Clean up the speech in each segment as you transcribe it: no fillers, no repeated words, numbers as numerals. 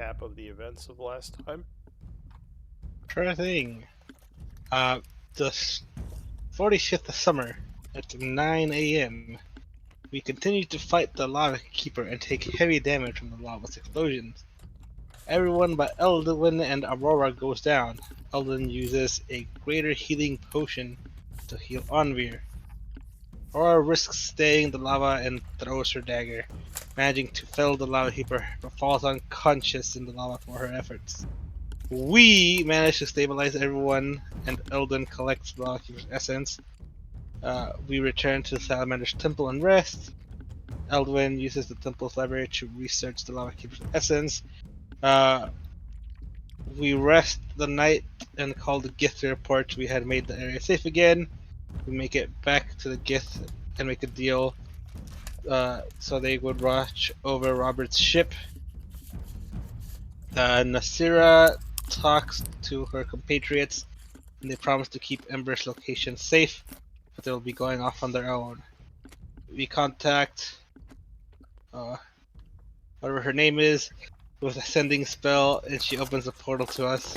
recap of the events of last time? Sure thing. The 45th of summer at 9 a.m. We continue to fight the Lava Keeper and take heavy damage from the lava's explosions. Everyone but Eldwin and Aurora goes down. Eldwin uses a greater healing potion to heal Onvir. Aurora risks staying the lava and throws her dagger, managing to fell the Lava Keeper but falls unconscious in the lava for her efforts. We manage to stabilize everyone, and Eldon collects the Lava Keeper's essence. We return to the Salamander's temple and rest. Eldwin uses the temple's library to research the Lava Keeper's essence. Uh, we rest the night and call the Gith to report we had made the area safe again. We make it back to the Gith and make a deal so they would watch over Robert's ship. Nasira talks to her compatriots and they promise to keep Ember's location safe, but they'll be going off on their own. We contact whatever her name is with a sending spell, and she opens a portal to us.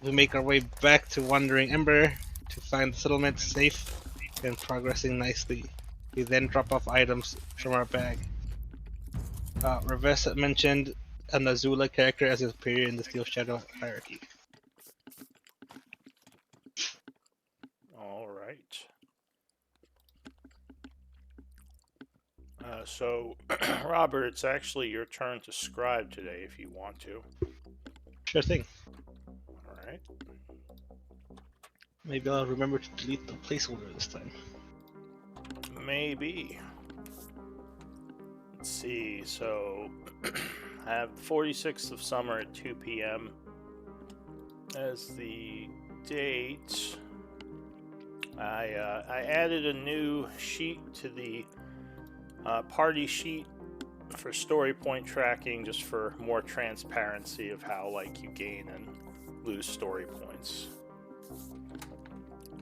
We make our way back to Wandering Ember to find the settlement safe and progressing nicely. We then drop off items from our bag. Reves mentioned an Azula character as his superior in the Steel Shadow hierarchy. All right. So, Robert, it's actually your turn to scribe today if you want to. Sure thing. All right. Maybe I'll remember to delete the placeholder this time. Maybe. Let's see. So, I have the 46th of summer at 2 p.m. as the date. I added a new sheet to the party sheet for story point tracking, just for more transparency of how like you gain and lose story points.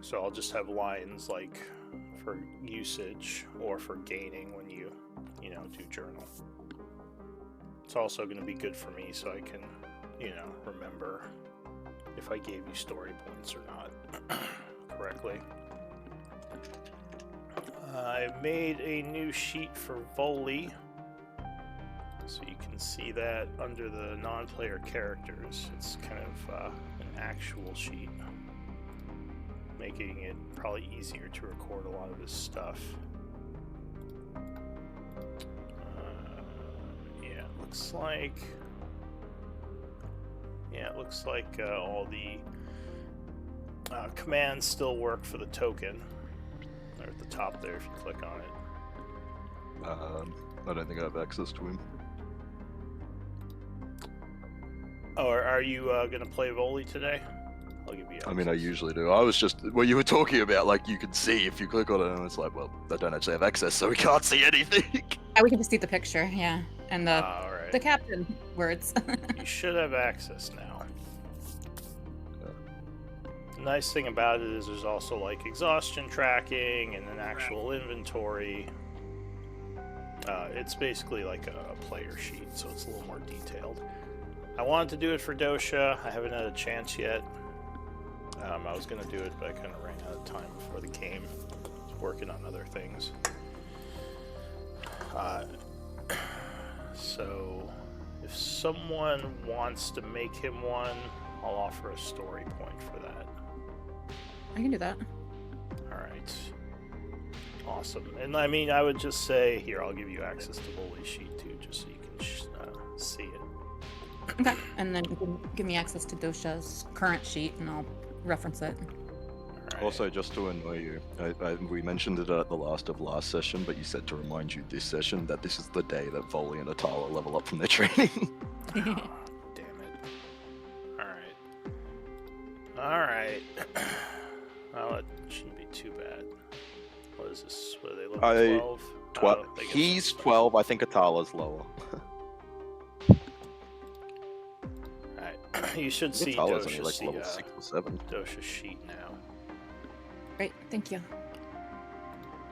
So I'll just have lines like for usage or for gaining when you do journal. It's also going to be good for me so I can remember if I gave you story points or not correctly. I've made a new sheet for Voli, so you can see that under the non-player characters. It's kind of an actual sheet, making it probably easier to record a lot of this stuff. It looks like all the commands still work for the token. They're at the top there if you click on it. I don't think I have access to him. Oh, are you going to play Voli today? I'll give you access. I mean, I usually do. I was just, well, you were talking about, like, you can see if you click on it, and it's like, well, I don't actually have access, so we can't see anything. Yeah, we can just see the picture, yeah. And the right. captain words. You should have access now. The nice thing about it is there's also like exhaustion tracking and an actual inventory. It's basically like a player sheet, so it's a little more detailed. I wanted to do it for Dosha. I haven't had a chance yet. I was going to do it, but I kind of ran out of time before the game. I was working on other things. So, if someone wants to make him one, I'll offer a story point for that. I can do that. Alright. Awesome. And I mean, I would just say, here, I'll give you access to Voli's sheet too, just so you can see it. Okay. And then you can give me access to Dosha's current sheet and I'll reference it. Right. Also, just to annoy you, we mentioned it at the last session, but you said to remind you this session that this is the day that Voli and Atala level up from their training. Oh, damn it. Alright. Well, it shouldn't be too bad. What is this? What are they looking 12? He's 12, I think Atala's lower. Alright. You should see Atala's only Dosha's like level 6 or 7. Dosha's sheet now. Great, thank you.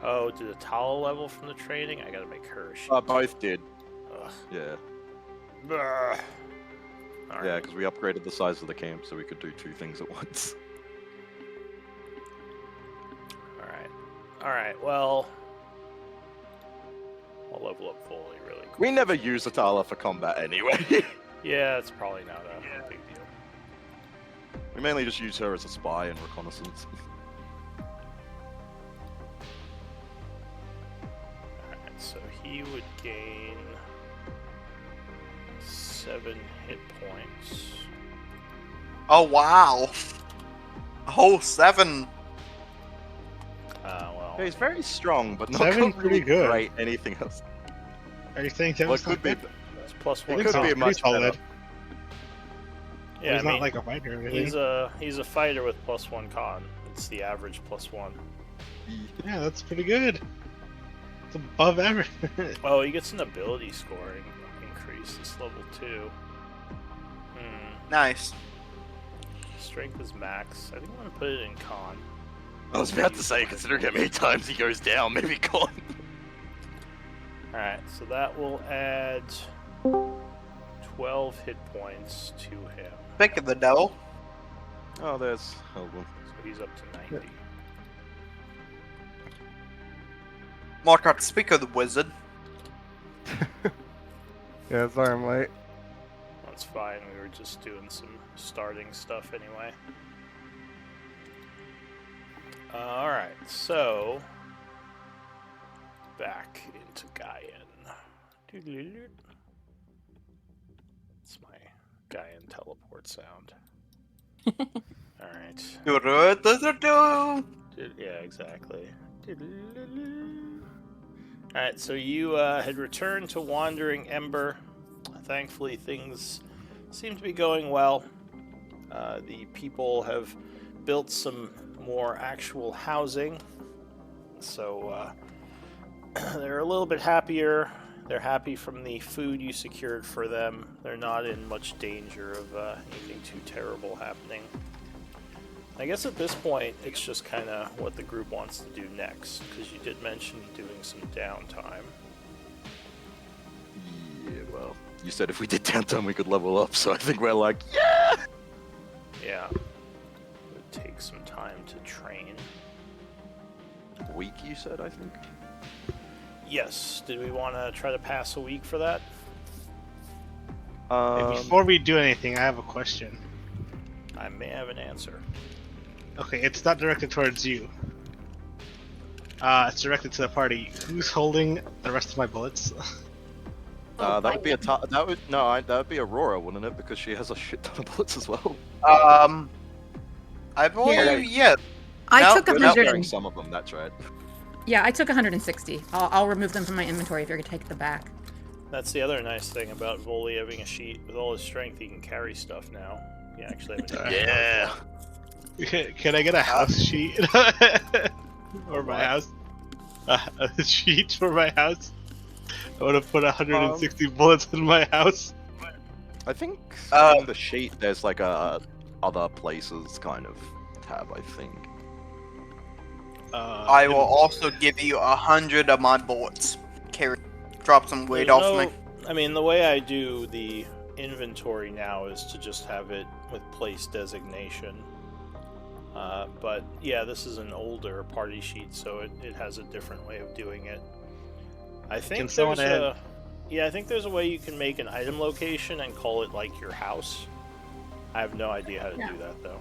Oh, did Atala level from the training? I gotta make her a sheet. Both did. Ugh. Yeah. All Yeah, right. because we upgraded the size of the camp so we could do 2 things at once. All right. All right. Well, I'll level up fully really quick. We never use Atala for combat anyway. Yeah, it's probably not a big deal. We mainly just use her as a spy and reconnaissance. Alright, so he would gain 7 hit points. Oh wow. A whole 7. Well, Yeah, he's very strong, but not 7's got pretty really good. great anything else. Are you saying Well, Seven's it could be. not good? it's plus I 1 think could be sounds con. much pretty solid. better. Yeah, He's I not mean, like a fighter or anything. he's a fighter with plus 1 con. It's the average plus 1. Yeah, that's pretty good. It's above average. Oh, he gets an ability scoring increase. It's level 2. Nice. Strength is max. I think I'm gonna put it in con. I was about to say, considering how many times he goes down, maybe gone. Alright, so that will add 12 hit points to him. Pick of the devil. Oh, there's. Oh, well. So he's up to 90. Markart, speak of the wizard. Yeah, sorry I'm late. That's fine, we were just doing some starting stuff anyway. Alright, so back into Gaian. It's my Gaian teleport sound. Alright. Yeah, exactly. Alright, so you had returned to Wandering Ember. Thankfully, things seem to be going well. The people have built some more actual housing, so they're a little bit happier. They're happy from the food you secured for them. They're not in much danger of anything too terrible happening. I guess at this point, it's just kind of what the group wants to do next, because you did mention doing some downtime. Yeah, well, you said if we did downtime we could level up, so I think we're like, yeah! Yeah. It would take some time to train. Week, you said, I think? Yes. Did we want to try to pass a week for that? Hey, before we do anything, I have a question. I may have an answer. Okay, it's not directed towards you. It's directed to the party. Who's holding the rest of my bullets? that would be that would be Aurora, wouldn't it? Because she has a shit ton of bullets as well. I believe, Here. yeah. I No, took we're We're 100. not carrying some of them, that's right. Yeah, I took 160. I'll remove them from my inventory if you're gonna take the back. That's the other nice thing about Voli having a sheet. With all his strength, he can carry stuff now. You actually have an Yeah. Can I get a house sheet? Or my house? A sheet for my house? I want to put 160 bullets in my house. I think Uh, in the sheet there's like a other places kind of tab, I think. I will also give you 100 of my bullets. Carry, drop some weight There's off no- me. I mean, the way I do the inventory now is to just have it with place designation. But yeah, this is an older party sheet, so it has a different way of doing it. I think someone there's add- a I think there's a way you can make an item location and call it like your house. I have no idea how to Yeah. do that though.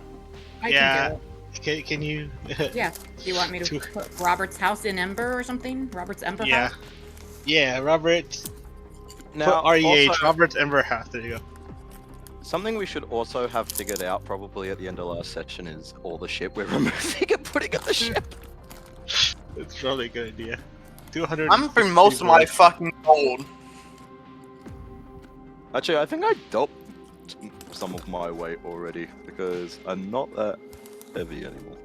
I Yeah. can Can you? do it. Yeah. Do you want me to Two- put Robert's house in Ember or something? Robert's Ember Yeah. house? Yeah, Robert. Now, Put REH, also, Robert's Ember House. There you go. something we should also have figured out probably at the end of last session is all the shit we're removing and putting on the ship. It's probably a good idea. 200. I'm for most of my fucking gold. Actually, I think I dumped some of my weight already because I'm not that heavy anymore.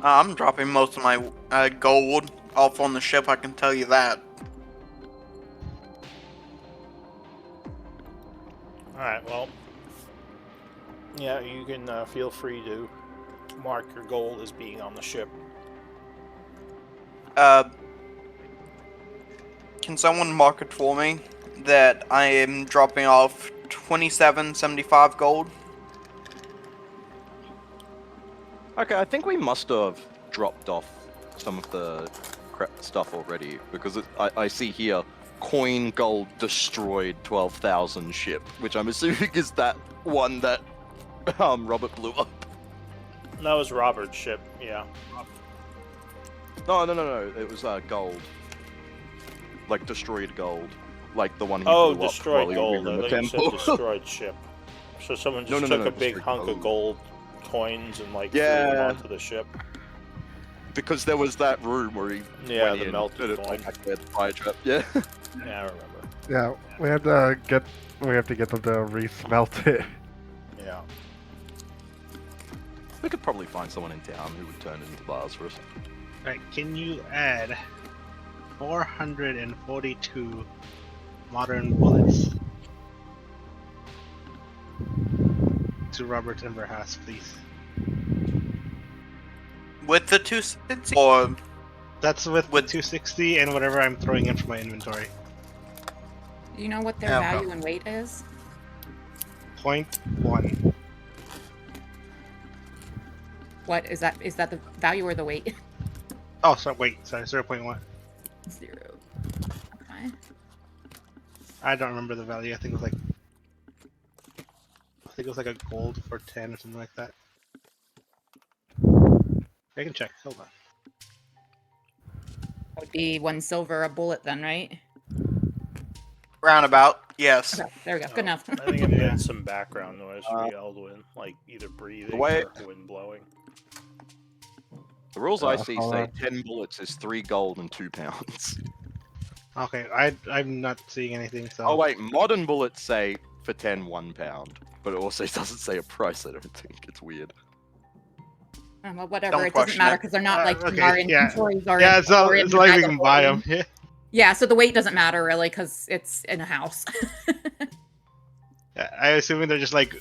I'm dropping most of my gold off on the ship, I can tell you that. Alright, well, yeah, you can feel free to mark your goal as being on the ship. can someone mark it for me that I am dropping off 2775 gold? Okay, I think we must have dropped off some of the stuff already because I see here coin gold destroyed 12,000 ship, which I'm assuming is that one that Robert blew up. That was Robert's ship, yeah. No, it was gold, like destroyed gold, like the one he Oh, blew destroyed up gold. while he I was thought in you the said temple. destroyed ship. So someone just No, took a big destroyed hunk of gold coins and like threw Yeah. them onto the ship. Because there was that room where he Yeah, went the in, melted and it, coin. like, activated the fire trap. Yeah. Yeah, I remember. Yeah, we have to get them to re-smelt it. Yeah. We could probably find someone in town who would turn it into bars for us. Right, can you add 442 modern bullets to Robert's Ember House, please? With the 260 or That's with With- 260 and whatever I'm throwing in for my inventory. Do you know what their Yeah, value and weight is? 0.1. What is that? Is that the value or the weight? Oh, sorry, wait, sorry, 0.1. 0. Okay. I don't remember the value. I think it was like a gold for 10 or something like that. I can check. Hold on. That would be 1 silver a bullet then, right? roundabout? Yes. Okay, there we go. Good Oh, enough. I think I'm Yeah. getting some background noise from Eldwin, like either breathing way- or wind blowing. The rules I Uh, see hold say on. 10 bullets is 3 gold and 2 pounds. Okay, I'm not seeing anything, so... Oh wait, modern bullets say for 10, 1 pound. But it also doesn't say a price, I don't think. It's weird. Well, whatever. Don't It doesn't question matter it. because they're not like in okay, our yeah. inventories or Yeah, in, it's not, or in it's the like bag we of can buy them. holding. Yeah. Yeah, so the weight doesn't matter really because it's in a house. Yeah, I assuming they're just like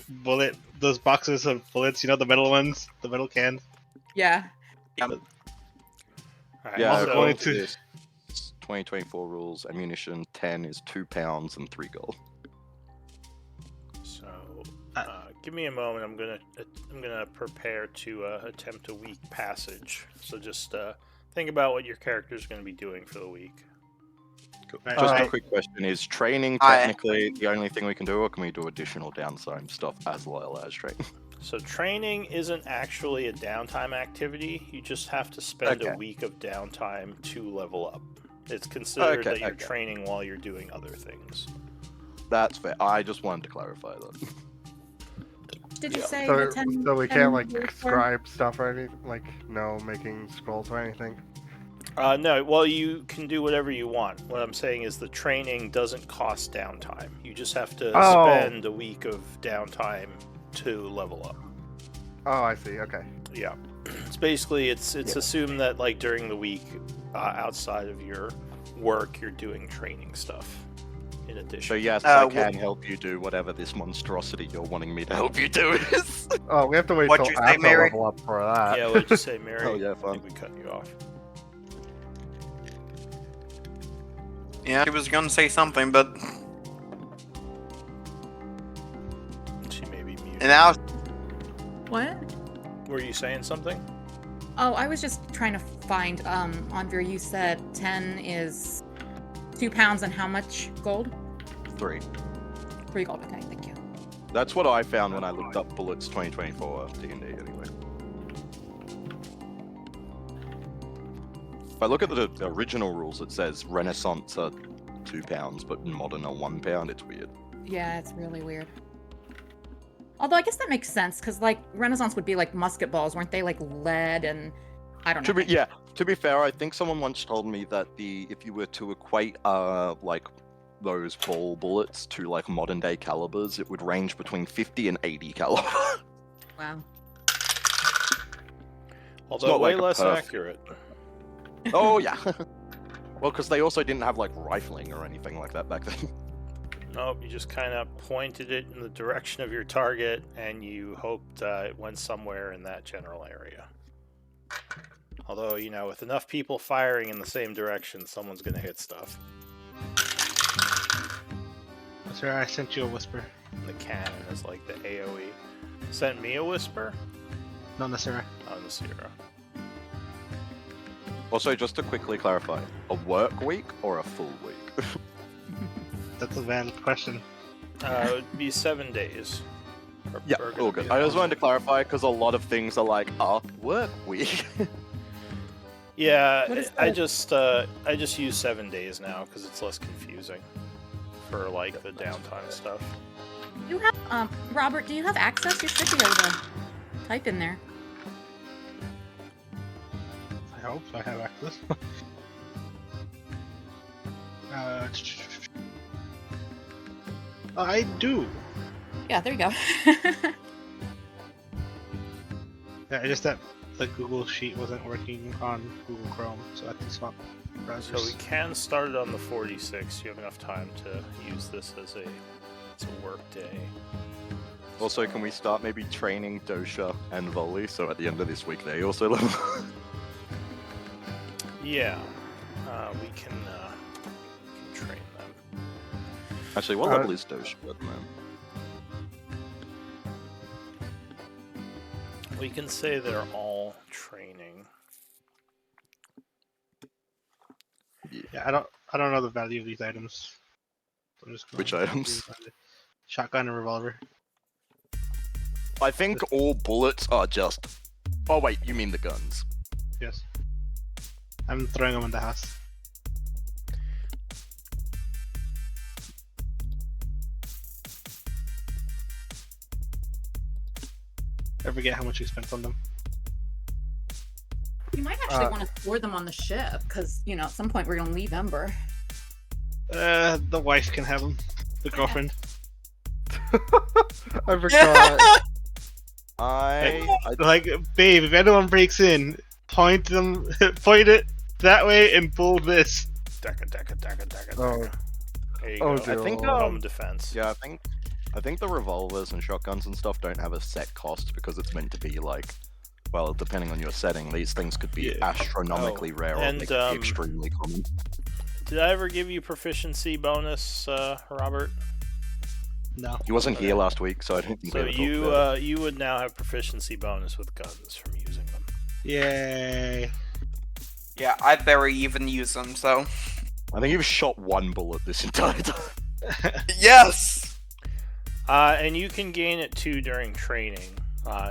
those boxes of bullets, you know, the metal ones, the metal cans. Yeah. Alright, Yeah, Also so, going according to- to this 2024 rules, ammunition 10 is 2 pounds and 3 gold. so give me a moment. I'm gonna prepare to attempt a week passage. So just think about what your character's gonna be doing for the week. Right, Just Uh, a quick question, is training I- technically the only thing we can do, or can we do additional downtime stuff as well as training? So training isn't actually a downtime activity. You just have to spend Okay. a week of downtime to level up. It's considered Okay, that you're okay. training while you're doing other things. That's fair. I just wanted to clarify that. Did you Yeah. say So, the 10? so we 10 can't like bullet for- scribe stuff or anything, like no making scrolls or anything. No, well, you can do whatever you want. What I'm saying is the training doesn't cost downtime. You just have to Oh. spend a week of downtime to level up. Oh, I see. Okay. Yeah, it's basically it's assumed that like during the week, outside of your work, you're doing training stuff. In addition, So yes, Uh, I what- can help you do whatever this monstrosity you're wanting me to help you do is. Oh, we have to wait What'd till you say, after Mary? level up for that. yeah. What'd you say, Mary? Oh, yeah, I fun. think we cut you off. Yeah, she was gonna say something, but She may be muted. and now What? Were you saying something? Oh, I was just trying to find. Andre, you said 10 is 2 pounds and how much gold? 3. 3 gold. Okay, thank you. That's what I found when I looked up Bullets 2024 D&D anyway. If I look at the original rules, it says Renaissance are 2 pounds, but modern are 1 pound. It's weird. Yeah, it's really weird. Although I guess that makes sense because like Renaissance would be like musket balls, weren't they? Like lead and I don't know. To be fair, I think someone once told me that if you were to equate like those ball bullets to like modern day calibers, it would range between 50 and 80 caliber. Wow. Although not way like a less perf. accurate. Oh yeah. Well, because they also didn't have like rifling or anything like that back then. Nope, you just kind of pointed it in the direction of your target, and you hoped it went somewhere in that general area. Although, you know, with enough people firing in the same direction, someone's going to hit stuff. Sir, I sent you a whisper. And the cannon is like the AoE. Send me a whisper? No, Nasira. On the Sierra. Also, just to quickly clarify, a work week or a full week? That's a valid question. It would be 7 days. Yeah, Or all gonna good. be I just an wanted to clarify because a lot of things are like, work week. Yeah, What is I the- just use 7 days now because it's less confusing for like the downtime stuff. You have, Robert, do you have access? You should be able to type in there. I hope I have access. I do. Yeah, there you go. Yeah, just that the Google Sheet wasn't working on Google Chrome, so I had to swap browsers. So we can start it on the 46. You have enough time to use this as a work day. Also, can we start maybe training Dosha and Volley so at the end of this week they also level? Yeah, we can train them. Actually, what Uh, level is Dosha at the moment? We can say they're all training. Yeah, I don't know the value of these items. I'm just going Which to items? use shotgun and revolver. I think all bullets are just. Oh wait, you mean the guns? Yes. I'm throwing them in the house. I forget how much you spent on them. You might actually Uh, want to store them on the ship, because, you know, at some point we're going to leave Ember. The wife can have them. The girlfriend. I forgot. I Like, babe, if anyone breaks in, point them, point it that way and pull this. Daka, daka, daka, daka, Oh. daka. There you Oh, go. dear. I think, Home defense. yeah, I think the revolvers and shotguns and stuff don't have a set cost because it's meant to be like, well, depending on your setting, these things could be Yeah. astronomically rare or and, they could be extremely common. Did I ever give you proficiency bonus, Robert? No. He wasn't here last week, so I don't think So we ever talked about it. you would now have proficiency bonus with guns from using them. Yay. Yeah, I barely even use them, so. I think you've shot one bullet this entire time. Yes! And you can gain it too during training,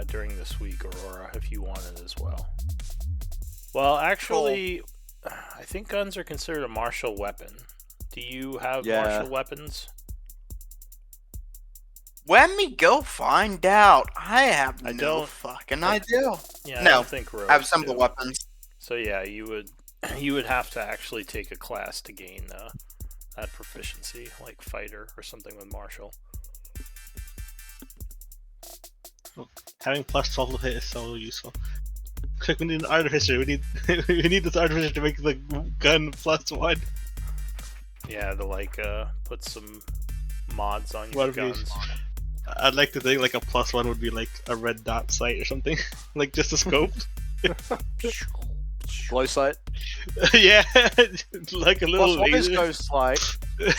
during this week, Aurora, if you want it as well. Well, actually, I think guns are considered a martial weapon. Do you have Yeah. martial weapons? Let me go find out. I have I no don't- fucking idea. Yeah, I No, don't think rogues I have simple do. weapons. So yeah, you would have to actually take a class to gain that proficiency, like fighter or something with martial. Having plus 12 to hit is so useful. Quick, we need an artificer. We need we need this artificer to make the gun +1. Yeah, to like put some mods on your What if you- guns. I'd like to think like a +1 would be like a red dot sight or something, like just a scope. Glow sight. Yeah, like a little Plus one is laser. ghost sight.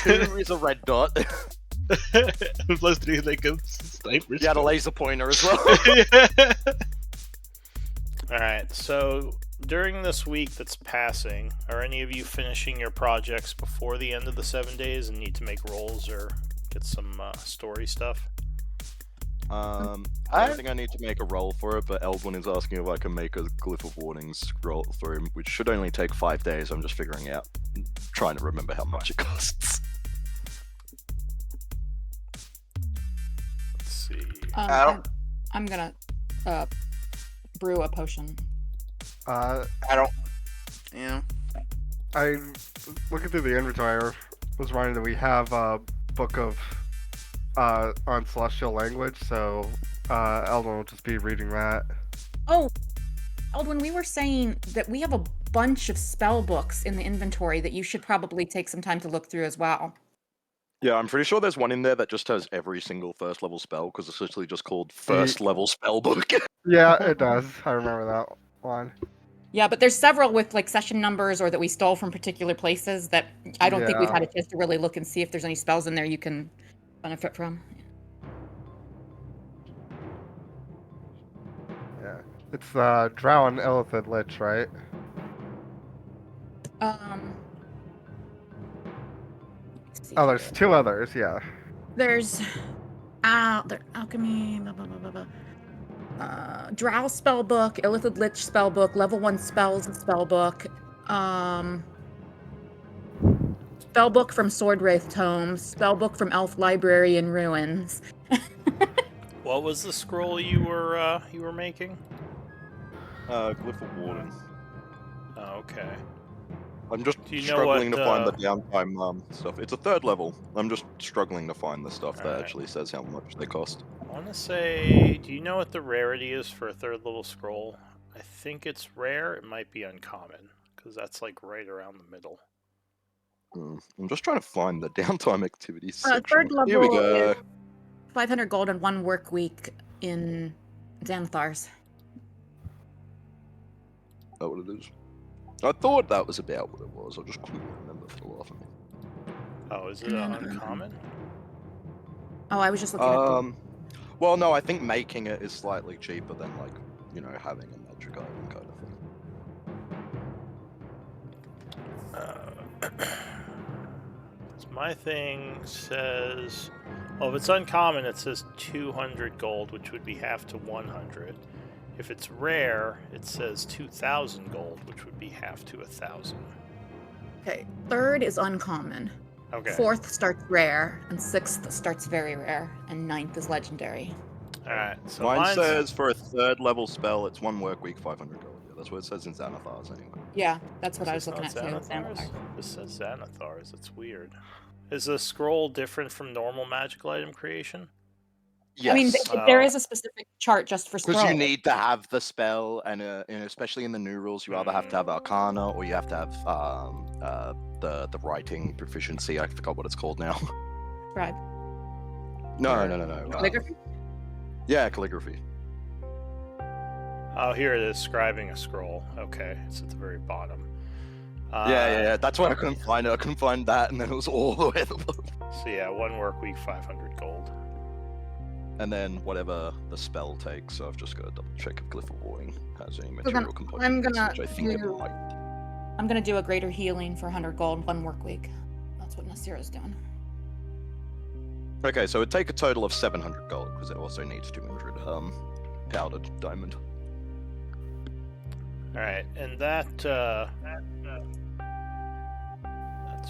2 is a red dot. +3 is like a sniper. You had a laser pointer as well. Yeah. Alright, so during this week that's passing, are any of you finishing your projects before the end of the 7 days and need to make rolls or get some story stuff? I don't think I need to make a roll for it, but Eldwin is asking if I can make a Glyph of Warnings scroll through, which should only take 5 days. I'm just figuring out, trying to remember how much it costs. Let's see. I don't- I'm gonna brew a potion. Uh, I don't. Yeah. I looking through the inventory. I was writing that we have a book of on celestial language, so Eldon will just be reading that. Oh, Eldwin, we were saying that we have a bunch of spell books in the inventory that you should probably take some time to look through as well. Yeah, I'm pretty sure there's one in there that just has every single first level spell, because it's literally just called first level spell book. Yeah, it does. I remember that one. Yeah, but there's several with like session numbers or that we stole from particular places that I don't think we've Yeah. had a chance to really look and see if there's any spells in there you can benefit from. Yeah. It's Drow and Elephant Lich, right? Let's see Oh, there's here. 2 others, yeah. There's alchemy, blah, blah, blah, blah, blah. Drow spellbook, Illithid Lich spellbook, level 1 spells spellbook, spellbook from Sword Wraith Tomes, spellbook from Elf Library in Ruins. What was the scroll you were making? Glyph of Warden. Oh, okay. I'm just Do you know struggling what, to find the downtime stuff. It's a 3rd level. I'm just struggling to find the stuff that Alright. actually says how much they cost. I want to say, do you know what the rarity is for a 3rd level scroll? I think it's rare. It might be uncommon because that's like right around the middle. I'm just trying to find the downtime activities section. 3rd level Here we go. is 500 gold and 1 work week in Xanathar's. Oh, what it is. I thought that was about what it was. I just couldn't remember for the life of me. Oh, is it uncommon? Oh, I was just looking at the... Well, no, I think making it is slightly cheaper than, like, you know, having a magic item kind of thing. 'Cause my thing says, well, if it's uncommon, it says 200 gold, which would be half to 100. If it's rare, it says 2,000 gold, which would be half to 1,000. Okay, 3rd is uncommon. Okay. 4th starts rare, and 6th starts very rare, and 9th is legendary. Alright, so Mine mine's- says for a 3rd level spell, it's 1 work week, 500 gold. Yeah, that's what it says in Xanathar's anyway. Yeah, that's what I Is was this looking not at too. Xanathar's? Xanathar. This says Xanathar's. It's weird. Is the scroll different from normal magical item creation? Yes. I mean, there is a specific chart just for Because scrolls. you need to have the spell, and especially in the new rules, you either have to have Arcana or you have to have the writing proficiency. I forgot what it's called now. Scribe. No. Calligraphy? Yeah, calligraphy. Oh, here it is, scribing a scroll. Okay, it's at the very bottom. Yeah. That's why I couldn't find it. I couldn't find that, and then it was all the way at the bottom. So yeah, 1 work week, 500 gold. And then whatever the spell takes. So I've just got to double check if Glyph of Warring has any then material components, I'm gonna which I think it do- might. I'm gonna do a greater healing for 100 gold, 1 work week. That's what Nasira's doing. Okay, so it'd take a total of 700 gold because it also needs 200 powdered diamond. Alright, and that's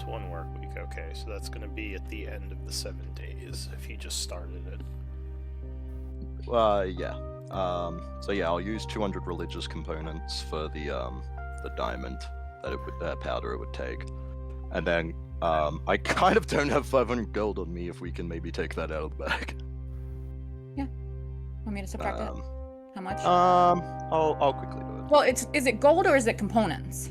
1 work week. Okay, so that's going to be at the end of the 7 days if you just started it. Yeah. So yeah, I'll use 200 religious components for the diamond that it would powder it would take, and then I kind of don't have 500 gold on me. If we can maybe take that out of the bag. Want me to subtract it? How much? I'll quickly do it. Well, is it gold or is it components?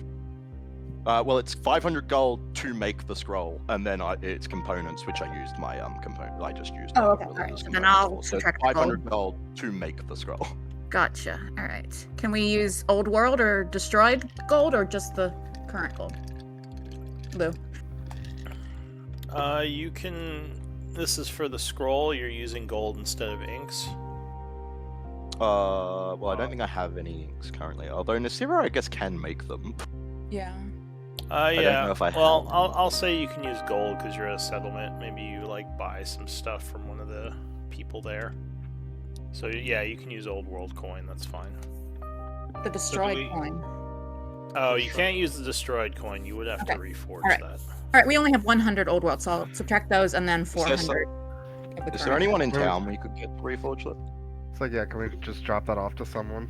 Well, it's 500 gold to make the scroll, and then it's components, which I used my component. I just used. Oh, my okay, alright, religious so then components I'll for. So subtract the 500 gold to make the scroll. Gotcha. All right. Can we use old world or destroyed gold or just the current gold? Lou. You can. This is for the scroll. You're using gold instead of inks. Well, I don't think I have any inks currently. Although Nasira, I guess, can make them. Yeah. Yeah. don't know if I well, have. I'll say you can use gold because you're at a settlement. Maybe you like buy some stuff from one of the people there. So yeah, you can use old world coin. That's fine. The destroyed we- coin. Oh, you can't use the destroyed coin. You would have to Okay. reforge Alright. that. All right, we only have 100 old world, so I'll subtract those and then 400. Is of the there current. anyone in Where- town we could get reforged with? So yeah, can we just drop that off to someone?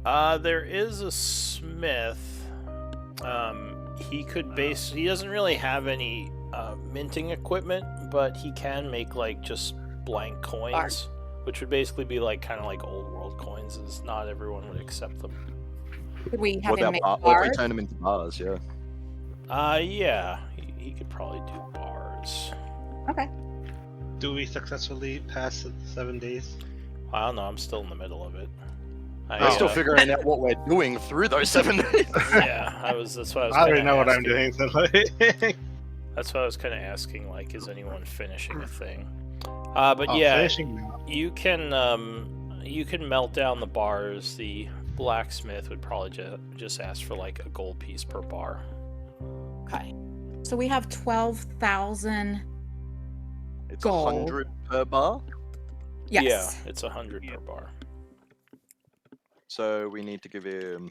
There is a smith. He could base. He doesn't really have any minting equipment, but he can make like just blank coins, which would basically be like kind of like old world coins. Is not everyone would accept them. Could we have What him about make what if bars? we turn them into bars? Yeah. Yeah, he could probably do bars. Okay. Do we successfully pass the 7 days? I don't know. I'm still in the middle of it. We're still figuring out what we're doing through those 7 days. Yeah, I was. That's what I was. I already gonna know what ask I'm you. doing. So That's what I was kind of asking. Like, is anyone finishing a thing? But Oh, yeah, finishing now. you can melt down the bars. The blacksmith would probably just ask for like a gold piece per bar. Okay. So we have 12,000. It's Gold. 100 per bar. Yes. Yeah, it's 100 per bar. So we need to give him.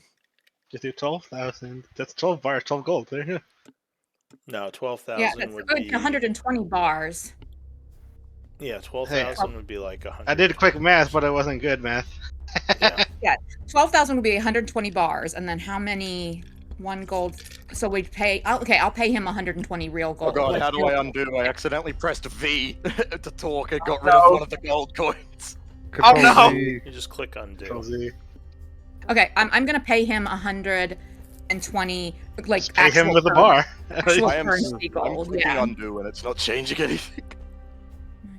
Just do 12,000. That's 12 bars, 12 gold. There you go. No, 12,000 Yeah, that's would good. be 120 bars. Yeah, 12,000 would be like 100. I did quick math, but it wasn't good math. Yeah. 12,000 would be 120 bars, and then how many? 1 gold. So we'd pay. Okay, I'll pay him 120 real gold. Oh god, Like, how do I undo? I accidentally pressed V to talk and got rid no. of one of the gold coins. Oh, no. Z. You just click undo. Control Z. Okay, I'm gonna pay him 120, like Just pay him actual with a currency- bar. Actual I am currency I'm gold. clicking Yeah. undo and it's not changing anything.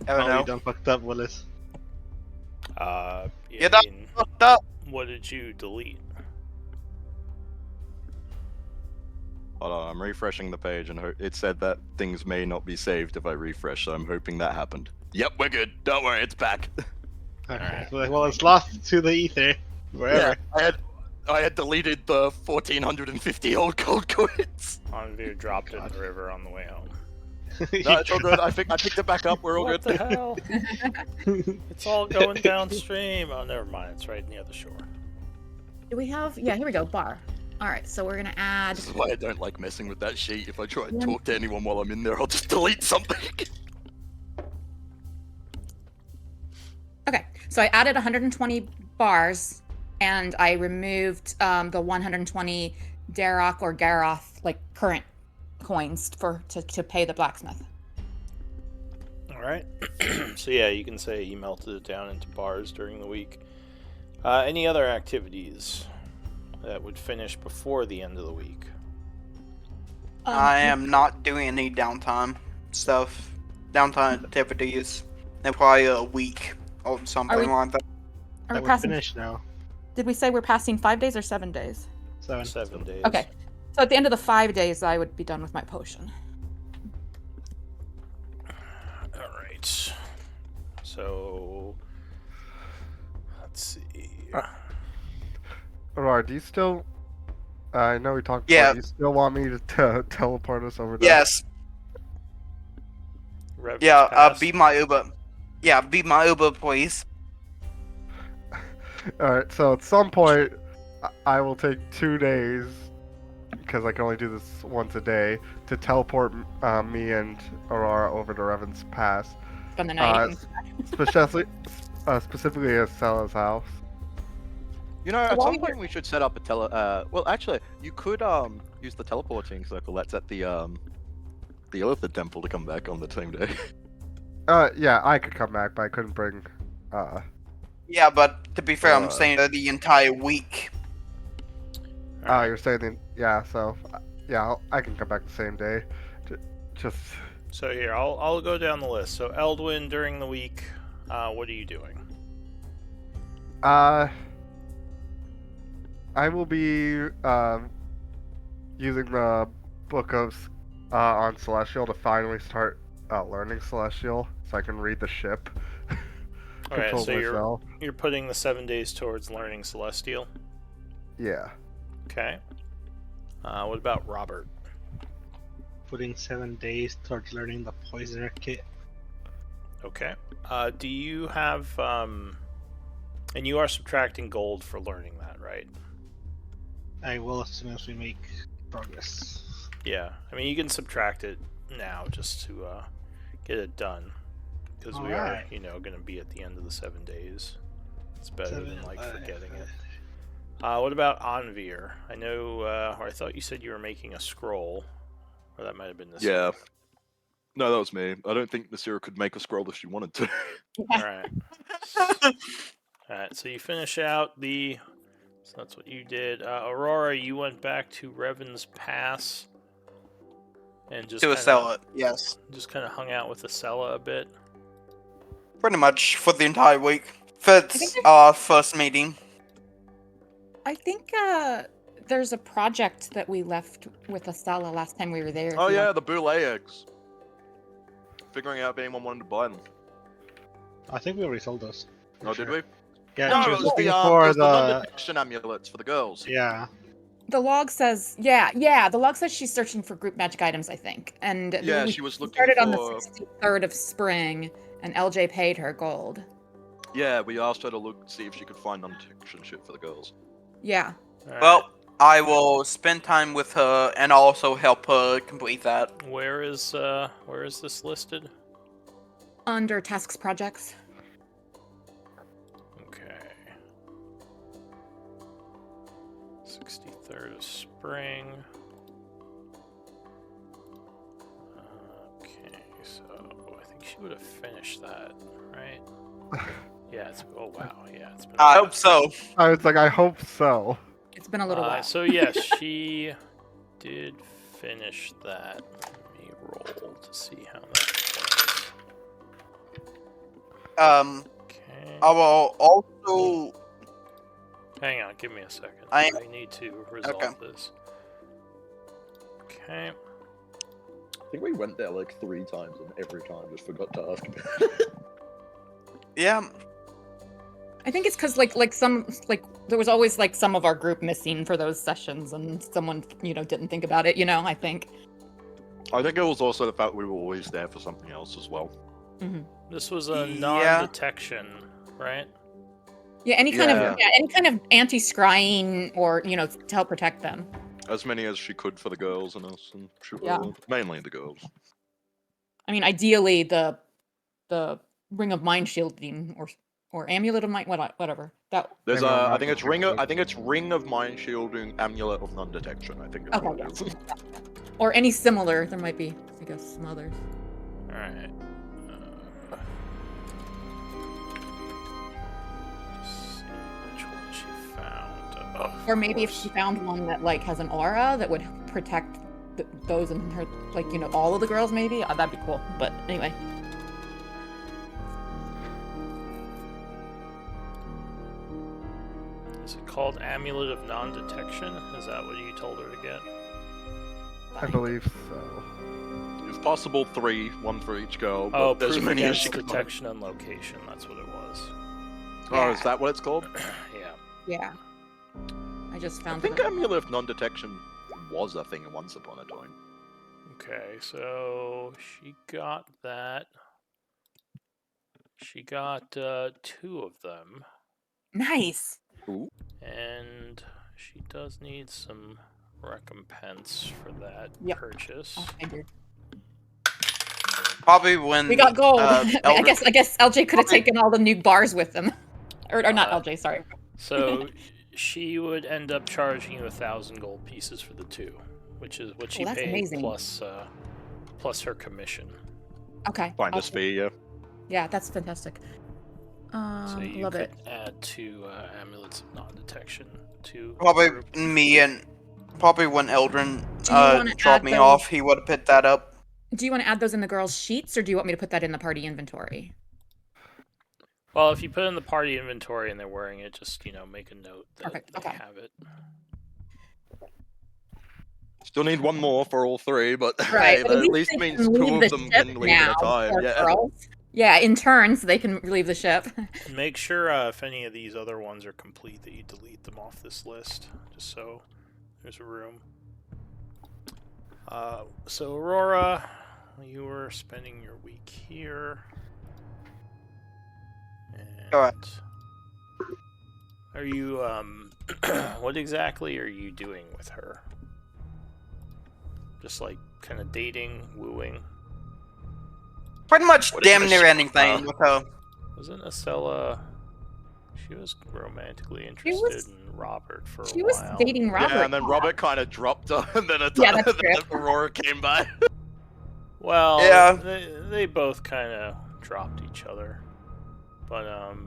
Oh, Oh, no. you done fucked up, Willis. Yeah, You done fucked up. what did you delete? Hold on, I'm refreshing the page and it said that things may not be saved if I refresh, so I'm hoping that happened. Yep, we're good. Don't worry, it's back. Okay. Well, it's lost to the ether. Wherever. I had deleted the 1,450 old gold coins. Onvir dropped it in the river on the way home. No, it's all good. I picked it back up. We're all What good. the hell? It's all going downstream. Oh, never mind. It's right near the shore. Do we have? Yeah, here we go. Bar. All right, so we're gonna add. This is why I don't like messing with that sheet. If I try and talk to anyone while I'm in there, I'll just delete something. Okay, so I added 120 bars, and I removed the 120 Darok or Garoth like current coins to pay the blacksmith. All right. So yeah, you can say you melted it down into bars during the week. Any other activities that would finish before the end of the week? I am not doing any downtime stuff. Downtime activities. In probably a week or something we- like that. Are we We're passing? finished now. Did we say we're passing 5 days or 7 days? 7. 7 days. Okay, so at the end of the 5 days, I would be done with my potion. All right. So let's see. Aurora, do you still? I know we talked. Yeah. About, do you still want me to teleport us over there? Yes. Reven's Yeah. Pass. Be my Uber. Yeah. Be my Uber, please. All right. So at some point, I will take 2 days because I can only do this once a day to teleport me and Aurora over to Revan's Pass, From the night. specifically at Stella's house. You know, at While some you're- point we should set up a well, actually, you could use the teleporting circle that's at the Illithid temple to come back on the same day. Yeah, I could come back, but I couldn't bring. Yeah, but to be fair, I'm Uh, saying the entire week. You're saying yeah. So yeah, I can come back the same day. Just So here, I'll go down the list. So Eldwin, during the week, what are you doing? I will be using the book of on Celestial to finally start learning Celestial, so I can read the ship. Okay, Control so myself. you're putting the 7 days towards learning Celestial. Yeah. Okay. What about Robert? Putting 7 days towards learning the poisoner kit. Okay. Do you have and you are subtracting gold for learning that, right? I will as soon as we make progress. Yeah. I mean, you can subtract it now just to get it done, because we are, Alright. going to be at the end of the 7 days. It's better than 7, like 5, forgetting it. What about Onvir? I know, or I thought you said you were making a scroll, or that might have been this. Yeah. No, that was me. I don't think Nasira could make a scroll if she wanted to. All right. All right. So you finish out the. So that's what you did. Aurora, you went back to Revan's Pass, and just To kinda, sell it. Yes. just kind of hung out with Acela a bit. Pretty much for the entire week. For think our first meeting. I think there's a project that we left with Estella last time we were there. if Oh you yeah, want- the boule eggs. Figuring out if anyone wanted to buy them. I think we already sold those. for Oh, sure. did we? Yeah, No, she it was was looking the for it was the the. non-detection amulets for the girls. Yeah. The log says, yeah. The log says she's searching for group magic items, I think. And Yeah, we she was looking started on the for. 63rd of spring, and LJ paid her gold. Yeah, we asked her to look, see if she could find non-detection shit for the girls. Yeah. Alright, Well, I will spend time with her and also help her complete that. where is this listed? Under tasks projects. Okay. 63rd of spring. Okay, so I think she would have finished that, right? Yeah, it's oh wow, yeah, it's been a I while. hope so. I was like, I hope so. It's been a little while. So yes, she did finish that. Let me roll to see how that goes. Okay. I will also. Hang on, give me a second. I- I need to resolve this. Okay. I think we went there like 3 times and every time just forgot to ask about it. Yeah. I think it's because there was always like some of our group missing for those sessions, and someone didn't think about it. I think. I think it was also the fact we were always there for something else as well. This was a Yeah. non-detection, right? Yeah, any kind Yeah. of anti-scrying or to help protect them. As many as she could for the girls and us, and Yeah. mainly the girls. I mean, ideally the ring of mind shielding or amulet of mind, whatever. That There's Maybe I'm I not think it's gonna ring. do I think it's ring of mind shielding, amulet of non-detection. I think. It's Okay, what it yeah. is. or any similar. There might be, I guess, some others. All right. Just see which one she found. Of Or maybe if course. she found one that has an aura that would protect those in her all of the girls, maybe that'd be cool. But anyway. Is it called Amulet of Non-Detection? Is that what you told her to get? I believe so. If possible, 3, 1 for each girl. But Oh, there's proof many as against she could find. detection and location. That's what it was. Oh, is that what it's called? Yeah. Yeah. I just I found think it. amulet of non-detection was a thing once upon a time. Okay, so she got that. She got 2 of them, Nice. and she does need some recompense for that Yep. purchase. Oh, I did. Probably when We got gold. I Elder- guess LJ could have taken all the new bars with them, or not Uh, LJ. Sorry. So she would end up charging you 1,000 gold pieces for the 2, which is what she that's paid amazing. plus her commission. Okay. Finder's awesome. fee, yeah. Yeah, that's fantastic. So you Love could it. add 2 amulets of non-detection to Probably group. me and probably when Eldrin Do you wanna dropped add me those- off, he would have picked that up. Do you want to add those in the girls' sheets, or do you want me to put that in the party inventory? Well, if you put it in the party inventory and they're wearing it, just make a note that Perfect, they okay. have it. Still need 1 more for all 3, but Right. hey, but that at least they means can 2 leave of the them ship can leave at a time. poor Yeah. girls. Yeah, in turns they can leave the ship. And make sure if any of these other ones are complete that you delete them off this list, just so there's room. So Aurora, you were spending your week here. And Alright. are you what exactly are you doing with her? Just like kind of dating, wooing? Pretty much What is damn this near shit? anything with her. Wasn't Estella? She was romantically was- interested in Robert for a She was while. dating Robert. Yeah, and then Robert kind of dropped her, and then Yeah, that's then true. Aurora came back. Well, Yeah. they both kind of dropped each other, but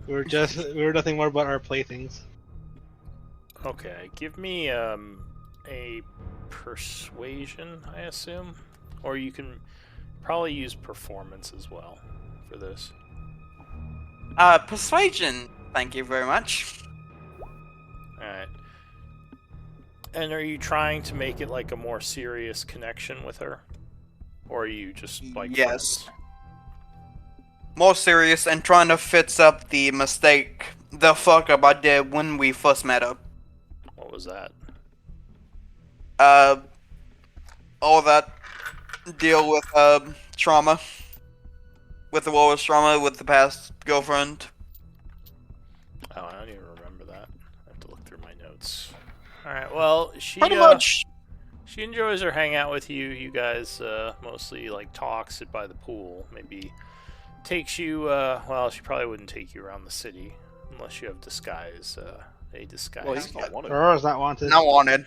We were nothing more but our playthings. okay. Give me a persuasion, I assume, or you can probably use performance as well for this. Persuasion. Thank you very much. All right. And are you trying to make it like a more serious connection with her? Or are you just like Yes. friends? More serious and trying to fix up the mistake, the fuck up I did when we first met up. What was that? All that deal with trauma, with the war with trauma with the past girlfriend. Oh, I don't even remember that. I have to look through my notes. Alright, well, Pretty much. she enjoys her hangout with you. You guys mostly like talk, sit by the pool. Maybe takes you, well, she probably wouldn't take you around the city unless you have disguise, a disguise. Well, he's not wanted. Aurora's not wanted. Not wanted.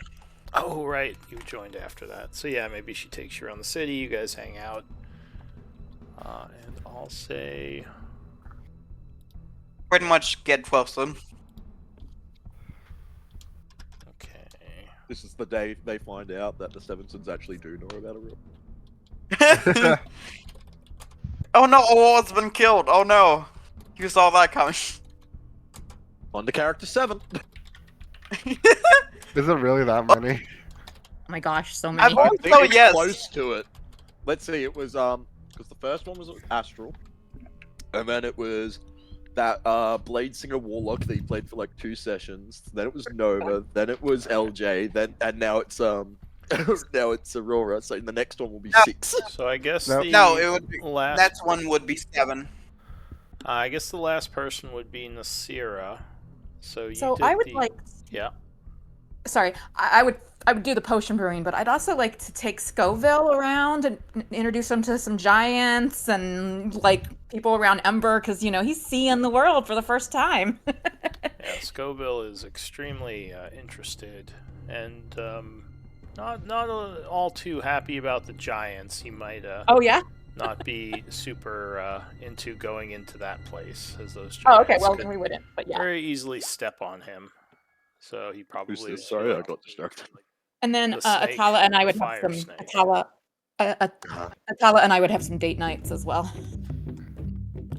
Oh, right. You joined after that. So, yeah, maybe she takes you around the city. You guys hang out. And I'll say... Pretty much get closer. Okay. This is the day they find out that the Stevensons actually do know about a real. Oh no, Aurora's been killed. Oh no. You saw that coming. On to character 7. Is it really that many? Oh my gosh, so I've many. al- I think Oh, it's yes. close to it. Let's see, it was because the first one was Astral, and then it was that Blade Singer Warlock that he played for like 2 sessions. Then it was Nova. Then it was LJ. And now it's now it's Aurora. So the next one will be 6. So, I guess Nope. the No, it would be. last... Next one would be 7. I guess the last person would be Nasira. So, you So did I would the... like. Yeah. Sorry, I would do the potion brewing, but I'd also like to take Scoville around and introduce him to some giants and like people around Ember, because he's seeing the world for the first time. Yeah, Scoville is extremely interested and not all too happy about the giants. He might Oh yeah. not be super into going into that place, as those giants Oh okay. Well could then we wouldn't. But yeah. very easily step on him. So he probably Who's would this? Sorry, I feel got distracted. And then the snake, Atala and I would the have fire some snake. Atala and I would have some date nights as well.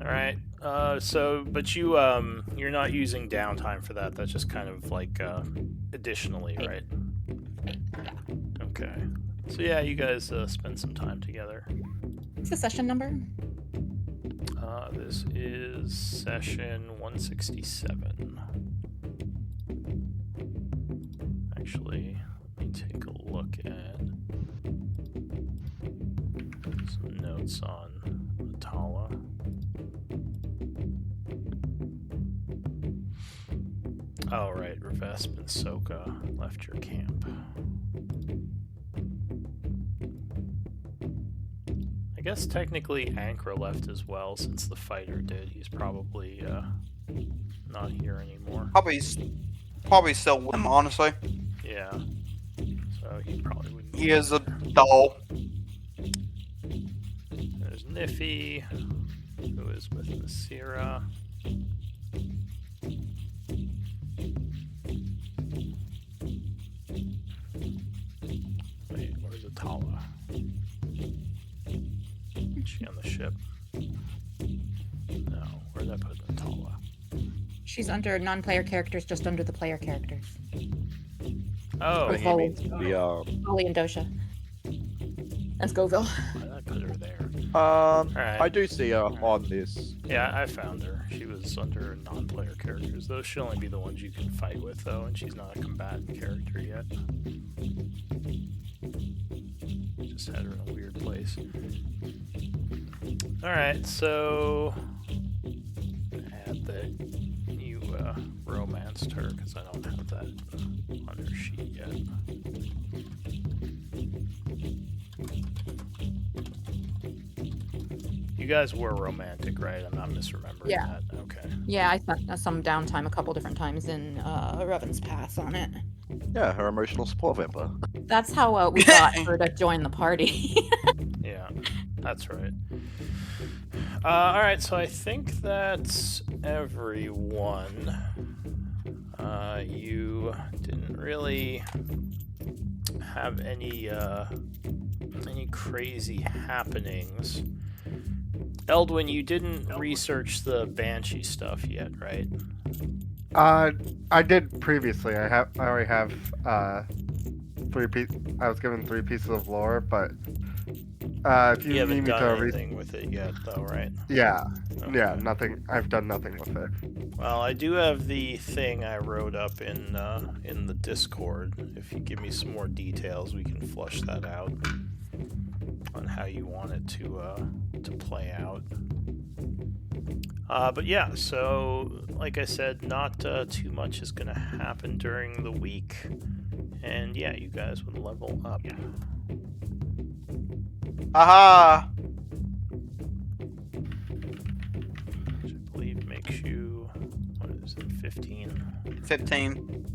All right. But you're not using downtime for that. That's just kind of like additionally, right? Okay. So yeah, you guys spend some time together. What's the session number? This is session 167. Actually, let me take a look at some notes on Atala. Oh, right. Revesp and Soka left your camp. I guess technically Ankra left as well, since the fighter did. He's probably not here anymore. Probably still with him, honestly. Yeah. So he probably wouldn't. He is a doll. There's Niffy, who is with Nasira. Wait, where's Atala? Is she on the ship? No, where'd I put Atala? She's under non-player characters, just under the player characters. Oh, With you Volley. mean The Volley and Dosha. And Scoville. why did I put her there? I do see her on this. Yeah, I found her. She was under non-player characters. Those should only be the ones you can fight with, though, and she's not a combatant character yet. Just had her in a weird place. Alright, so... add that you romanced her, because I don't have that on her sheet yet. You guys were romantic, right? I'm not misremembering Yeah. that. Okay. Yeah, I spent some downtime a couple different times in Revan's Pass on it. Yeah, her emotional support vampire. That's how we got her to join the party. Yeah, that's right. Alright, so I think that's everyone. You didn't really have any crazy happenings. Eldwin, you didn't research the Banshee stuff yet, right? I did previously. I already have I was given 3 pieces of lore, but if You you haven't need me done to anything with it yet, though, right? yeah, yeah, Okay. nothing. I've done nothing with it. Well, I do have the thing I wrote up in the Discord. If you give me some more details, we can flush that out on how you want it to play out. But yeah, so like I said, not too much is gonna happen during the week, and yeah, you guys would level up. Aha! Which I believe makes you, what is it, 15? 15.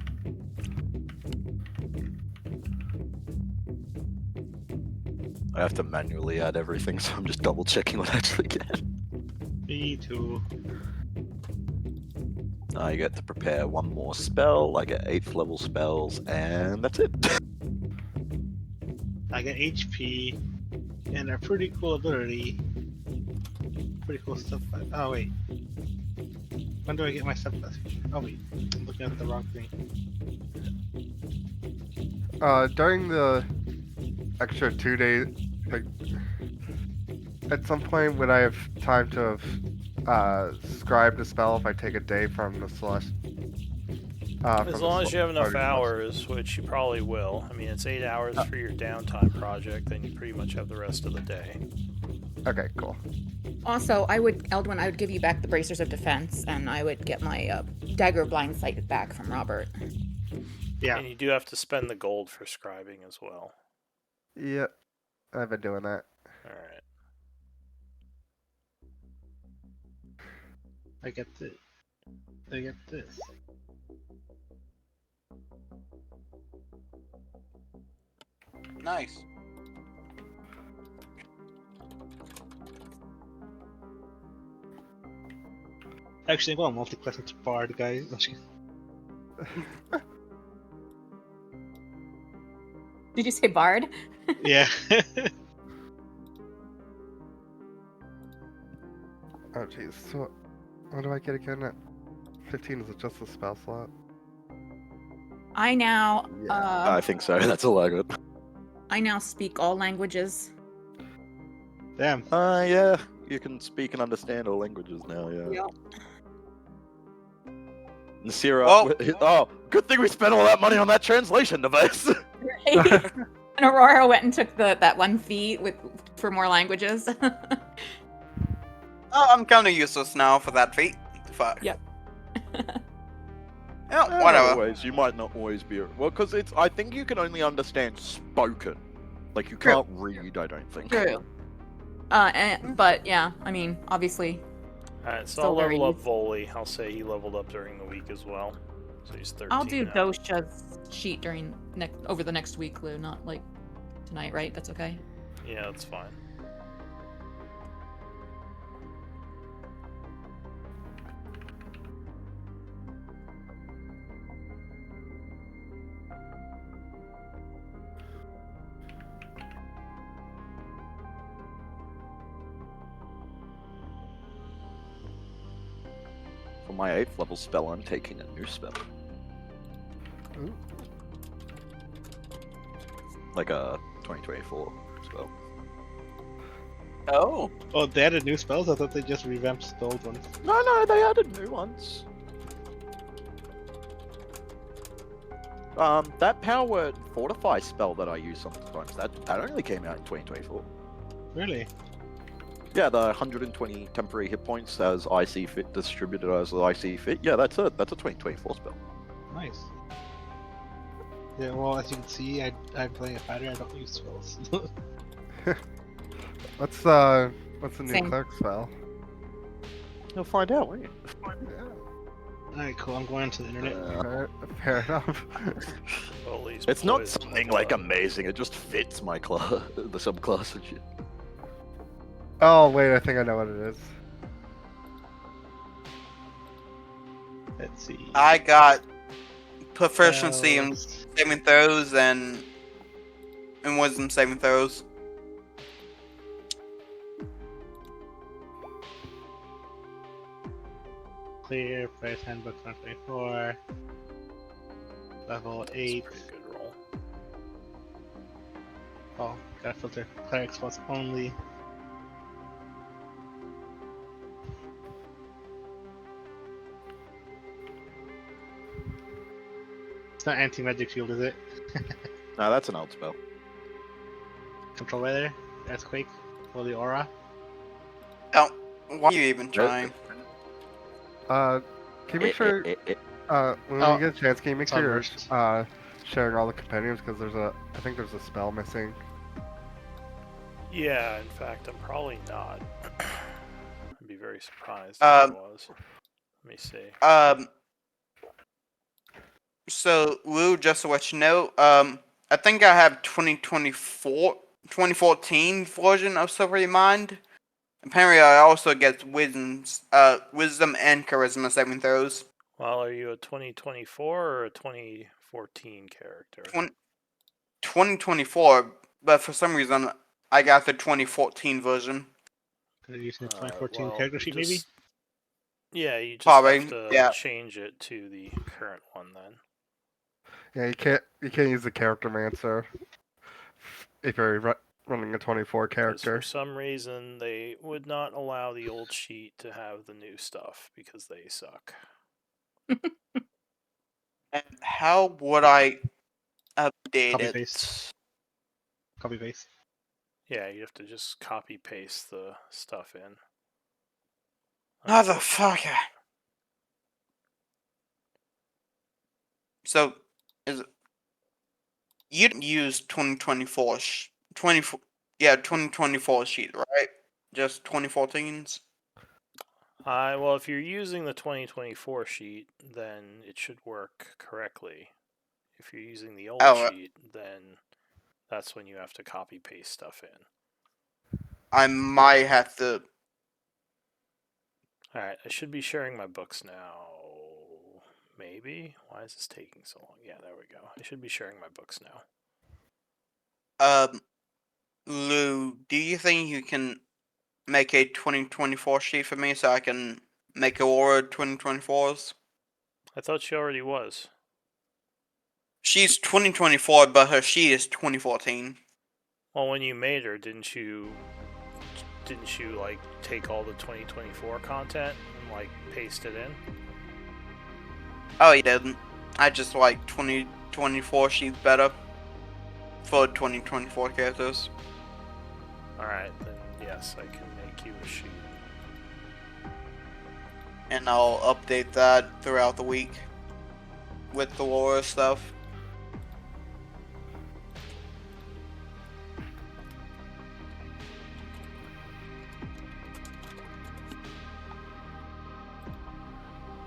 I have to manually add everything, so I'm just double checking what I actually get. Me too. I get to prepare 1 more spell, I get 8th level spells, and that's it. I get HP and a pretty cool ability. Pretty cool stuff. Oh wait. When do I get my subclass feature? Oh wait, I'm looking at the wrong thing. During the extra 2 days, like, at some point when I have time to scribe the spell, if I take a day from the Celeste. As long as you have enough hours, which you probably will. I mean, it's 8 hours for your downtime project, then you pretty much have the rest of the day. Okay, cool. Also, Eldwin, I would give you back the Bracers of Defense, and I would get my Dagger of Blind Sight back from Robert. Yeah. And you do have to spend the gold for scribing as well. Yep, I've been doing that. Alright. I get this. I get this. Nice. Actually, I'm going multi-class into Bard, guys. Did you say Bard? Yeah. Oh jeez, so what do I get again at 15? Is it just a spell slot? I now, I think so, that's all I got. I now speak all languages. Damn. Yeah, you can speak and understand all languages now, yeah. Yep. Nasira, Well- oh, good thing we spent all that money on that translation device. Right? And Aurora went and took that 1 fee for more languages. Oh, I'm kind of useless now for that feat. Fuck. Yep. Yeah, whatever. Always, you might not always be well, because I think you can only understand spoken. Like you True. can't read, I don't think. True. But yeah, I mean, obviously, Alright, so Still I'll very level up Voli. I'll say he leveled up during the week as well. So he's 13 I'll do now. Dosha's sheet over the next week, Lou, not like tonight, right? That's okay. Yeah, that's fine. For my 8th level spell, I'm taking a new spell. Ooh. Like a 2024 spell. Oh. Oh, they added new spells? I thought they just revamped the old ones. No, they added new ones. That power word fortify spell that I use sometimes, that only came out in 2024. Really? Yeah, the 120 temporary hit points as I see fit, distributed as I see fit. Yeah, that's a 2024 spell. Nice. Yeah, well, as you can see, I'm playing a fighter, I don't use spells. What's the new Same. clerk spell? You'll find out, won't you? Alright, cool, I'm going to the internet. Fair enough. Voli's It's not poison something and like blood. amazing. It just fits my class, the subclass and shit. Oh wait, I think I know what it is. Let's see. I got proficiency in Spells. saving throws and wisdom saving throws. Clear, Price Handbook 124. Level That's a 8. pretty good roll. Oh, gotta filter cleric spots only. It's not anti-magic shield, is it? No, that's an old spell. Control weather, earthquake, holy aura. Oh, why are you even trying? Can you make sure when Oh, you get a chance, can you make it's on sure worst. you're sharing all the compendiums because I think there's a spell missing. Yeah, in fact, I'm probably not. I'd be very surprised if I was. Let me see. So Lou, just to let you know, I think I have 2014 version of Silvery Mind. Apparently, I also get wisdom and charisma saving throws. Well, are you a 2024 or a 2014 character? 2024, but for some reason, I got the 2014 version. Could have used the 2014 well, character sheet, maybe? Yeah, you just Probably, have to yeah. change it to the current one then. Yeah, you can't use the character mancer if you're running a 24 'Cause character. for some reason, they would not allow the old sheet to have the new stuff because they suck. And how would I update Copy it? paste. Copy paste. Yeah, you have to just copy paste the stuff in. Motherfucker. So, you didn't use 2024 2024 sheet, right? Just 2014s? Well, if you're using the 2024 sheet, then it should work correctly. If you're using the old sheet, then that's when you have to copy paste stuff in. I might have to. Alright, I should be sharing my books now. Maybe? Why is this taking so long? Yeah, there we go. I should be sharing my books now. Lou, do you think you can make a 2024 sheet for me so I can make Aurora 2024s? I thought she already was. She's 2024, but her sheet is 2014. Well, when you made her, didn't you like take all the 2024 content and like paste it in? Oh, you didn't. I just like 2024 sheets better for 2024 characters. Alright, then yes, I can make you a sheet. And I'll update that throughout the week with the lore stuff.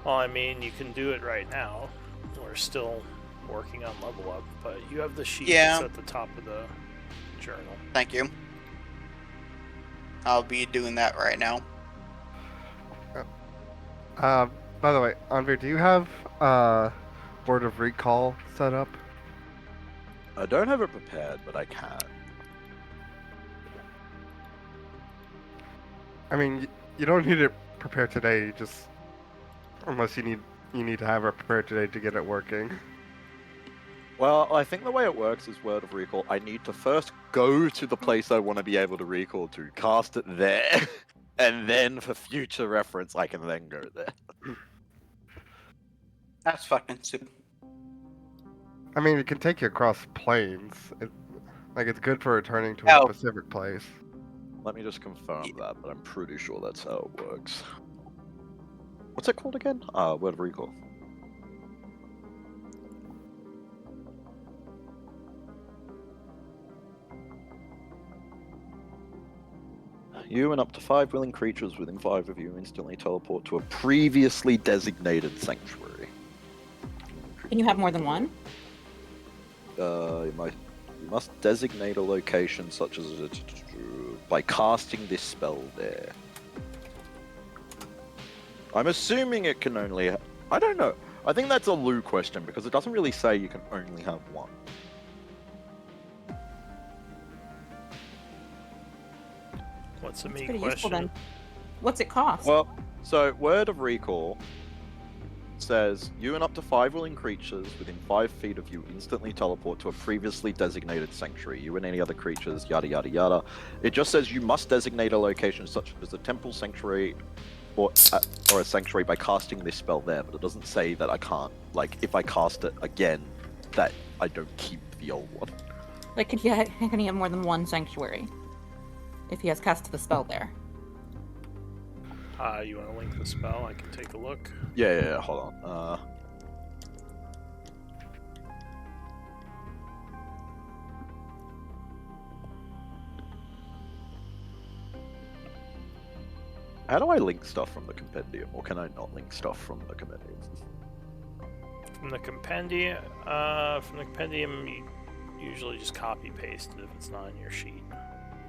Well, I mean, you can do it right now. We're still working on level up, but you have the sheet that's at the top of the journal. Thank you. I'll be doing that right now. By the way, Andre, do you have Board of Recall set up? I don't have it prepared, but I can. I mean, you don't need it prepared today. Just unless you need to have it prepared today to get it working. Well, I think the way it works is Word of Recall. I need to first go to the place I want to be able to recall to, cast it there, and then for future reference, I can then go there. That's fucking stupid. I mean, it can take you across planes. It's good for returning to a specific place. Let me just confirm that, but I'm pretty sure that's how it works. What's it called again? Word of Recall. You and up to 5 willing creatures within 5 of you instantly teleport to a previously designated sanctuary. Can you have more than one? You must designate a location such as by casting this spell there. I'm assuming it can only... I don't know. I think that's a Lou question because it doesn't really say you can only have one. What's the me Pretty question? useful then. What's it cost? Well, so Word of Recall says you and up to 5 willing creatures within 5 feet of you instantly teleport to a previously designated sanctuary. You and any other creatures, yada yada yada. It just says you must designate a location such as a temple, sanctuary, or a sanctuary by casting this spell there. But it doesn't say that I can't. Like, if I cast it again, that I don't keep the old one. Like, can he have more than one sanctuary? If he has cast the spell there. You want to link the spell? I can take a look. Yeah, hold on. How do I link stuff from the compendium, or can I not link stuff from the compendium? From the compendium, you usually just copy paste it if it's not in your sheet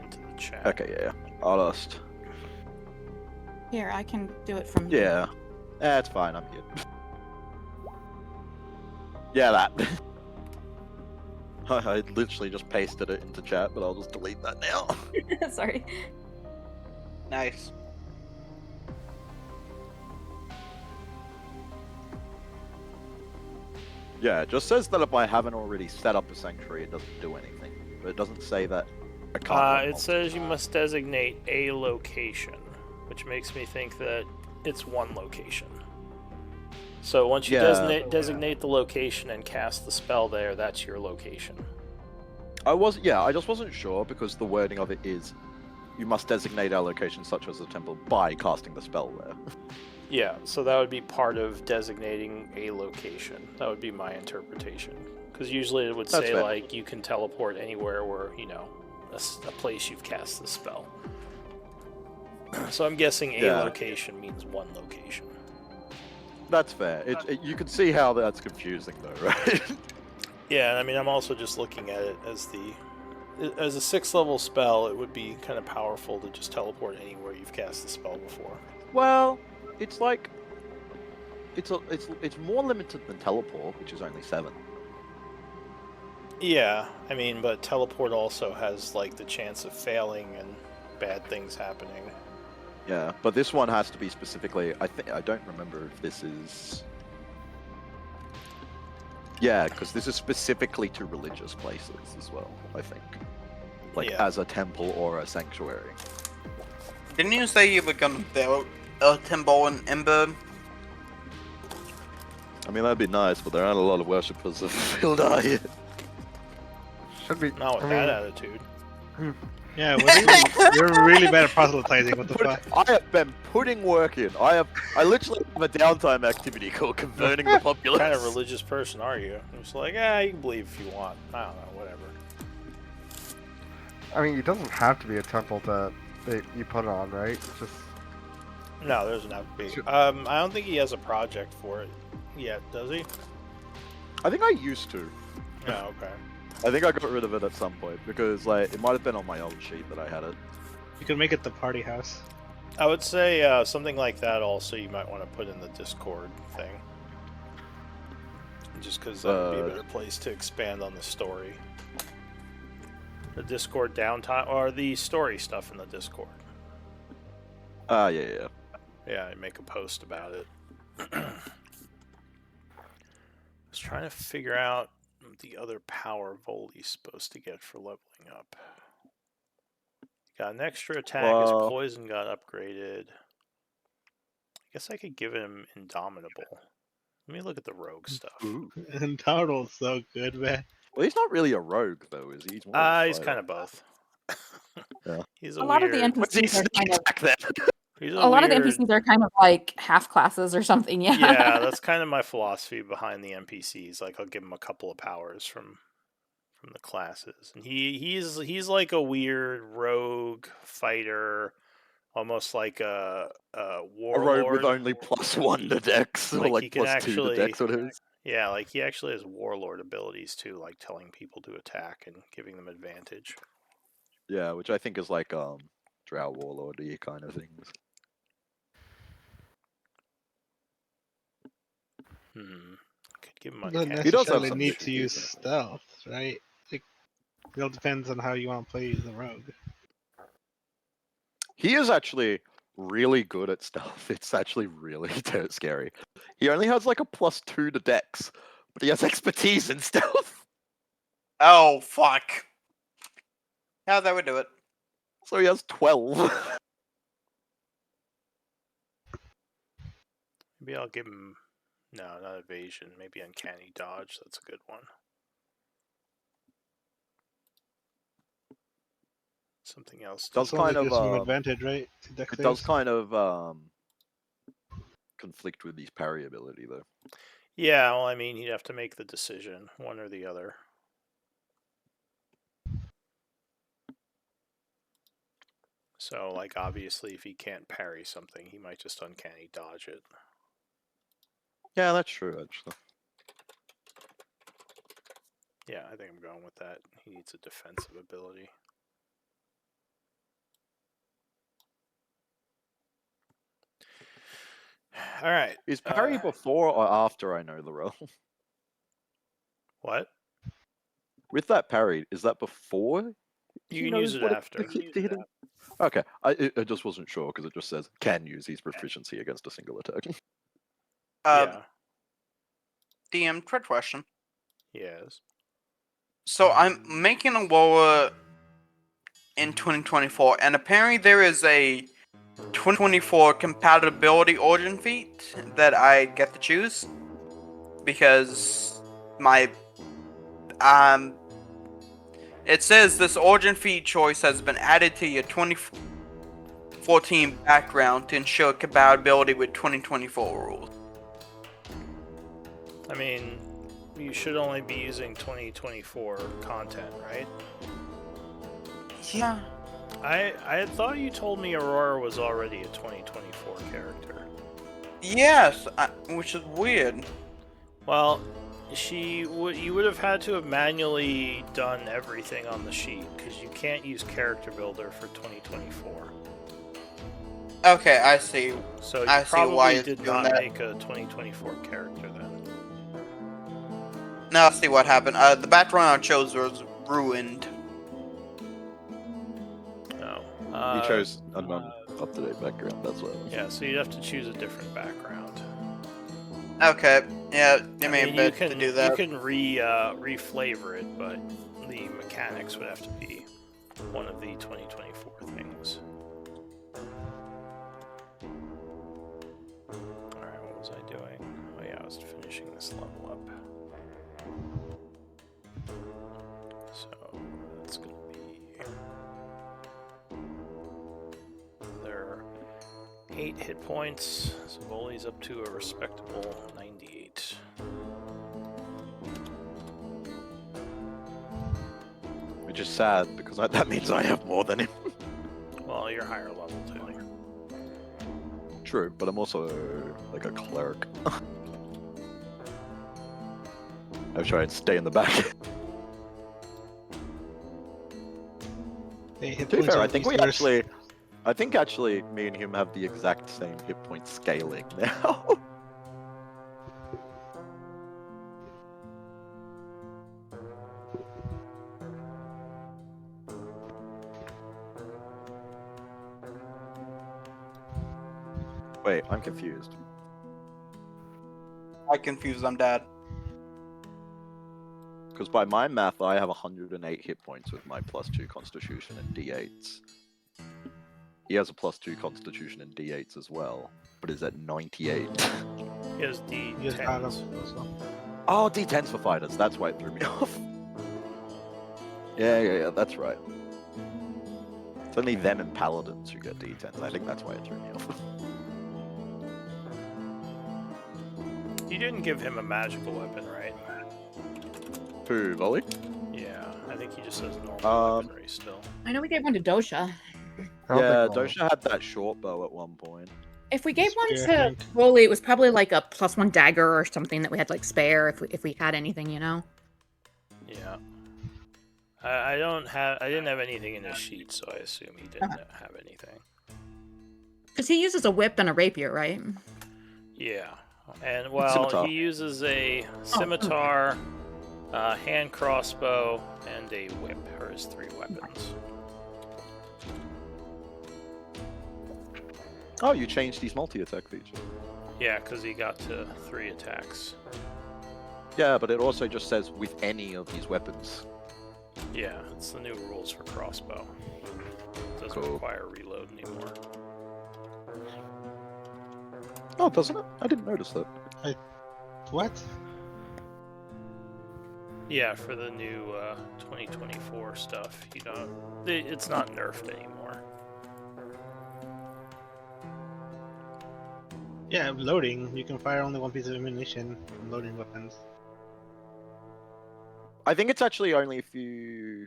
into the chat. Okay, yeah. I'll just... Here, I can do it from Yeah. It's fine, I'm good. Yeah, that. I literally just pasted it into chat, but I'll just delete that now. Sorry. Nice. Yeah, it just says that if I haven't already set up a sanctuary, it doesn't do anything. But it doesn't say that I can't. run It says you must designate a location, which makes me think that it's one location. So once you Yeah. designate the location and cast the spell there, that's your location. I just wasn't sure because the wording of it is you must designate our location such as a temple by casting the spell there. Yeah, so that would be part of designating a location. That would be my interpretation. Because usually it would That's say, fair. like, you can teleport anywhere where, you know, a place you've cast the spell. So I'm guessing a Yeah. location means one location. That's fair. You can see how that's confusing though, right? Yeah, I mean, I'm also just looking at it as as a 6th level spell. It would be kind of powerful to just teleport anywhere you've cast the spell before. Well, it's like it's more limited than teleport, which is only 7. Yeah, I mean, but teleport also has like the chance of failing and bad things happening. Yeah, but this one has to be specifically. I don't remember if this is. Yeah, because this is specifically to religious places as well. I think, like Yeah. as a temple or a sanctuary. Didn't you say you were gonna build a temple in Ember? I mean, that'd be nice, but there aren't a lot of worshippers of Fildar here. Should be. Not with I that mean, attitude. Yeah, you're really bad at proselytizing. What the fuck? I have been putting work in. I literally have a downtime activity called converting the populace. What kind of religious person are you? It's like, you can believe if you want. I don't know, whatever. I mean, it doesn't have to be a temple that you put it on, right? It's just. No, there doesn't have to be. Sure. I don't think he has a project for it yet, does he? I think I used to. No, okay. I think I got rid of it at some point because like it might have been on my old sheet that I had it. You can make it the party house. I would say something like that also you might want to put in the Discord thing. Just because that would be a better place to expand on the story. The Discord downtime, or the story stuff in the Discord. Yeah. Yeah, I'd make a post about it. I was trying to figure out the other power Voldy's supposed to get for leveling up. Got an extra attack, his poison got upgraded. I guess I could give him Indomitable. Let me look at the rogue stuff. Ooh. And Total's so good, man. Well, he's not really a rogue though, is he? He's, more of a He's fighter. kind of both. Yeah. He's A lot of the weird- What's he NPCs are kind of attack then? he's a lot of the weird- NPCs are kind of like half classes or something. Yeah. Yeah, that's kind of my philosophy behind the NPCs. Like, I'll give him a couple of powers from the classes, and he's like a weird rogue fighter, almost like a A warlord. rogue with only +1 to dex, or Like, like he can +2 to dex, actually- what it is. Yeah, like he actually has warlord abilities too, like telling people to attack and giving them advantage. Yeah, which I think is like Drow warlord-y kind of things. Could give him You a don't cat. He does have necessarily some need to issues, use stealth, right? Like, it all depends on how you want to play the rogue. He is actually really good at stuff. It's actually really scary. He only has like a +2 to Dex, but he has expertise in stealth. Oh, fuck. How that would do it. So he has 12. Maybe I'll give him. No, not evasion. Maybe uncanny dodge. That's a good one. Something else. Does It's only kind of gives him advantage, right? to it does Dexterous? kind of conflict with his parry ability though. Yeah, well, I mean, he'd have to make the decision, one or the other. So, like, obviously, if he can't parry something, he might just uncanny dodge it. Yeah, that's true actually. Yeah, I think I'm going with that. He needs a defensive ability. All right. Is parry before or after I know the roll? What? With that parry, is that before? You he can use knows it what after. to hit him? Okay, I just wasn't sure because it just says can use his proficiency against a single attack. Yeah. DM, trick question. Yes. So I'm making a Woa in 2024, and apparently there is a 2024 compatibility origin feat that I get to choose because my it says this origin feat choice has been added to your 2014 background to ensure compatibility with 2024 rules. I mean, you should only be using 2024 content, right? Yeah. I had thought you told me Aurora was already a 2024 character. Yes, which is weird. Well, you would have had to have manually done everything on the sheet because you can't use character builder for 2024. Okay, I see. So you I see why probably it's did doing not that. make a 2024 character then. Now let's see what happened. The background I chose was ruined. No. He chose a non-up-to-date background. That's why. Yeah, so you'd have to choose a different background. Okay, yeah, it may I be mean, better to do that. You can re-flavor it, but the mechanics would have to be one of the 2024 things. Alright, what was I doing? Oh yeah, I was finishing this level up. So, that's gonna be... There 8 hit points, so Voli's up to a respectable 98. Which is sad because that means I have more than him. Well, you're higher level too. True, but I'm also like a cleric. I try and stay in the back. Hey, hit To be points fair, on I think these actually, me and him have the exact same hit point scaling now. Wait, I'm confused. I confused, I'm dead. Because by my math, I have 108 hit points with my +2 Constitution and D8s. He has a +2 Constitution and D8s as well, but is at 98. He has He has battle, D10s. so. Oh, D10s for fighters. That's why it threw me off. Yeah, that's right. It's only them and paladins who get D10s. I think that's why it threw me off. You didn't give him a magical weapon, right? Who, Volley? Yeah, I think he just has normal weaponry still. I know we gave one to Dosha. Yeah, Dosha had that short bow at one point. If we gave one Spear, I to think. Rolly, it was probably like a +1 dagger or something that we had like spare if we had anything, you know. Yeah. I didn't have anything in his sheet, so I assume he didn't have anything. Because he uses a whip and a rapier, right? Yeah. And well, Scimitar. he uses a scimitar, hand crossbow, and a whip are his 3 weapons. Oh, you changed his multi-attack feature. Yeah, because he got to 3 attacks. Yeah, but it also just says with any of his weapons. Yeah, it's the new rules for crossbow. Doesn't Cool. require reload anymore. Oh, doesn't it? I didn't notice that. What? Yeah, for the new 2024 stuff, you don't. It's not nerfed anymore. Yeah, loading. You can fire only one piece of ammunition from loading weapons. I think it's actually only if you.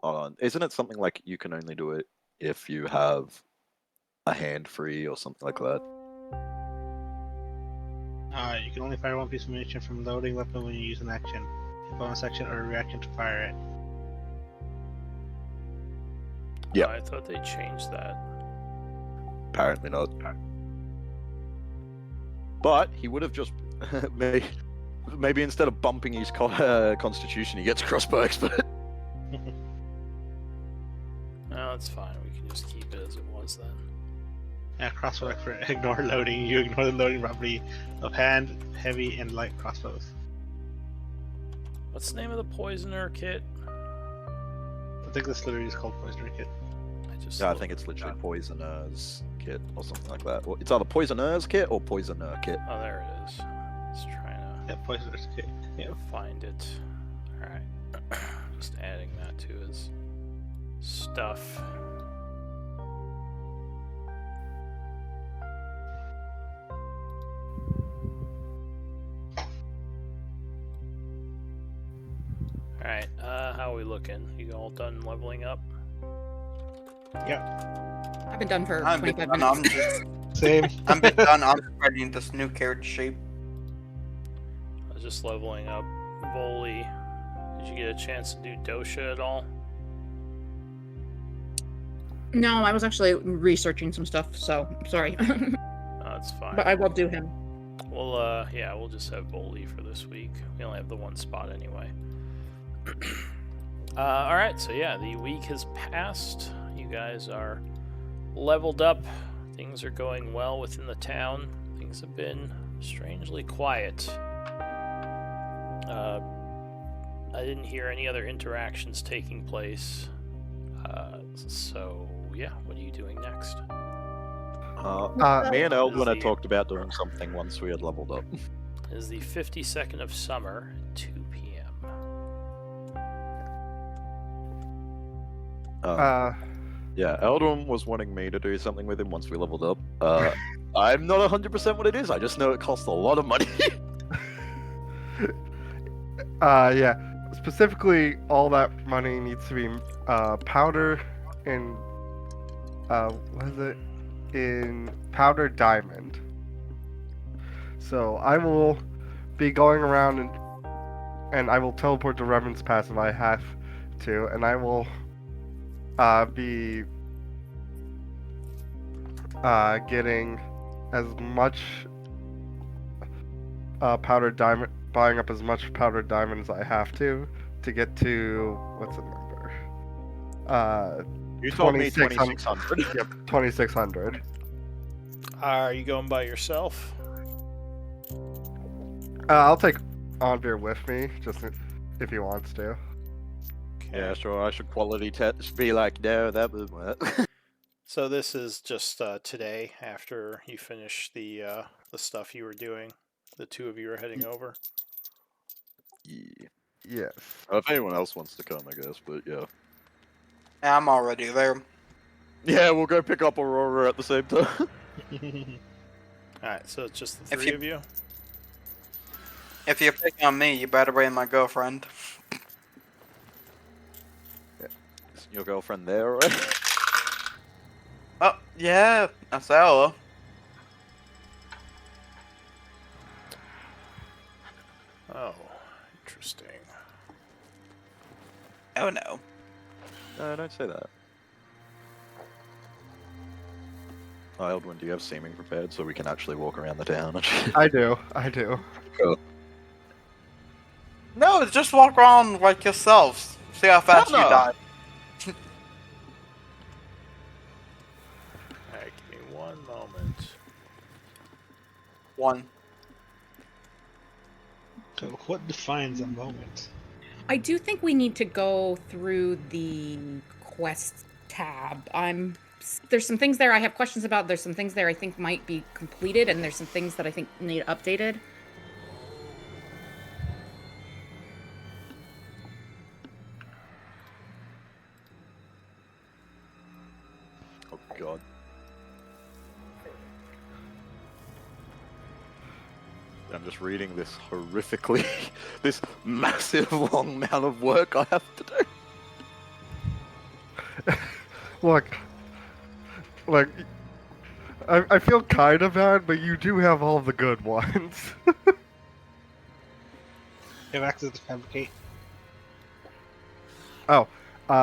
Hold on. Isn't it something like you can only do it if you have a hand free or something like that? You can only fire one piece of ammunition from loading weapon when you use an action, a bonus action, or a reaction to fire it. Yeah. I thought they changed that. Apparently not. But he would have just maybe instead of bumping his constitution, he gets crossbow expert. No, it's fine. We can just keep it as it was then. Yeah, crossbow expert. Ignore loading. You ignore the loading property of hand, heavy, and light crossbows. What's the name of the poisoner kit? I think this literally is called Poisoner Kit. Yeah, I think it's literally Poisoner's Kit or something like that. Well, it's either Poisoner's Kit or Poisoner Kit. Oh, there it is. Let's try to Yeah, Poisoner's Kit. Yeah. find it. Alright. Just adding that to his stuff. Alright, how are we looking? You all done leveling up? I've been done for I'm 25 done. I'm minutes. just, Same. I'm bit done. I'm spreading this new character shape. I was just leveling up Voli. Did you get a chance to do Dosha at all? No, I was actually researching some stuff, so sorry. No, it's fine. But I will do him. Well, yeah, we'll just have Voli for this week. We only have the one spot anyway. Alright, so yeah, the week has passed. You guys are leveled up. Things are going well within the town. Things have been strangely quiet. I didn't hear any other interactions taking place. So, yeah, what are you doing next? Me and Eldwin had Busy. talked about doing something once we had leveled up. It is the 52nd of summer, 2 p.m. Yeah, Eldwin was wanting me to do something with him once we leveled up. I'm not 100% what it is, I just know it costs a lot of money. Yeah. Specifically, all that money needs to be powder in what is it? In powder diamond. So I will be going around and I will teleport to Revan's Pass if I have to, and I will be getting as much powdered diamond, buying up as much powdered diamond as I have to get to what's the number? You told me 2600. 2600. Yep, 2600. Are you going by yourself? I'll take Anvir with me, just if he wants to. Yeah, sure, I should quality test be like, no, that was what. So this is just today after you finish the stuff you were doing. The two of you are heading over. Yeah. Yes. If anyone else wants to come, I guess, but yeah. Yeah, I'm already there. Yeah, we'll go pick up Aurora at the same time. Alright, so it's just the If three you- of you? If you're picking on me, you better bring my girlfriend. Is your girlfriend there already? Oh, yeah, that's Ella. Oh, interesting. Oh no. No, don't say that. Oh, Eldwin, do you have seeming prepared so we can actually walk around the town? I do. No, just walk around like yourselves. See how fast No. you die. Alright, Alright, give me one moment. 1. So what defines a moment? I do think we need to go through the quest tab. There's some things there I have questions about. There's some things there I think might be completed, and there's some things that I think need updated. Oh god. I'm just reading this horrifically, this massive long amount of work I have to do. Look, I feel kind of bad, but you do have all the good ones. You have access to fabricate. Oh,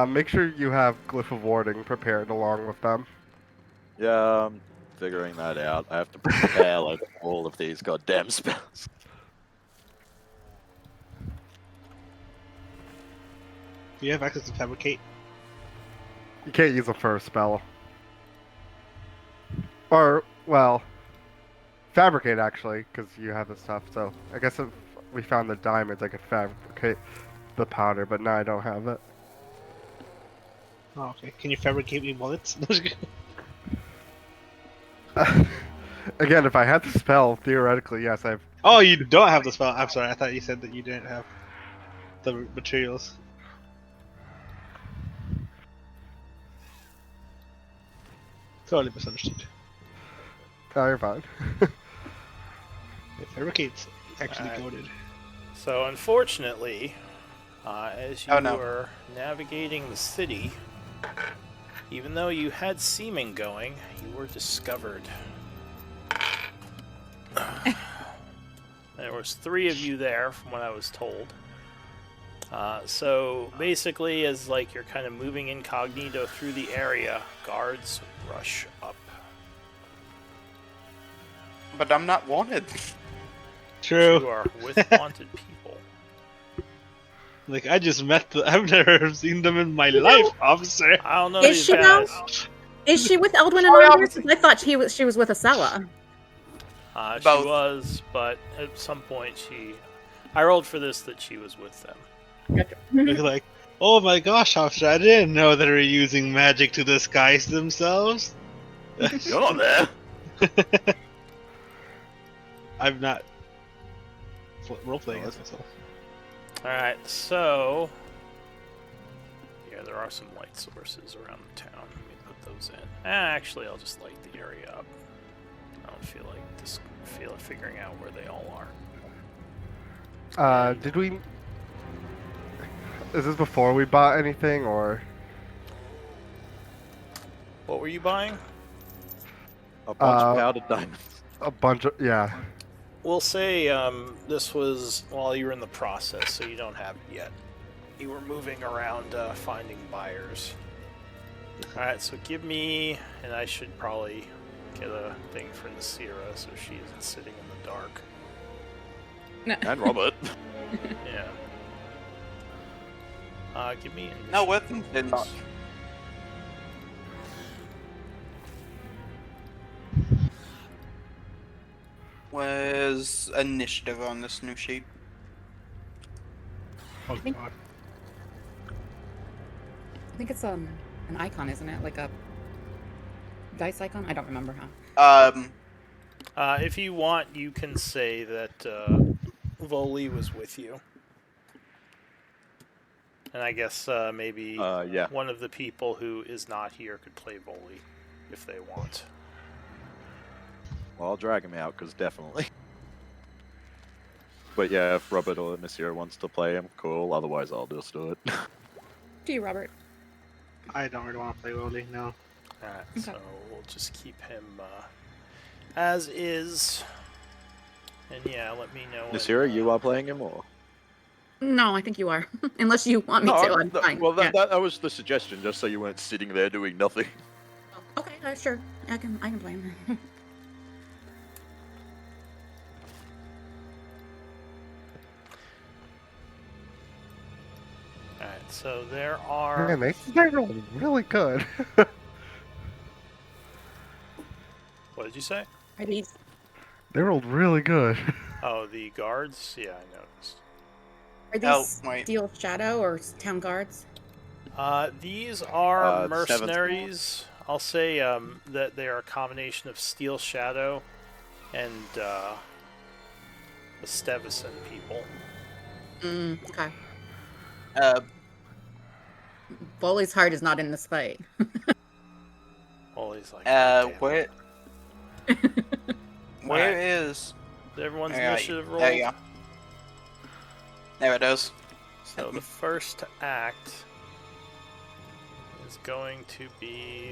make sure you have Glyph of Warding prepared along with them. Yeah, I'm figuring that out. I have to prepare like all of these goddamn spells. You have access to fabricate. You can't use a first spell. Or, well, fabricate actually, because you have the stuff. So I guess if we found the diamonds, I could fabricate the powder, but now I don't have it. Oh, okay. Can you fabricate me bullets? Again, if I had the spell, theoretically, yes, I've. Oh, you don't have the spell. I'm sorry. I thought you said that you didn't have the materials. Totally misunderstood. Oh, you're fine. Yeah, fabricate's actually Alright. goaded. So, unfortunately, as you Oh, no. were navigating the city, even though you had seeming going, you were discovered. There was 3 of you there, from what I was told. So basically, as like you're kind of moving incognito through the area, guards rush up. But I'm not wanted. True. You are with wanted people. Like, I just met the. I've never seen them in my life, officer. I don't know Is these she guys. now? Is she with Eldwin and Sorry, Anders? officer. I thought she was with Acela. She Both. was, but at some point I rolled for this that she was with them. They're like, oh my gosh, officer, I didn't know they were using magic to disguise themselves. You're not there. I'm not roleplaying as myself. Alright, so yeah, there are some light sources around the town. Let me put those in. Actually, I'll just light the area up. I don't feel like figuring out where they all are. Did we? Is this before we bought anything, or? What were you buying? A bunch of powdered diamonds. A bunch of, yeah. We'll say this was while you were in the process, so you don't have it yet. You were moving around finding buyers. Alright, so give me, and I should probably get a thing for Nasira so she isn't sitting in the dark. And Robert. Yeah. Give me initiative. No weapons did not. Where's initiative on this new sheet? Oh think- god. I think it's an icon, isn't it? Like a dice icon? I don't remember how. If you want, you can say that Voli was with you. And I guess maybe Yeah. one of the people who is not here could play Voli if they want. Well, I'll drag him out, because definitely. But yeah, if Robert or Nasira wants to play him, cool. Otherwise, I'll just do it. Do you, Robert? I don't really want to play Wally, no. Alright, Okay. so we'll just keep him as is. And yeah, let me know. when, Nasira, you are playing him, or? No, I think you are. Unless you want me to, I'm fine. Well, Yeah. that was the suggestion, just so you weren't sitting there doing nothing. Okay, sure. I can play him. Alright, so there are. Man, they rolling really good. What did you say? Are these? They rolled really good. Oh, the guards? Yeah, I noticed. Are Oh, these wait. Steel Shadow or Town Guards? These are Seventh. mercenaries. I'll say that they are a combination of Steel Shadow and the Stevison people. Okay. Bully's heart is not in this fight. Well, he's like, "God damn it." Where is Everyone's Alright, initiative roll. there you go. There it is. So the first act is going to be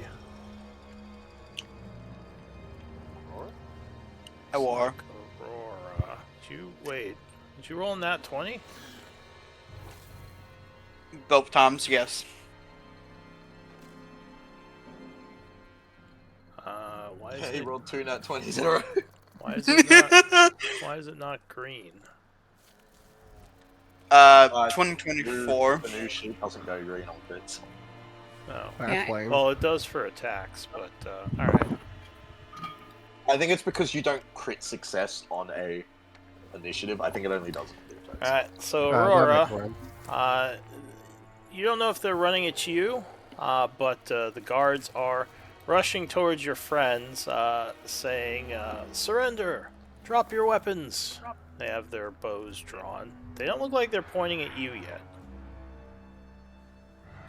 Aurora. Aurora. Did you roll in that 20? Both times, yes. Why is He it? rolled 2 nat 20s in a row. Why is it not? Why is it not green? 2024. The new sheet doesn't go green on bits. No. That's lame. Well, it does for attacks, but all right. I think it's because you don't crit success on a initiative. I think it only does it. All right. So That Aurora, makes sense. you don't know if they're running at you, but the guards are rushing towards your friends, saying, "Surrender! Drop your weapons!" They have their bows drawn. They don't look like they're pointing at you yet.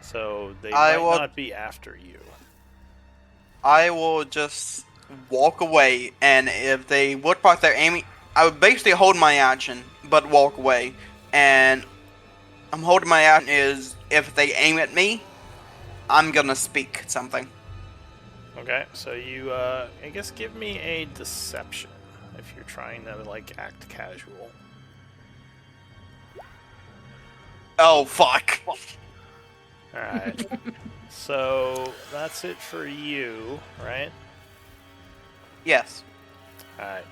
So they might not be after you. I will just walk away, and if they look like they're aiming, I would basically hold my action, but walk away. And I'm holding my action is if they aim at me, I'm gonna speak something. Okay, so you, I guess give me a deception if you're trying to, like, act casual. Oh, fuck. Alright. So, that's it for you, right? Yes. Alright.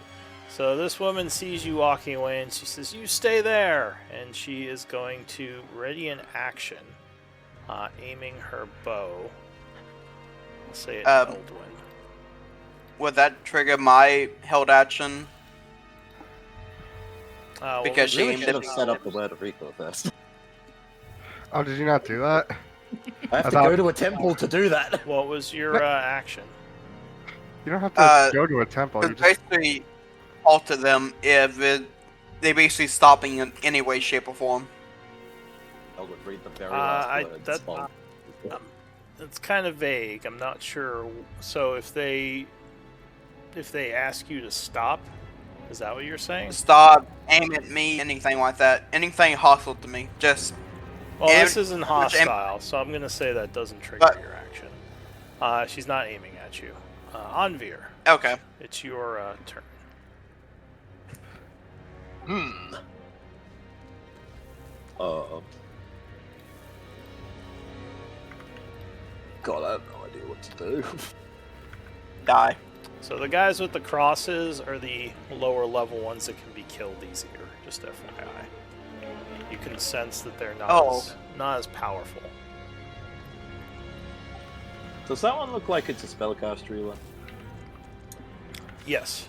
So this woman sees you walking away and she says, "You stay there!" And she is going to ready an action, aiming her bow. Let's say at Eldwin. Would that trigger my held action? Because she Really aimed should at have me. set up the word of Rico first. Oh, did you not do that? I have I to thought- go to a temple to do that. What was your action? You don't have to go to a Oh, temple. You It's just basically alter them if they basically stopping in any way, shape, or form. I would read the very last words. that- of- It's kind of vague. I'm not sure. So if they ask you to stop, is that what you're saying? Stop, aim at me, anything like that. Anything hostile to me. Just Well, aim- this isn't hostile, so I'm gonna say that doesn't trigger But- your action. She's not aiming at you. Anvir, okay. it's your turn. God, I have no idea what to do. Die. So the guys with the crosses are the lower level ones that can be killed easier. Just FYI. You can sense that they're not as powerful. Does that one look like it's a spellcastery one? Yes.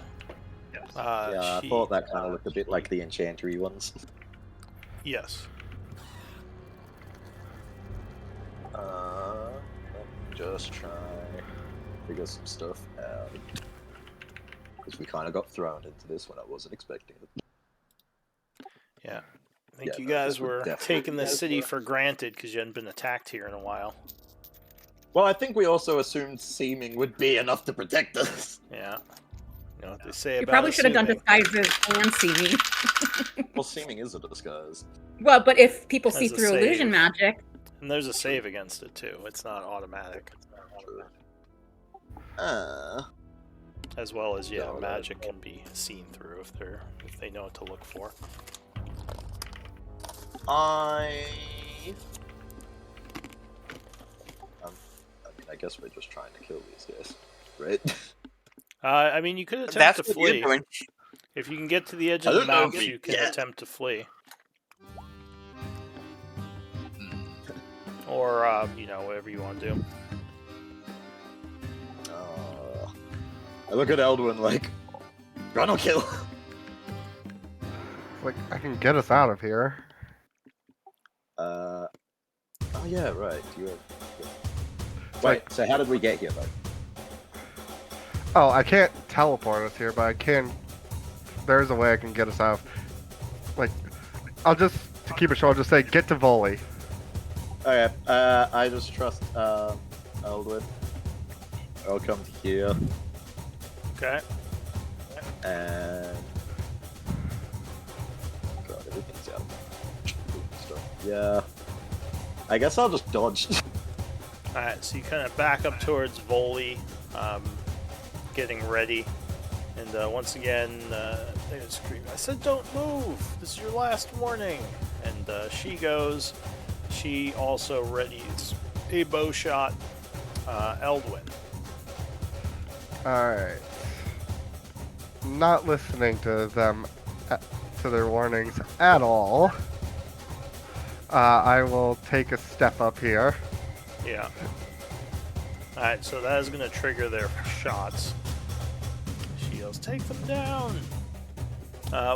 Yeah, I thought that kind of looked a bit like the enchantery ones. Yes. Let me just try figure some stuff out. Because we kind of got thrown into this when I wasn't expecting it. Yeah. I think Yeah, you no, guys this would were definitely taking the be city better. for granted because you hadn't been attacked here in a while. Well, I think we also assumed seeming would be enough to protect us. Yeah. You know what they say You about probably should have done assuming. disguises and seeming. Well, seeming is a disguise. Well, but if people see As a through illusion save. magic, And there's a save against it too. It's not automatic. As well as No, magic can be seen through if they know what to look for. I mean, I guess we're just trying to kill these guys, right? I mean, you could attempt That's to what flee. you're doing. If you can get to the edge I of the don't know if mountains, we you can can. attempt to flee. Or, whatever you want to do. I look at Eldwin like, gonna kill. Like, I can get us out of here. Oh yeah, right. You have... Wait, so how did we get here though? Oh, I can't teleport us here, but I can. There's a way I can get us out. Like, I'll just, to keep it short, I'll just say, get to Volley. Okay, I just trust Eldwin. I'll come to here Okay. and. God, everything's out. Stuff. Yeah. I guess I'll just dodge. Alright, so you kind of back up towards Volley, getting ready. And once again, they scream, I said don't move! This is your last warning! And she goes. She also readies a bow shot. Eldwin. Alright. Not listening to them, to their warnings at all. I will take a step up here. Yeah. Alright, so that is going to trigger their shots. She yells, take them down!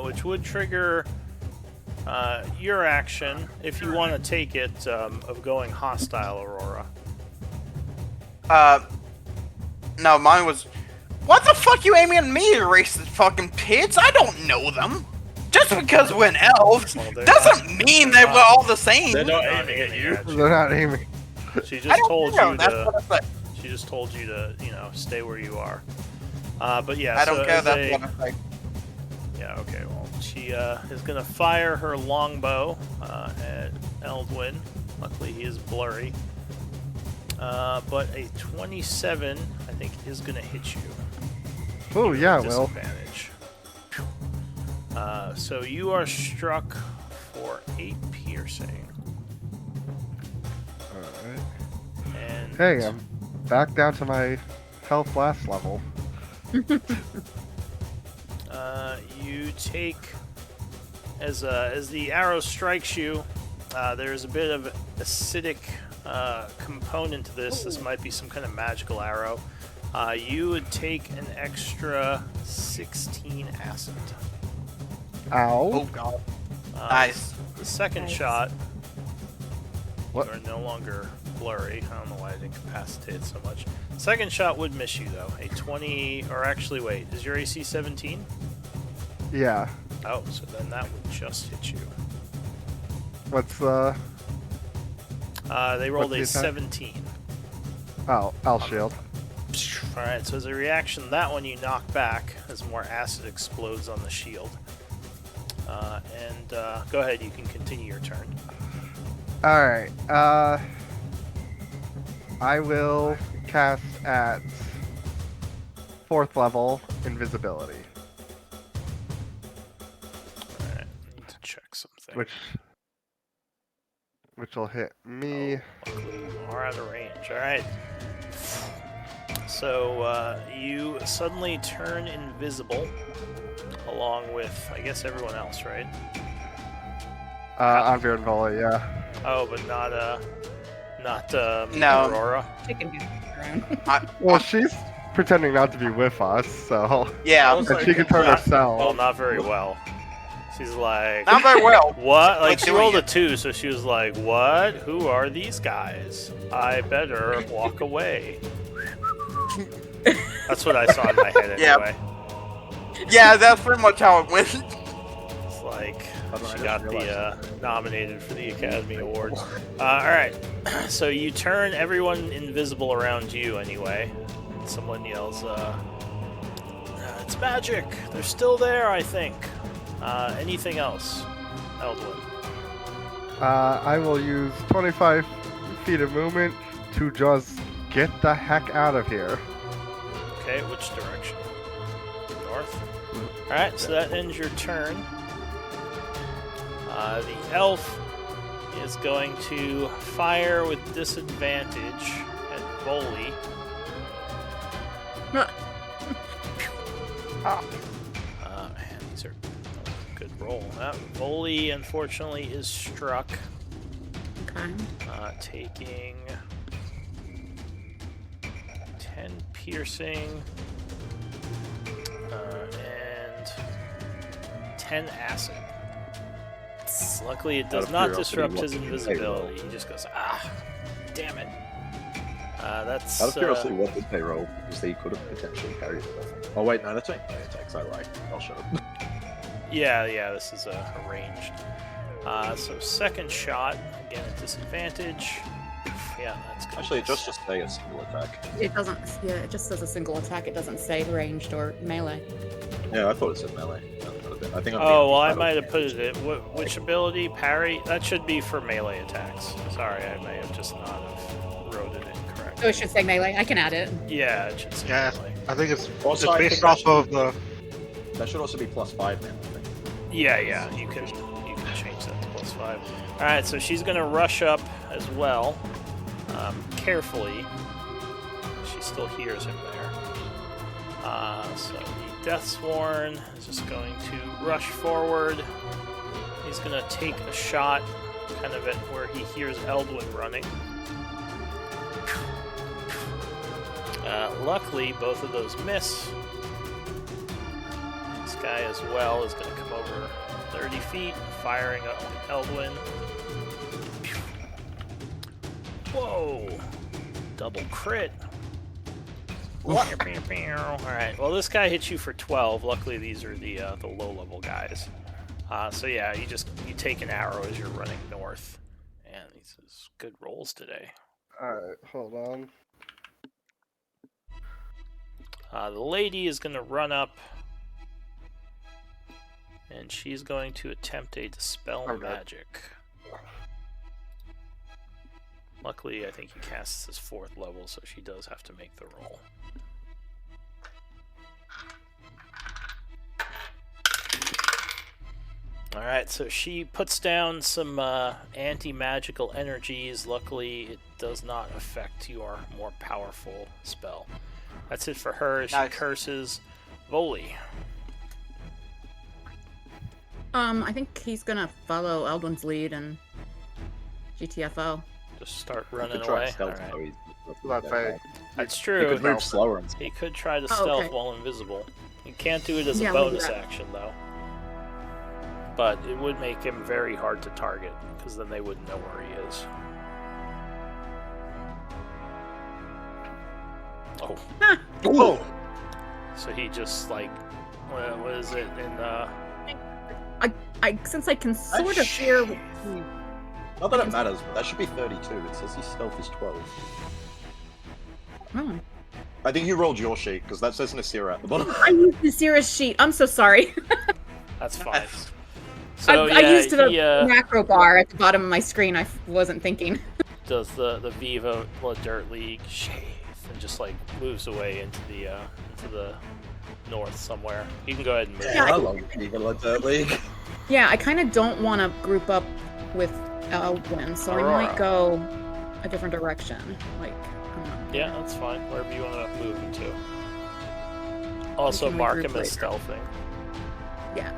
Which would trigger your action, if you want to take it, of going hostile, Aurora. No, mine was. What the fuck you aiming at me, you racist fucking pits? I don't know them. Just because we're an elf Well, they're doesn't not- mean they're that not- we're all the same. They're not Not aiming at you. They're not aiming. She I just don't told know. you That's to. what I said. She just told you to, stay where you are. But yeah, I so don't care. as That's what I said. Yeah, okay, well, she is going to fire her longbow at Eldwin. Luckily, he is blurry. But a 27, I think, is going to hit you. Oh, yeah, it will. Disadvantage. So you are struck for 8 piercing. Alright. And Hey, I'm back down to my health last level. you take, as the arrow strikes you, there's a bit of acidic component to this. This might be some kind of magical arrow. You would take an extra 16 acid. Ow. Oh god. Nice. The second Nice. shot, What? you are no longer blurry. I don't know why I incapacitated so much. Second shot would miss you though. A 20, or actually wait, is your AC 17? Yeah. Oh, so then that would just hit you. What's They rolled What's a the attack? 17. Oh, I'll shield. Alright, so as a reaction, that one you knock back as more acid explodes on the shield. Go ahead, you can continue your turn. Alright, I will cast at 4th level invisibility, Alright, need to check something. which will hit me. Luckily, you are out of range. Alright. So, you suddenly turn invisible, along with, I guess, everyone else, right? Anvir and Volley, yeah. Oh, but not No. Aurora? Chicken around. Well, she's pretending not to be with us, so. Yeah. And she can turn Well, herself. not very well. She's like, Not very well. what? Like, Like she doing rolled a it. 2, so she was like, what? Who are these guys? I better walk away. That's what I saw in my head Yeah. anyway. Yeah, that's pretty much how it went. It's like, I don't she know, I got didn't realize the, nominated for the Academy Award. Alright, so you turn everyone invisible around you anyway. Someone yells, it's magic! They're still there, I think. Anything else, Eldwin? I will use 25 feet of movement to just get the heck out of here. Okay, which direction? North? Alright, so that ends your turn. The elf is going to fire with disadvantage at Volley. Man, these are good roll. Volley, unfortunately, is struck, Okay. taking 10 piercing. 10 acid. Luckily, it Out does of not curiosity, disrupt what his did you pay roll? invisibility. He just goes, ah, damn it. That's Out of curiosity, what did they roll? Because they could have potentially carried it, I think. Oh wait, no, that's not melee attacks, I lied. I'll shut up. yeah, this is arranged. So second shot, again at disadvantage. Yeah, that's good. Actually, it just say a single attack. It doesn't. Yeah, it just says a single attack. It doesn't say ranged or melee. Yeah, I thought it said melee. I think I'm Oh, well, I being might have put it in. Which ability? Parry? That should be for melee attacks. Sorry, I may have just not have wrote it in correctly. Oh, it should say melee. I can add it. Yeah, it should say Yeah, melee. I think it's Also, I based think off of the. That should also be +5 now, I think. Yeah, you can change that to +5. Alright, so she's gonna rush up as well. Carefully. She still hears him there. So the Deathsworn is just going to rush forward. He's gonna take a shot kind of at where he hears Eldwin running. Luckily, both of those miss. This guy as well is going to come over 30 feet, firing up Eldwin. Whoa! Double crit. Alright, well this guy hits you for 12. Luckily these are the low-level guys. So yeah, you take an arrow as you're running north. And these is good rolls today. Alright, hold on. The lady is going to run up, and she's going to attempt a Dispel Magic. Luckily, I think he casts his 4th level, so she does have to make the roll. Alright, so she puts down some anti-magical energies. Luckily, it does not affect your more powerful spell. That's it for her. She Nice. curses Voli. I think he's gonna follow Eldwin's lead and GTFO. Just start He running could try away. stealth, Alright. though, he's- Let's say That's He true. could move slower and He could try to Oh, stealth okay. while invisible. He can't do it as a Yeah, we'll do bonus that. action, though. But it would make him very hard to target, because then they wouldn't know where he is. Oh. Oh! So he just, like, what is it, in, Since I can sort of shit. hear. Not that it matters, but that should be 32. It says his stealth is 12. Oh, I think you rolled your sheet, because that says Nasira at the bottom. I used Nasira's sheet. I'm so sorry. that's fine. So, I used the he, macro bar at the bottom of my screen. I wasn't thinking. does the Viva La Dirt League shave and just like moves away into the north somewhere. You can go ahead and move. Yeah, I love Evil at Dirt League. Yeah, I kind of don't want to group up with Eldwin, so I Aurora. might go a different direction. Like, I don't know. Yeah, that's fine. Wherever you want to move him to. Also can mark regroup him as later. stealthing. Yeah.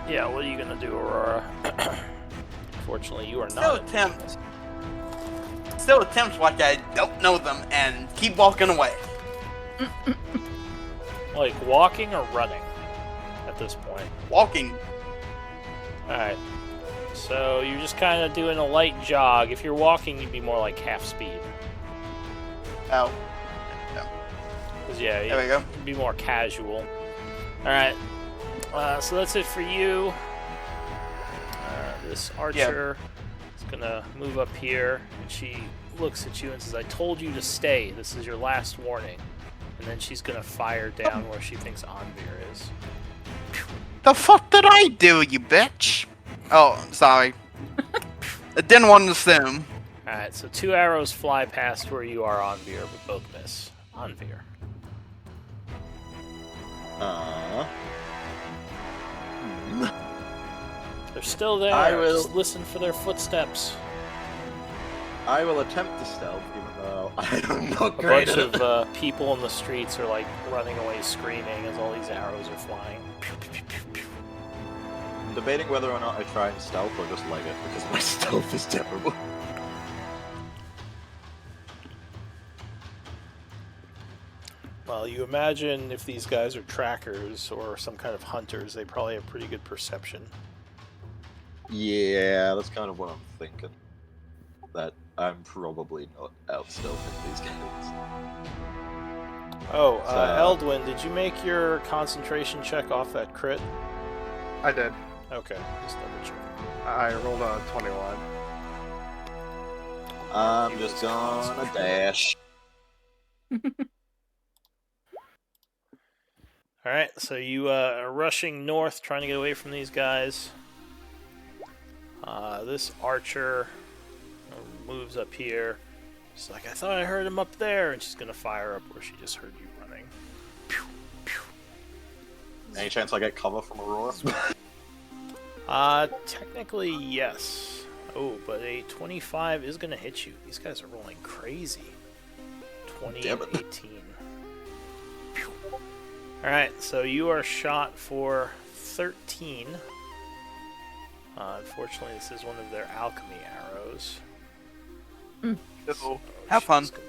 Yeah, what are you gonna do, Aurora? Unfortunately, you are Still not. attempt. Still attempts like I don't know them and keep walking away. Like walking or running at this point. Walking. Alright. So you're just kind of doing a light jog. If you're walking, you'd be more like half speed. Oh, Because, yeah, there we go. it'd be more casual. Alright. So that's it for you. This archer is gonna move up here, and she looks at you and says, I told you to stay. This is your last warning. And then she's gonna fire down where she thinks Anvir is. The fuck did I do, you bitch? Oh, sorry. I didn't want to assume. Alright, so 2 arrows fly past where you are, Anvir, but both miss. Anvir. They're still there. I will- Just listen for their footsteps. I will attempt to stealth, even though I'm not A great bunch at it. of people in the streets are like running away screaming as all these arrows are flying. I'm debating whether or not I try and stealth or just leg it, because my stealth is terrible. Well, Well, you imagine if these guys are trackers or some kind of hunters, they probably have pretty good perception. Yeah, that's kind of what I'm thinking. That I'm probably not out stealthing these guys. Oh, So- Eldwin, did you make your concentration check off that crit? I did. Okay, just double check. I rolled a 21. I'm just gonna dash. Alright, so you are rushing north, trying to get away from these guys. This archer moves up here. She's like, I thought I heard him up there, and she's gonna fire up where she just heard you running. Pew, pew. Any chance I get cover from Aurora? Technically, yes. Oh, but a 25 is gonna hit you. These guys are rolling crazy. 20 Damn and it. 18. Alright, so you are shot for 13. Unfortunately, this is one of their alchemy arrows. So, have fun. She's gonna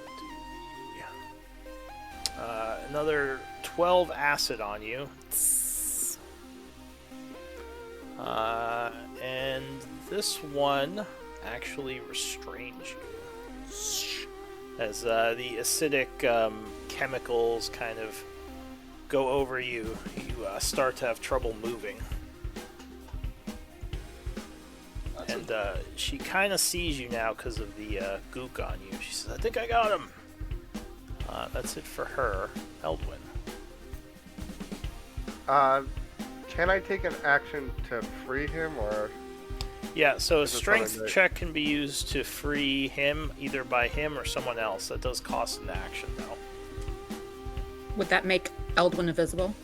do, another 12 acid on you. And this one actually restrains you. As the acidic chemicals kind of go over you, you start to have trouble moving. And she kind of sees you now because of the gook on you. She says, I think I got him. That's it for her. Eldwin. Can I take an action to free him, or? Yeah, so a This is strength something that- check can be used to free him, either by him or someone else. That does cost an action, though. Would that make Eldwin invisible?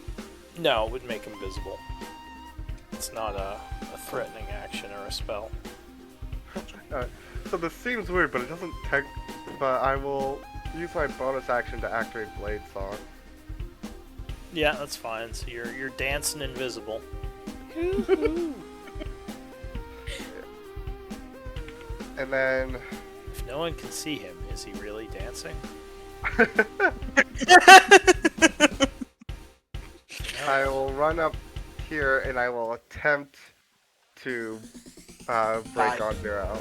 No, it would make him visible. It's not a threatening action or a spell. So this seems weird, but it doesn't tech. But I will use my bonus action to activate Blade Song. Yeah, that's fine. So you're dancing invisible. And then If no one can see him, is he really dancing? I will run up here and I will attempt to break on Zero.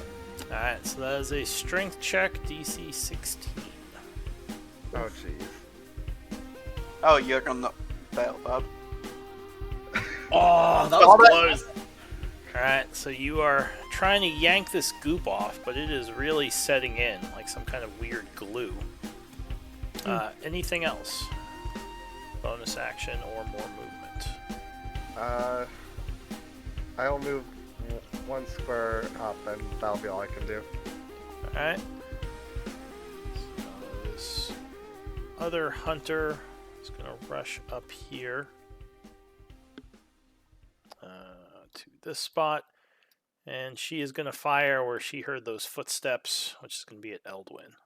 Alright, so that is a strength check, DC 16. Oh jeez. Oh, you're gonna fail, bud. Oh, that was close. Alright, so you are trying to yank this goop off, but it is really setting in, like some kind of weird glue. Anything else? Bonus action or more movement? I'll move one square up and that'll be all I can do. Alright. So this other hunter is going to rush up here to this spot. And she is going to fire where she heard those footsteps, which is going to be at Eldwin.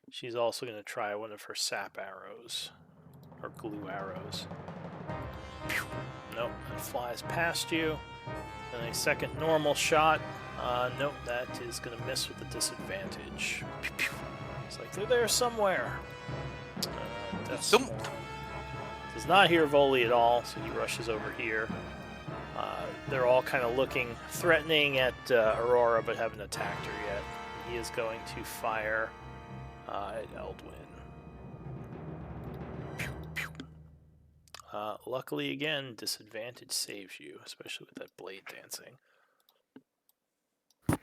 She's also going to try one of her sap arrows, or glue arrows. Pew! Nope, that flies past you. And a second normal shot. Nope, that is going to miss with a disadvantage. Pew, pew. It's like they're there somewhere. Some- Does not hear Voli at all, so he rushes over here. They're all kind of looking threatening at Aurora, but haven't attacked her yet. He is going to fire at Eldwin. Pew, pew. Luckily, again, disadvantage saves you, especially with that blade dancing. So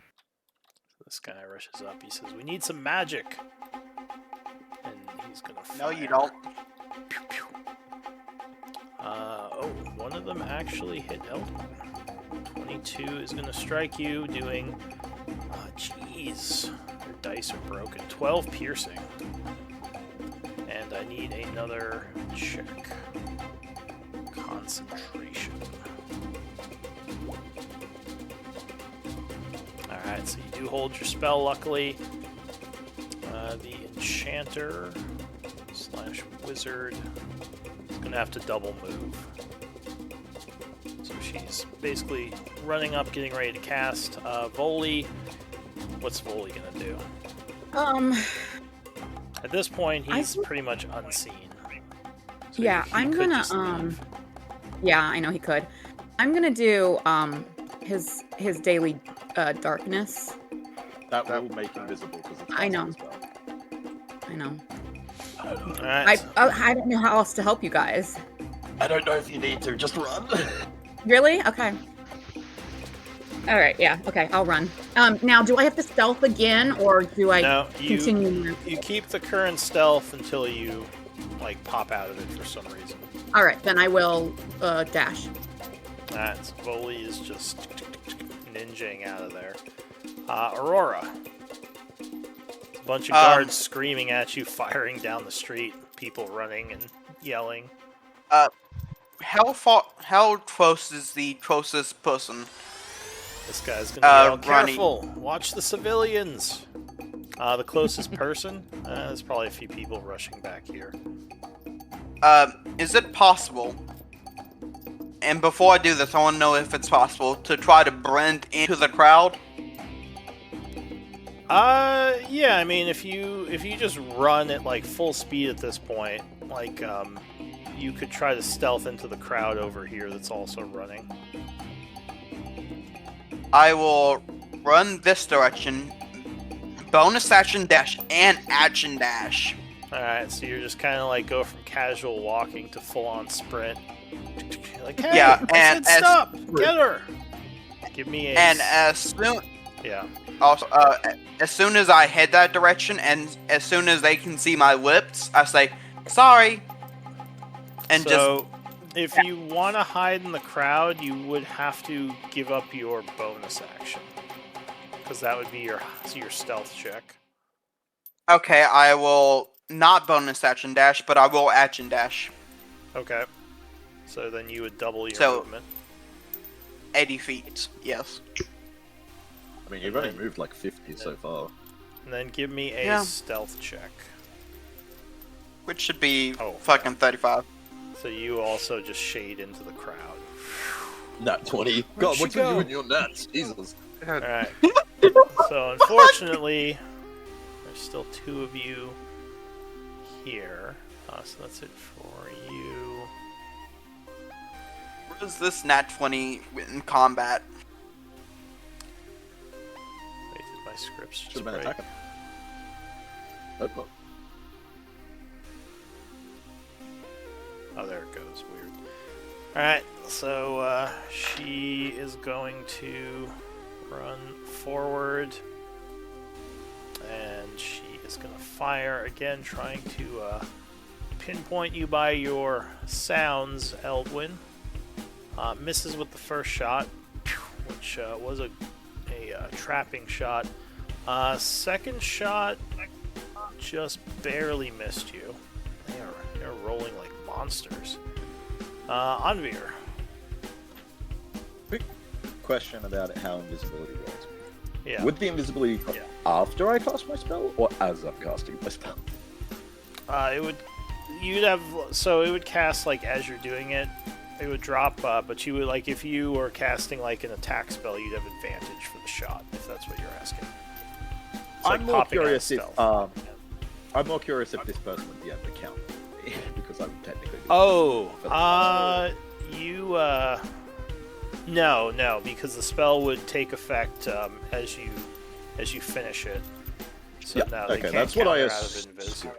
this guy rushes up. He says, "We need some magic," and he's gonna fire. No, you don't. Pew, pew. Oh, one of them actually hit Eldwin. 22 is gonna strike you, doing. Jeez, your dice are broken. 12 piercing, and I need another check. Concentration. Alright, so you do hold your spell, luckily. The enchanter / wizard is going to have to double move. So she's basically running up, getting ready to cast. Voli, what's Voli going to do? At this point, he's pretty much unseen. So Yeah, he I'm could gonna just leave. Yeah, I know he could. I'm gonna do his daily darkness. That will make him visible because it's I casting know. a spell. I know. All right. I don't know how else to help you guys. I don't know if you need to. Just run. Really? Okay. All right. Yeah. Okay. I'll run. Now, do I have to stealth again, or do I No, continue? you keep the current stealth until you like pop out of it for some reason. All right. Then I will dash. That's Voli is just ninjaing out of there. Aurora. A bunch of guards screaming at you, firing down the street. People running and yelling. How close is the closest person? This guy's gonna yell, running. "Careful! Watch the civilians!" The closest person? There's probably a few people rushing back here. Is it possible? And before I do this, I want to know if it's possible to try to blend into the crowd. Yeah. I mean, if you just run at like full speed at this point, like you could try to stealth into the crowd over here that's also running. I will run this direction, bonus action dash, and action dash. Alright, so you're just kind of like go from casual walking to full-on sprint. Like, hey, Yeah, I and said stop! Get her! Give me a... And as soon as I head that direction, and as soon as they can see my lips, I say, sorry. And so, if you want to hide in the crowd, you would have to give up your bonus action. Because that would be your stealth check. Okay, I will not bonus action dash, but I will action dash. Okay. So then you would double your So- movement. 80 feet, yes. I mean, you've only moved like 50 so far. And then give me a Yeah. stealth check. Which should be Oh. fucking 35. So you also just shade into the crowd. Nat 20. Where'd God, she what you go? do in your nats? Jesus. Alright. So unfortunately, there's still two of you here. So that's it for you. What is this nat 20 in combat? Wait, did my scripts just Should have been break? attacking. Oh, Oh, there it goes. Weird. Alright, so she is going to run forward. And she is going to fire again, trying to pinpoint you by your sounds, Eldwin. Misses with the first shot, which was a trapping shot. Second shot just barely missed you. They're rolling like monsters. Anvir. Quick question about how invisibility works. Yeah. Would the invisibility go after I cast my spell, or as I'm casting my spell? It would cast like as you're doing it. It would drop, but you would like if you were casting like an attack spell, you'd have advantage for the shot if that's what you're asking. It's like I'm more popping out curious if stealth. I'm more curious if this person would be able to count me because I would technically. Be No, because the spell would take effect as you finish it. So Yeah, no, they okay, can't that's what I counter out of invis. assumed.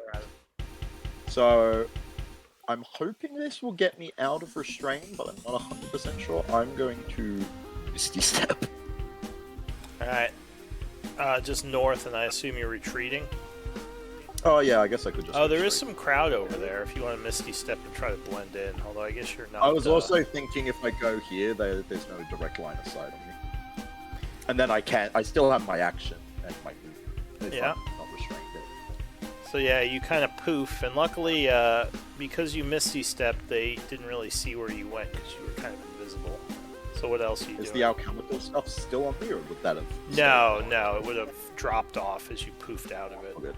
So, I'm hoping this will get me out of restrain, but I'm not 100% sure. I'm going to Misty Step. Alright. Just north, and I assume you're retreating. Oh yeah, I guess I could just. Oh, go there is straight. some crowd over there if you want to Misty Step and try to blend in, although I guess you're not. I was also thinking if I go here, there's no direct line of sight on me. And then I still have my action and my movement. If Yeah. I'm not restrained. So yeah, you kind of poof, and luckily, because you Misty Step, they didn't really see where you went because you were kind of invisible. So what else are you Is doing? the alchemical stuff still on me, or would that have? No, it would have dropped off as you poofed out of it. Okay.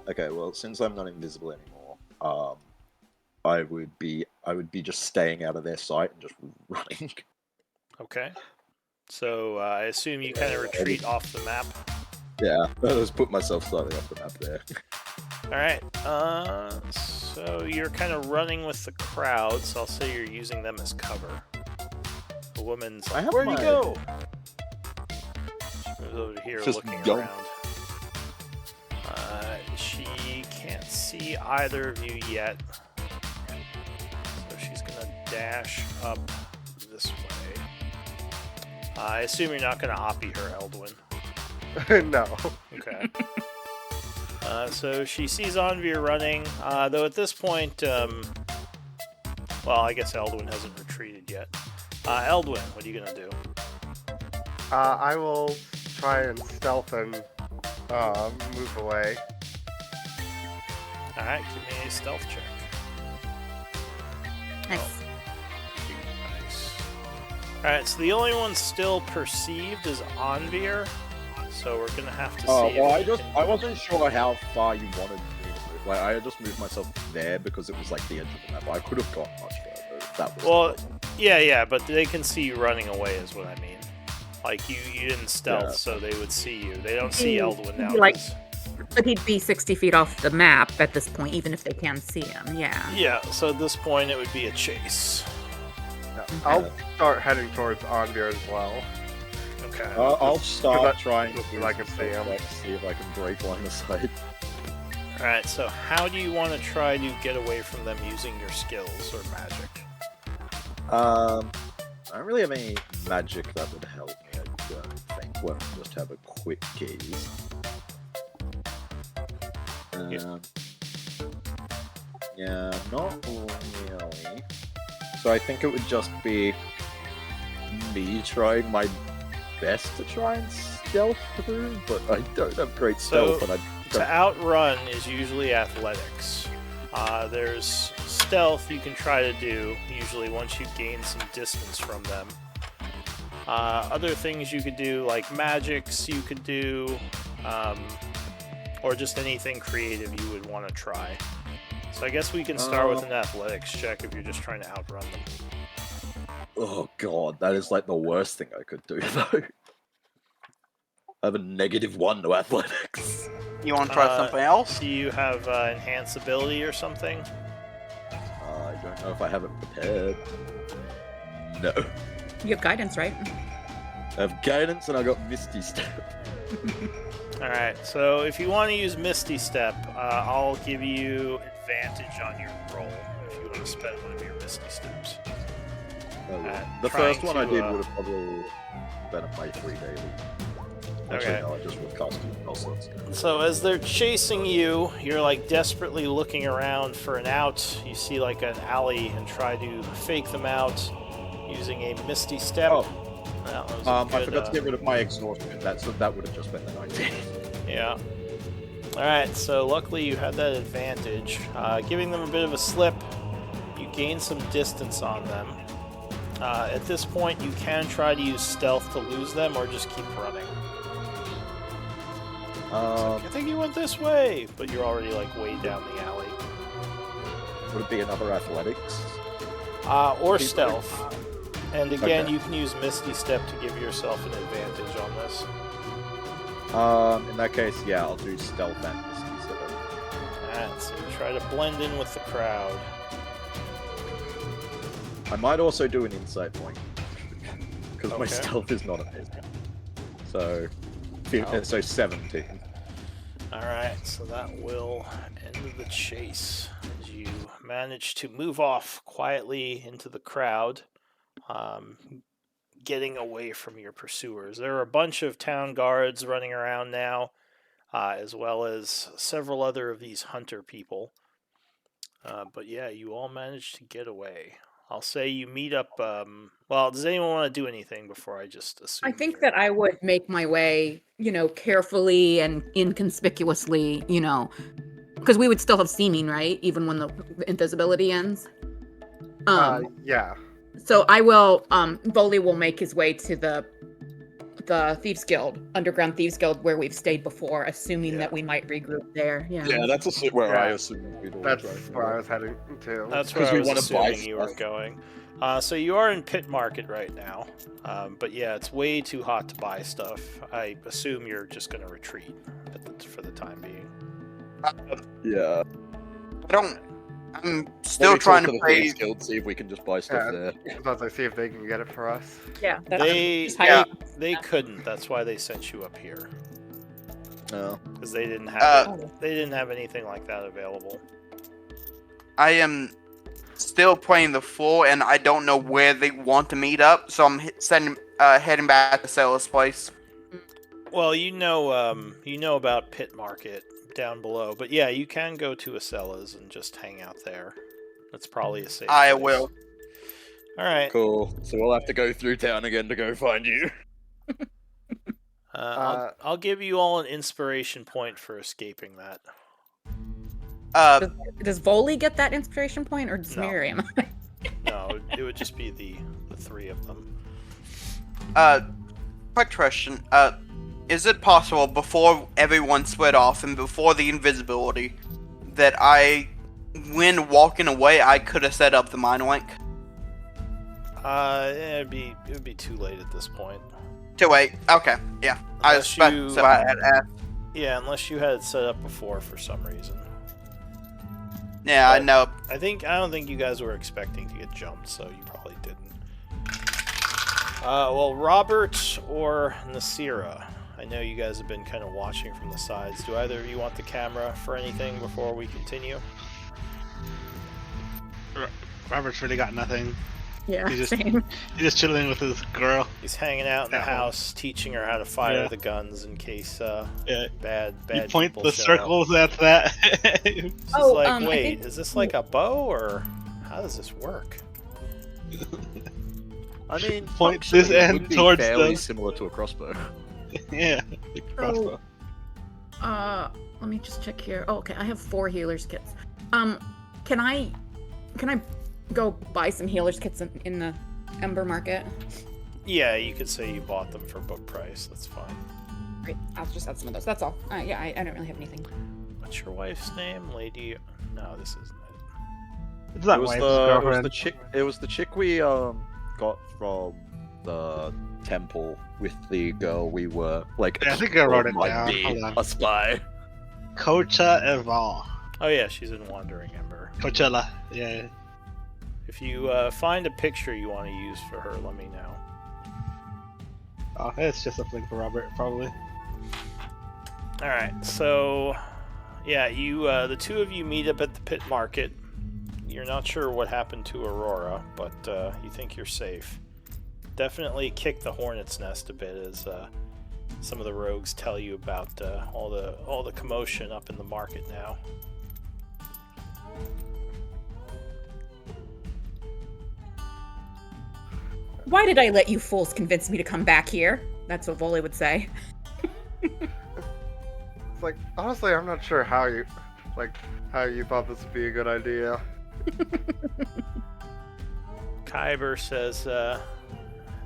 Okay, well, since I'm not invisible anymore, I would be just staying out of their sight and just running. Okay. So I assume you kind of retreat off the map. Yeah, I'll just put myself slightly off the map there. All right. So you're kind of running with the crowd, so I'll say you're using them as cover. The woman's I like, have where'd you my- go? She moves over here Just looking go. around. She can't see either of you yet. So she's gonna dash up this way. I assume you're not gonna oppie her, Eldwin. No. Okay. So she sees Onvir running, though at this point, well, I guess Eldwin hasn't retreated yet. Eldwin, what are you gonna do? I will try and stealth and move away. Alright, give me a stealth check. Nice. Nice. Alright, so the only one still perceived is Onvir, so we're gonna have to see. Oh, well, if we can- I wasn't sure how far you wanted me to move. Like, I just moved myself there because it was like the edge of the map. I could have gone much further if that was. Well, yeah, but they can see you running away, is what I mean. Like, you didn't stealth, Yeah. so they would see you. They don't see Eldwin now. Like- 'cause- But he'd be 60 feet off the map at this point, even if they can see him. Yeah. Yeah, so at this point it would be a chase. Yeah, I'll start heading towards Onvir as well. Okay. I'll start that- trying just to so I can see him. see if I can break line of sight. Alright, so how do you want to try to get away from them using your skills or magic? I don't really have any magic that would help me, I don't think. Well, just have a quick gaze. Yeah, not really. So I think it would just be me trying my best to try and stealth through, but I don't have great So, stealth, and To outrun is usually athletics. There's stealth you can try to do, usually once you gain some distance from them. Other things you could do, like magics, you could do, or just anything creative you would want to try. So I guess we can start with an athletics check if you're just trying to outrun them. oh god, that is like the worst thing I could do, though. I have a -1 to athletics. You want to try something else? Do you have enhance ability or something? I don't know if I have it prepared. No. You have guidance, right? I have guidance and I got Misty Step. Alright, so if you want to use Misty Step, I'll give you advantage on your roll if you want to spend one of your Misty Steps. The trying first one I to, did would have probably been at my 3 daily. Actually, Okay. no, I just would cast two spell slots. So as they're chasing you, you're like desperately looking around for an out. You see like an alley and try to fake them out using a Misty Step. Oh. That was a I good, forgot to get rid of my exhaustion. That would have just been the 19. Yeah. Alright, so luckily you had that advantage. Giving them a bit of a slip, you gain some distance on them. At this point, you can try to use stealth to lose them or just keep running. I think you went this way, but you're already like way down the alley. Would it be another athletics? Or stealth. And again, Okay. you can use Misty Step to give yourself an advantage on this. In that case, yeah, I'll do stealth and Misty Step. Alright, so you try to blend in with the crowd. I might also do an insight point. Because my Okay. stealth is not amazing. So, Oh. so 17. Alright, so that will end the chase as you manage to move off quietly into the crowd, getting away from your pursuers. There are a bunch of town guards running around now, as well as several other of these hunter people. But yeah, you all managed to get away. I'll say you meet up. Well, does anyone want to do anything before I just assume? I think you're- that I would make my way, carefully and inconspicuously, because we would still have seeming, right? Even when the invisibility ends. Yeah. So I will, Voli will make his way to the Thieves Guild, Underground Thieves Guild, where we've stayed before, assuming that we might regroup there. Yeah. Yeah, that's where I Yeah. assume we'd all That's try. where I was heading to. That's where 'Cause I we was wanna buy assuming you were stuff. going. So you are in Pit Market right now, but yeah, it's way too hot to buy stuff. I assume you're just going to retreat for the time being. Yeah. I'm still Maybe trying talk to the play. Thieves Guild, see if we can just buy stuff Yeah. there. I was about to see if they can get it for us. Yeah, that's They just hire- they couldn't. That's why they sent you up here No. because they didn't have Oh. they didn't have anything like that available. I am still playing the floor, and I don't know where they want to meet up, so I'm heading back to Sellers' place. Well, you know about Pit Market down below, but yeah, you can go to Acella's and just hang out there. That's probably a safe. I place. will. All right. Cool. So we'll have to go through town again to go find you. I'll give you all an inspiration point for escaping that. Does Voli get that inspiration point, or does No. Miriam? No, it would just be the three of them. Quick question. Is it possible before everyone split off and before the invisibility that when walking away, I could have set up the mind link? It would be too late at this point. Too late. Okay. Yeah. I was Unless you- specified at. Yeah, unless you had it set up before for some reason. Yeah, I But- know. I don't think you guys were expecting to get jumped, so you probably didn't. Well, Robert or Nasira, I know you guys have been kind of watching from the sides. Do either of you want the camera for anything before we continue? Robert's really got nothing. Yeah, He just- same. He's just chilling with his girl. He's hanging out in the At home. house, teaching her how to fire Yeah. the guns in case Yeah. bad You point people the show up. circles at that. It's just Oh, like, I wait, think- is this like a bow or how does this work? I mean, Point this functionally, it end would be towards fairly them. similar to a crossbow. Yeah. the crossbow. Let me just check here. Oh, okay, I have 4 healers kits. Can I go buy some healers kits in the Ember Market? Yeah, you could say you bought them for book price. That's fine. Great, I'll just add some of those. That's all. Yeah, I don't really have anything. What's your wife's name, Lady? No, this isn't it. It's not it was wife's the girlfriend. chick. It was the chick we got from the temple with the girl we were like. Yeah, I think I wrote it might down. be Hold on. a spy. Kocha Eval. Oh yeah, she's in Wandering Ember. Coachella. Yeah. If you find a picture you want to use for her, let me know. Oh, it's just a thing for Robert, probably. All right, so yeah, you the two of you meet up at the Pit Market. You're not sure what happened to Aurora, but you think you're safe. Definitely kick the hornet's nest a bit as some of the rogues tell you about all the commotion up in the market now. Why did I let you fools convince me to come back here? That's what Voli would say. It's like, honestly, I'm not sure how you thought this would be a good idea. Kyber says,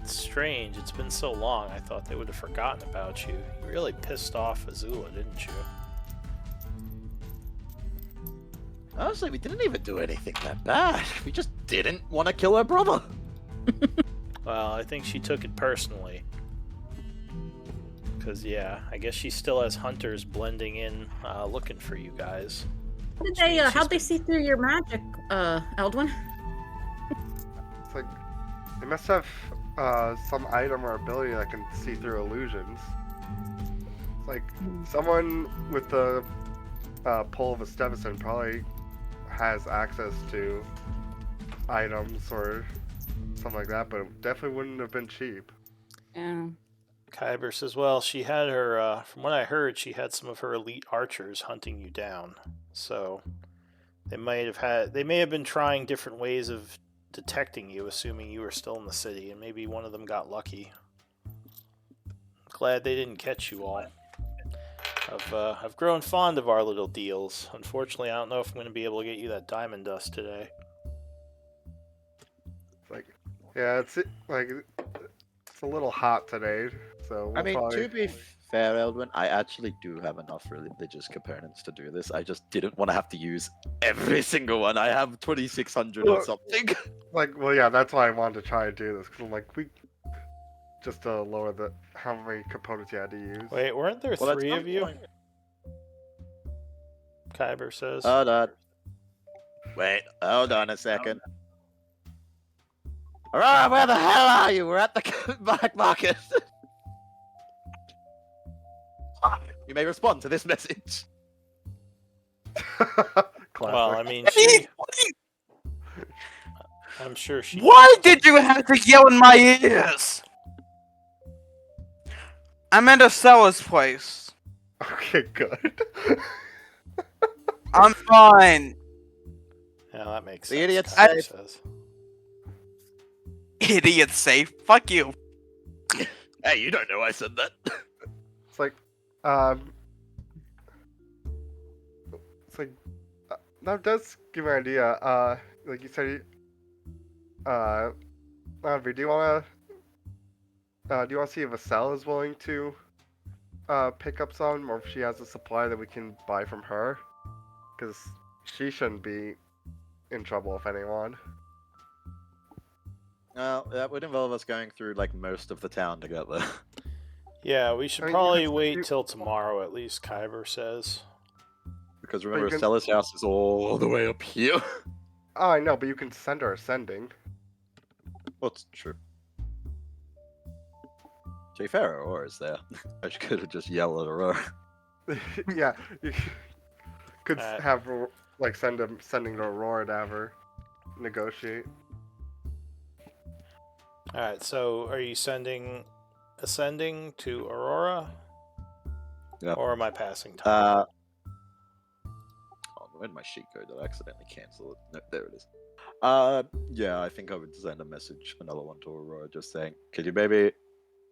it's strange. It's been so long. I thought they would have forgotten about you. You really pissed off Azula, didn't you? Honestly, we didn't even do anything that bad. We just didn't want to kill her brother. Well, I think she took it personally. Because, yeah, I guess she still has hunters blending in, looking for you guys. How'd they see through your magic, Eldwin? It's like they must have some item or ability that can see through illusions. It's like someone with the pull of a Stevison probably has access to items or something like that, but it definitely wouldn't have been cheap. Yeah. Kyber says, well, she had her, from what I heard, she had some of her elite archers hunting you down. So, they may have been trying different ways of detecting you, assuming you were still in the city, and maybe one of them got lucky. Glad they didn't catch you all. I've grown fond of our little deals. Unfortunately, I don't know if I'm going to be able to get you that diamond dust today. It's like, yeah, it's a little hot today, so we'll I mean, probably... to be fair, Eldwin, I actually do have enough religious components to do this. I just didn't want to have to use every single one. I have 2,600 or something. Like, well, yeah, that's why I wanted to try and do this, because I'm like, just to lower how many components you had to use. Wait, weren't there Well, at three some of you? point- Kyber says. That. Wait, hold on a second. Aurora, where the hell are you? We're at the black market. You may respond to this message. Well, I Classic. mean, she. I'm sure she. Why did you have to yell in my ears? I'm at a seller's place. Okay, good. I'm fine. Yeah, that makes The sense. idiot's Kyber safe. says. Idiot safe. Fuck you. Hey, you don't know I said that. It's like, that does give me an idea. Like you said, Laundry, do you wanna see if Estelle is willing to, pick up some, or if she has a supply that we can buy from her? Because she shouldn't be in trouble, if anyone. No, that would involve us going through like most of the town together. Yeah, we should I mean, probably you- wait till tomorrow, at least Kyber says. Because remember, you can- Stella's house is all the way up here. Oh, I know, but you can send her ascending. What's true? To be fair, Aurora's there. I could have just yelled at Aurora. Yeah, you could Uh, have her, like sending to Aurora to have her negotiate. Alright, so are you ascending to Aurora? Yep. Or am I passing time? Oh, where did my sheet go? Did I accidentally cancel it? No, there it is. Yeah, I think I would send a message, another one to Aurora, just saying, could you maybe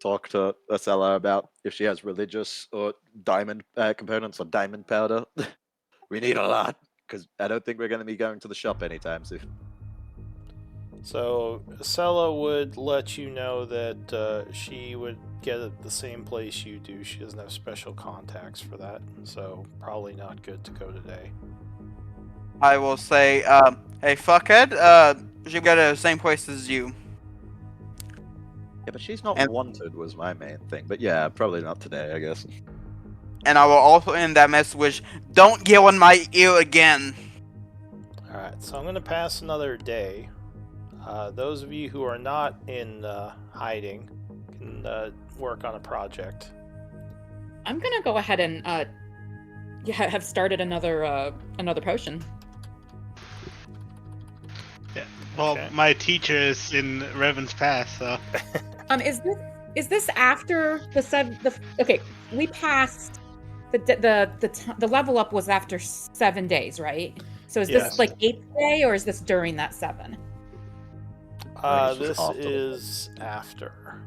talk to Acela about if she has religious or diamond components or diamond powder? We need a lot, because I don't think we're going to be going to the shop anytime soon. So, Acela would let you know that she would get it the same place you do. She doesn't have special contacts for that, so probably not good to go today. I will say, hey fuckhead, she got it the same place as you. Yeah, but she's not And- wanted was my main thing. But yeah, probably not today, I guess. And I will also end that message with, don't yell in my ear again. Alright, so I'm going to pass another day. Those of you who are not in hiding can work on a project. I'm gonna go ahead and have started another potion. Well, Okay. my teacher is in Revan's Pass, so Is this after okay, we passed the level up was after 7 days, right? So is Yes. this like 8th day or is this during that 7? it's just This after the- is after.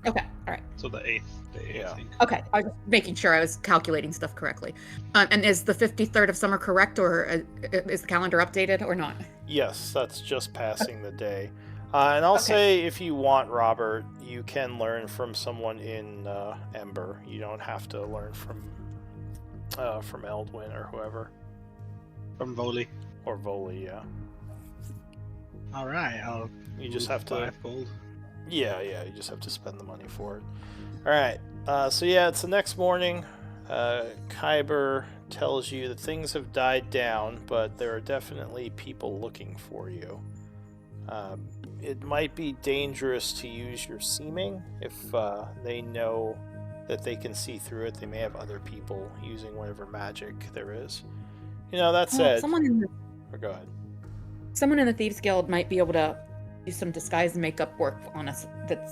Okay, all right. so the 8th day, Yeah. I think. Okay, I was just making sure I was calculating stuff correctly. And is the 53rd of summer correct, or is the calendar updated or not? Yes, that's just passing the day. And I'll Okay. say, if you want, Robert, you can learn from someone in Ember. You don't have to learn from Eldwin or whoever. From Voli. Or Voli, yeah. Alright, I'll You just move have to... 5 gold. Yeah, you just have to spend the money for it. Alright, so yeah, it's the next morning. Kyber tells you that things have died down, but there are definitely people looking for you. It might be dangerous to use your seeming if they know that they can see through it. They may have other people using whatever magic there is. You know, that said... Someone in the Or go ahead. Someone in the Thieves Guild might be able to do some disguise and makeup work on us that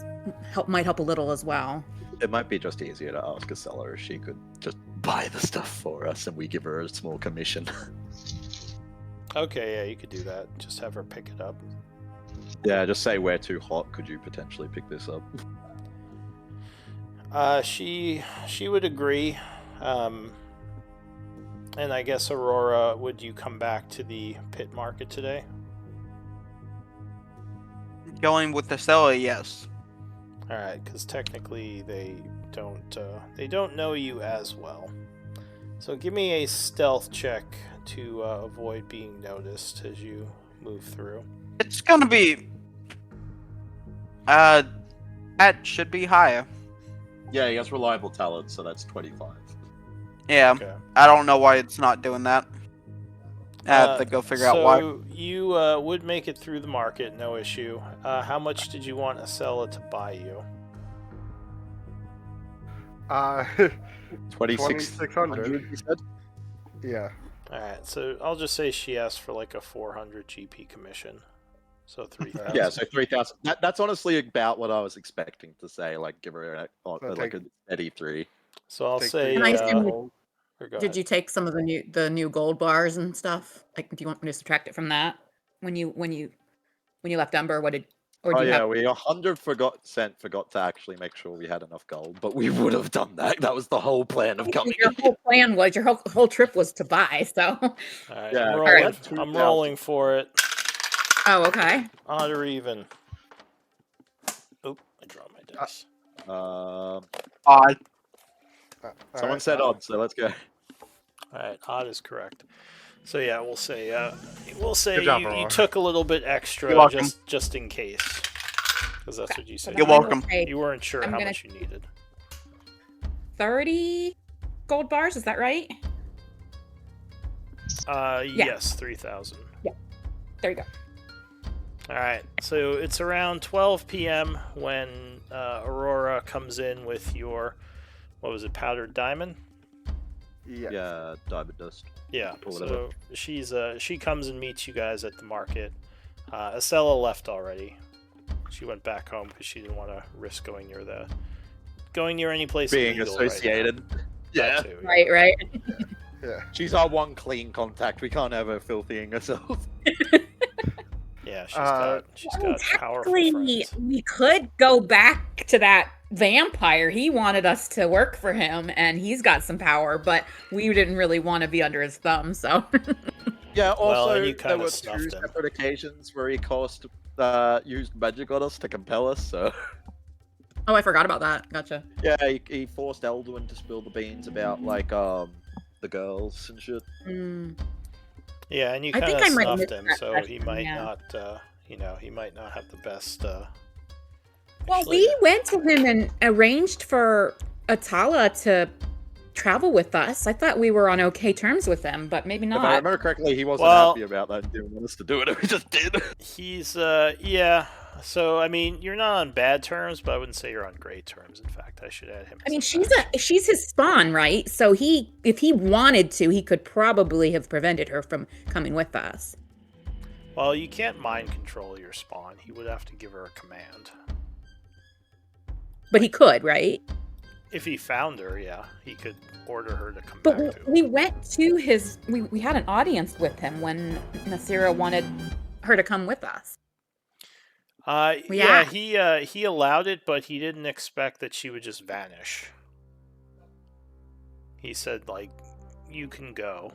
might help a little as well. It might be just easier to ask Acela if she could just buy the stuff for us and we give her a small commission. Okay, yeah, you could do that. Just have her pick it up. Yeah, just say we're too hot. Could you potentially pick this up? She would agree. And I guess, Aurora, would you come back to the pit market today? Going with the seller, yes. All right, because technically they don't know you as well. So give me a stealth check to avoid being noticed as you move through. It's gonna be... that should be higher. Yeah, he has reliable talent, so that's 25. Yeah, Okay. I don't know why it's not doing that. I have to go figure out why. So you would make it through the market, no issue. How much did you want Acela to buy you? 2600. you said? Yeah. Alright, so I'll just say she asked for like a 400 GP commission. So 3,000. Yeah, so 3,000. That's honestly about what I was expecting to say. Like, give her like a steady 3. So I'll Take say. And I assume or go Did ahead. you take some of the new gold bars and stuff? Like, do you want me to subtract it from that when you left Ember? What did or do Oh you yeah, have? we 100% forgot to actually make sure we had enough gold, but we would have done that. That was the whole plan of coming. Your whole plan was your whole trip was to buy. So. Alright, Yeah, I'm we rolling. had I'm 2,000. rolling for it. Oh, okay. Odd or even. Oop, I dropped my dice. Odd. Someone said odd, so let's go. Alright, odd is correct. So yeah, we'll say Good job, you Aurora. took a little bit You're extra welcome. just in case. Because that's what you said. You're I will welcome. say You weren't sure I'm how gonna- much you needed. 30 gold bars. Is that right? Yes, 3,000. There you go. Alright, so it's around 12 p.m. when Aurora comes in with your, what was it, powdered diamond? Yeah. Yeah, diamond dust. Yeah, Or whatever. so she comes and meets you guys at the market. Acela left already. She went back home because she didn't want to risk going near any place Being illegal right now. associated. That Yeah. too, yeah. Right. Yeah. She's our one clean contact. We can't have her filthying herself. Yeah, she's Uh, got powerful Technically, friends. we could go back to that vampire. He wanted us to work for him, and he's got some power, but we didn't really want to be under his thumb. So. Yeah, also, and you there kinda were snuffed 2 him. separate occasions where he used magic on us to compel us, so... Oh, I forgot about that. Gotcha. Yeah, he forced Elduin to spill the beans about, like, the girls and shit. Mm. Yeah, and you I kind think of I might snuffed miss him, that so he session, might yeah. not, he might not have the best. Well, actually, we went to him and arranged for Atala to travel with us. I thought we were on okay terms with him, but maybe If I not. remember correctly, he wasn't Well- happy about that and didn't want us to do it, and we just did. He's yeah. So I mean, you're not on bad terms, but I wouldn't say you're on great terms. In fact, I should add him. I as mean, a she's his spawn, right? So if he wanted to, he could probably have prevented her from coming with us. Well, you can't mind control your spawn. He would have to give her a command. But he could, right? If he found her, yeah, he could order her to come But back to. we went to his. We had an audience with him when Nasira wanted her to come with us. Yeah, he allowed it, but he didn't expect that she would just vanish. He said, like, you can go.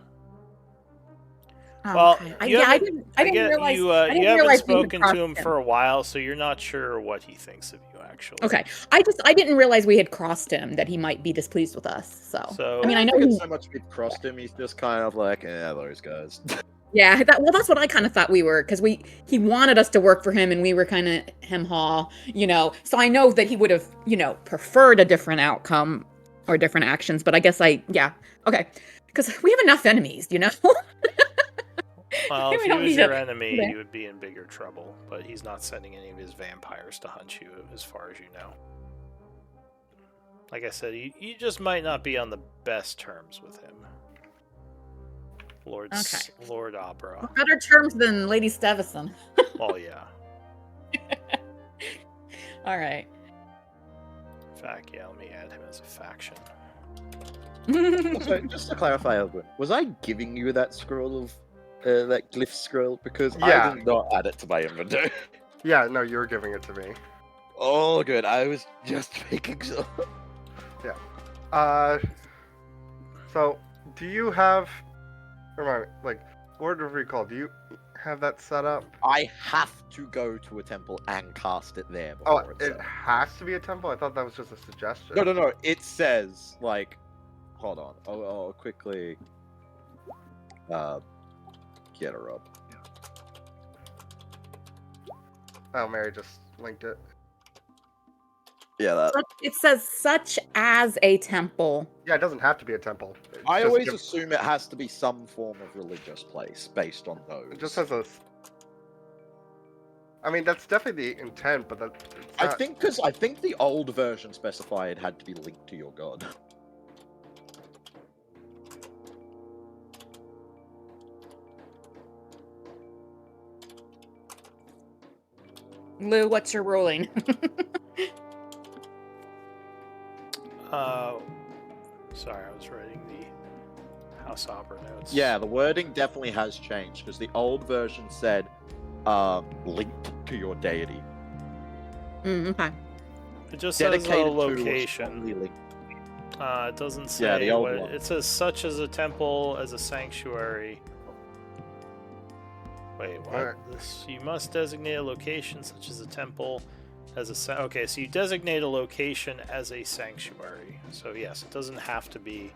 Oh, Well, okay. you I haven't- didn't get- realize. you I didn't haven't realize we had spoken to crossed him for a while, so you're not sure what he thinks of you, actually. Okay, I didn't realize we had crossed him, that he might be displeased with us. So I mean, I know think he, it's so much we've crossed him, he's just kind of like, yeah, those guys. yeah. That's what I kind of thought we were, because he wanted us to work for him, and we were kind of hem-haw, So I know that he would have, preferred a different outcome or different actions. But I guess okay, because we have enough enemies, Well, We if he don't was need your to- enemy, okay. you would be in bigger trouble. But he's not sending any of his vampires to hunt you, as far as you know. Like I said, you just might not be on the best terms with him. Lord Abra. better terms than Lady Stevison. Well, yeah. All right. In fact, yeah, let me add him as a faction. Also, just to clarify, Elduin, was I giving you that scroll of, that glyph scroll? Because Yeah. I did not add it to my inventory. Yeah, no, you were giving it to me. Oh, good, I was just making sure. So, do you have, remind me, like, Word of Recall, do you have that set up? I have to go to a temple and cast it there. Oh, before it's it set. has to be a temple? I thought that was just a suggestion. No. It says, like, hold on. I'll quickly get her up. Oh, Mary just linked it. Yeah, that. It says such as a temple. Yeah, it doesn't have to be a temple. It's I just always diff- assume it has to be some form of religious place based on those. It just has a. I mean, that's definitely the intent, but that. It's I not- think the old version specified it had to be linked to your god. Lou, what's your ruling? Sorry, I was writing the House Opera notes. Yeah, the wording definitely has changed because the old version said linked to your deity. Okay. It just says a Dedicated to or location. strongly linked. It doesn't say Yeah, the old what, one. it says such as a temple, as a sanctuary. Wait, what? Alright. This, you must designate a location such as a temple, as a okay. So you designate a location as a sanctuary. So yes, it doesn't have to be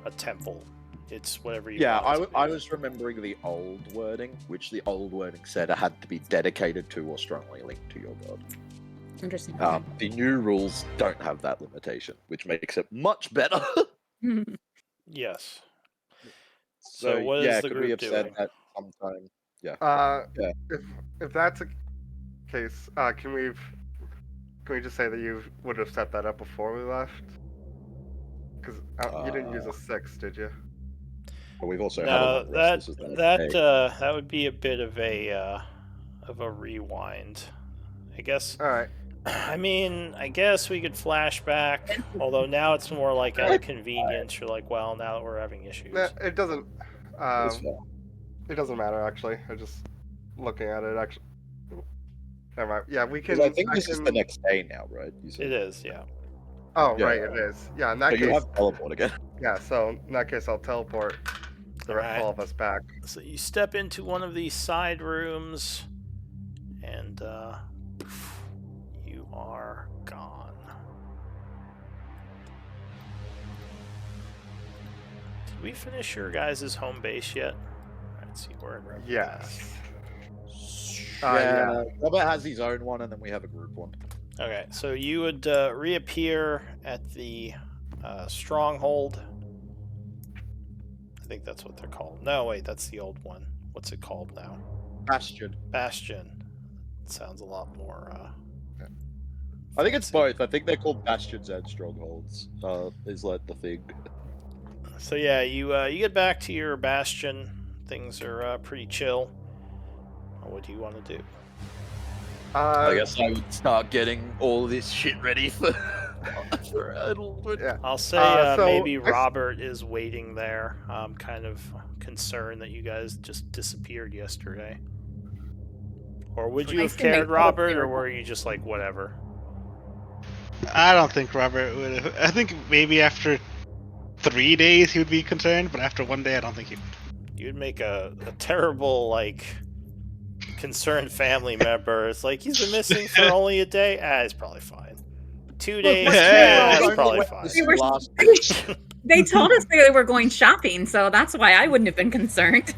a temple. It's whatever you. Yeah, want it to I be. was remembering the old wording, which the old wording said it had to be dedicated to or strongly linked to your god. Interesting. The new rules don't have that limitation, which makes it much better. Yes. So, So what is yeah, the could we group have doing? said that sometime? Yeah. Yeah. If that's a case, can we just say that you would have set that up before we left? Because you didn't use a 6, did you? But we've also had No, a long rest. This is the next day. that would be a bit of a rewind, I guess. All right. I mean, I guess we could flash back, although now it's more like out of convenience. You're like, well, now that we're having issues. Nah, it doesn't. It's fine. It doesn't matter actually. I'm just looking at it actually. Never mind. Yeah, we 'Cause can. I think this is the next day now, right? You said. It is, yeah. Oh, Yeah. right, it is. Yeah, in that But case. you have teleport again. Yeah, so in that case, I'll teleport Alright. all of us back. So you step into one of these side rooms, and you are gone. Did we finish your guys' home base yet? Let's see, we're in Rebel Pass. Yes. Yeah. Robert has his own one, and then we have a group one. Okay, so you would reappear at the stronghold. I think that's what they're called. No, wait, that's the old one. What's it called now? Bastion. Bastion. Sounds a lot more. I think it's fancy. both. I think they're called bastions and strongholds. Is like the thing. So yeah, you get back to your bastion. Things are pretty chill. What do you want to do? I guess I would start getting all this shit ready for for Adulthood. Yeah. I'll say so maybe I- Robert is waiting there. I'm kind of concerned that you guys just disappeared yesterday. Or would you I have assume they cared, Robert, or teleported. were you just like whatever? I don't think Robert would have. I think maybe after 3 days he would be concerned, but after 1 day, I don't think he would. You'd make a terrible like concerned family member. It's like he's been missing for only a day. He's probably fine. 2 days. Yeah, He's I probably went fine. this We were- last- They told us they were going shopping, so that's why I wouldn't have been concerned.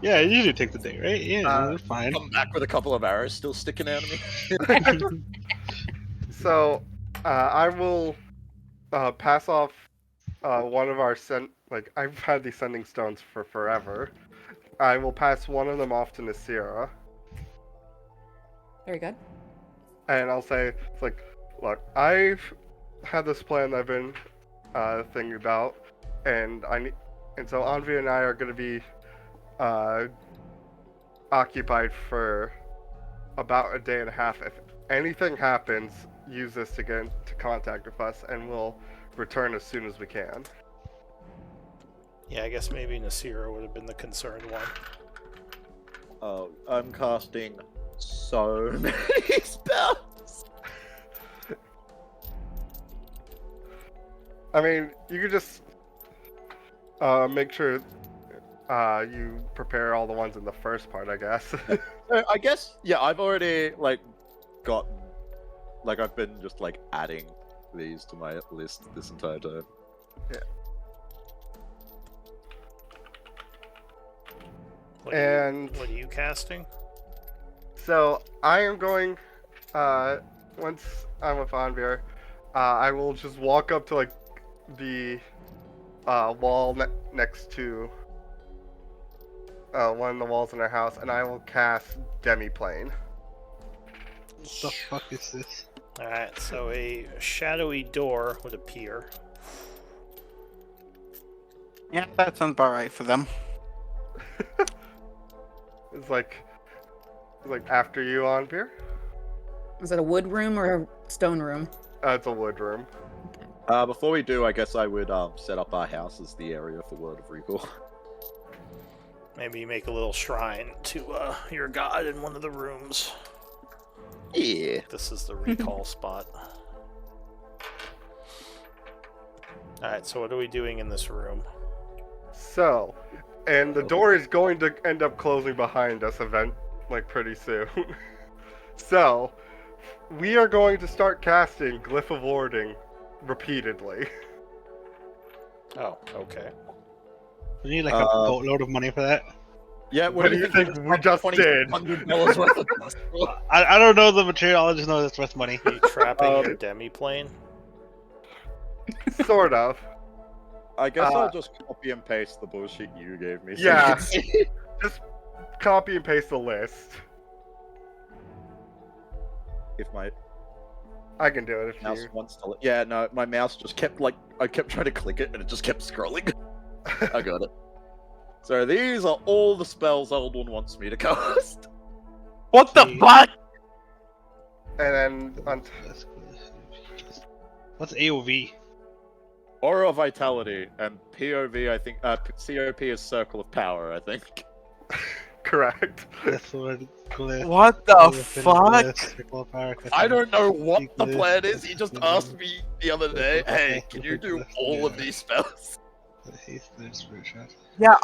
Yeah, you usually take the day, right? Yeah, that's fine. Come back with a couple of arrows still sticking out of me. So, I will pass off one of our I've had these sending stones for forever. I will pass one of them off to Nasira, Very good. and I'll say, it's like, look, I've had this plan I've been thinking about, and so Anvi and I are going to be occupied for about a day and a half. If anything happens, use this to get into contact with us, and we'll return as soon as we can. Yeah, I guess maybe Nasira would have been the concerned one. Oh, I'm casting so many spells. I mean, you could just make sure you prepare all the ones in the first part, I guess. I guess, yeah, I've already I've been just adding these to my list this entire time. What And what are you casting? so I am going once I'm with Anvir, I will just walk up to like the wall next to one of the walls in our house, and I will cast Demiplane. What the fuck is this? Alright, so a shadowy door would appear. Yeah, that sounds about right for them. It's like after you, Anvir. Is it a wood room or a stone room? It's a wood room. Before we do, I guess I would set up our house as the area for Word of Recall. Maybe you make a little shrine to your god in one of the rooms. Yeah. This is the recall spot. Alright, so what are we doing in this room? So, and the door is going to end up closing behind us pretty soon. So, we are going to start casting Glyph of Warding repeatedly. Oh, okay. We need like a boatload of money for that. Yeah, What do you think we just did? $2,600 worth of muscle. I don't know the material, I just know it's worth money. Are you trapping your demi-plane? Sort of. I guess I'll just copy and paste the bullshit you gave me. So Yeah. you can see. Just copy and paste the list. If my I can do it if mouse you. wants to. Yeah, no, my mouse just kept I kept trying to click it and it just kept scrolling. I got it. So these are all the spells Eldon wants me to cast. What the See. fuck? And then What's AOV? Aura of Vitality and POV. I think COP is Circle of Power. I think. correct. What the fuck? I don't know what the plan is. He just asked me the other day, "Hey, can you do all of these spells?" Yeah,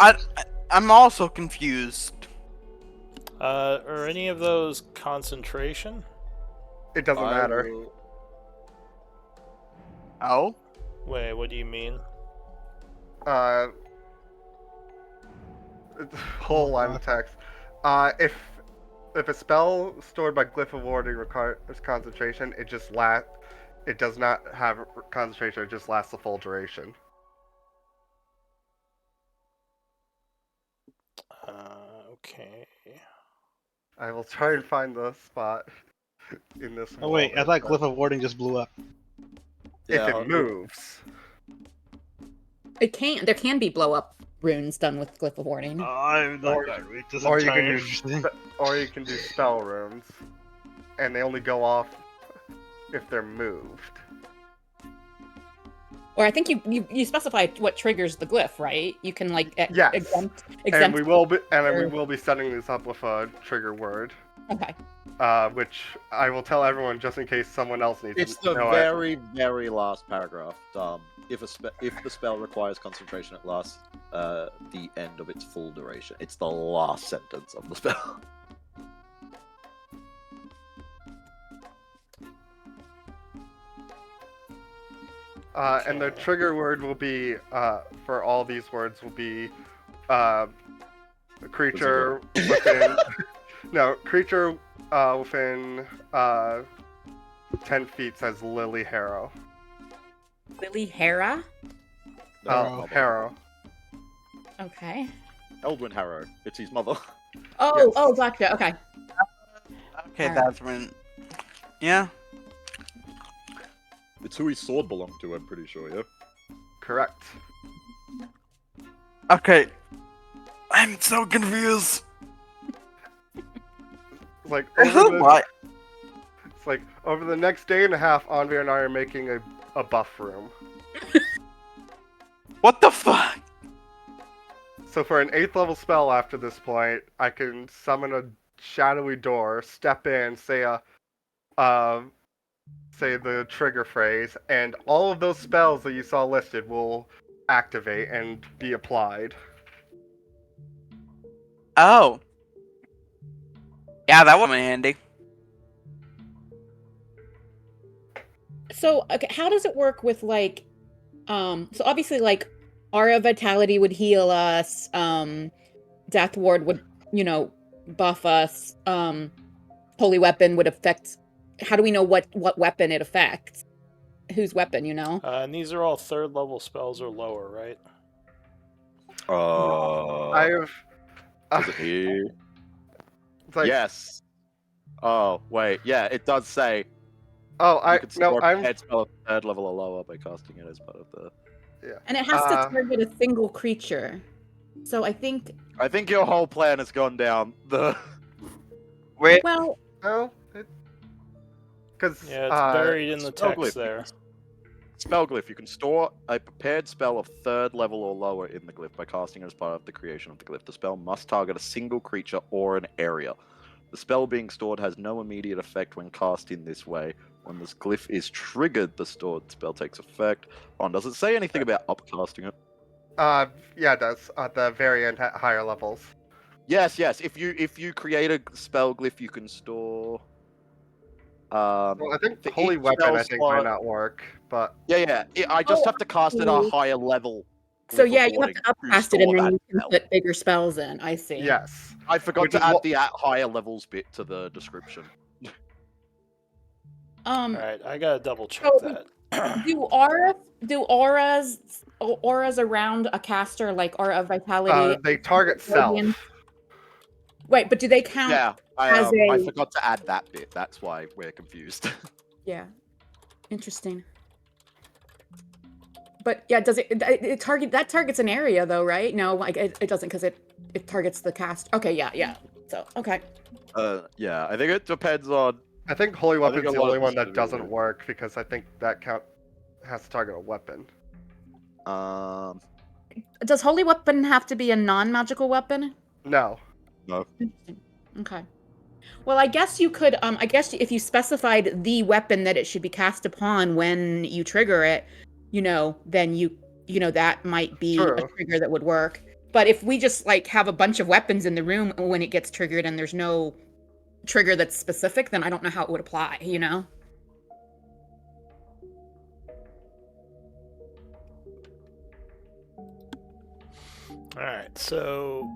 I'm also confused. Are any of those concentration? It doesn't matter. Oh? Wait, what do you mean? It's a whole line of text. If a spell stored by Glyph of Warding requires concentration, it does not have concentration. It just lasts the full duration. Okay. I will try and find the spot in this. Oh wait, I wall, thought but Glyph of Warding just blew up. if Yeah, it moves. There can be blow up runes done with Glyph of Warding. I'm not Or- gonna read this Or you can entire do, thing. or you can do spell runes, and they only go off if they're moved. Or I think you specify what triggers the glyph, right? You can like Yes. exempt. And we will be setting this up with a trigger word, Okay. which I will tell everyone just in case someone else needs It's to the know very, very last paragraph. If the spell requires concentration, it lasts the end of its full duration. It's the last sentence of the spell. And the trigger word will be for all these words will be creature within creature within 10 feet says Lily Harrow. Lily Hera. Harrow. Okay. Eldwin Harrow. It's his mother. Oh, Yes. oh, gotcha. Okay. Okay, Alright. that's when. Yeah. It's who his sword belonged to, I'm pretty sure, yeah? Correct. Okay. I'm so confused. Like What? It's like over the next day and a half, Anvir and I are making a buff room. What the fuck? So for an 8th level spell after this point, I can summon a shadowy door, step in, say the trigger phrase, and all of those spells that you saw listed will activate and be applied. Oh. Yeah, that would be handy. So, okay, how does it work with like, so obviously like, Aura Vitality would heal us, Death Ward would, buff us, Holy Weapon would affect how do we know what weapon it affects? Whose weapon, you know? And these are all 3rd level spells or lower, right? I've. Is it here? It's like, Yes. Oh wait, yeah, it does say Oh, you could store a I'm. prepared spell of 3rd level or lower by casting it as part of the. And it has to target a single creature. So I think, I think your whole plan has gone down the. Wait, well, No. Because Yeah, it's buried in the spell text glyph. there. Spell glyph. You can store a prepared spell of 3rd level or lower in the glyph by casting it as part of the creation of the glyph. The spell must target a single creature or an area. The spell being stored has no immediate effect when cast in this way. When this glyph is triggered, the stored spell takes effect. Does it say anything about upcasting it? Yeah, it does at the very end at higher levels. Yes. If you create a spell glyph, you can store. Well, I think for holy each weapon spell I think slot- might not work, but I just have to cast it at a okay. higher level. so glyph yeah, of you have to warding upcast it and store then that you can spell. put bigger spells in. I see. yes. I forgot Which to is add what- the at higher levels bit to the description. Alright, I gotta double check So- that. do auras around a caster like aura of vitality? They target self. Guardian? Wait, but do they count? Yeah, as I a- forgot to add that bit. That's why we're confused. Yeah. Interesting. But yeah, does it target that targets an area though, right? No, like it doesn't because it targets the cast. Okay, yeah. So okay. Yeah, I think it depends on. I think holy I think weapon's a the lot only of one this that is doesn't weird. work because I think that count has to target a weapon. Does holy weapon have to be a non-magical weapon? No. Okay. Well, I guess you could. I guess if you specified the weapon that it should be cast upon when you trigger it, then that might be a True. trigger that would work. But if we just like have a bunch of weapons in the room when it gets triggered and there's no trigger that's specific, then I don't know how it would apply. Alright, so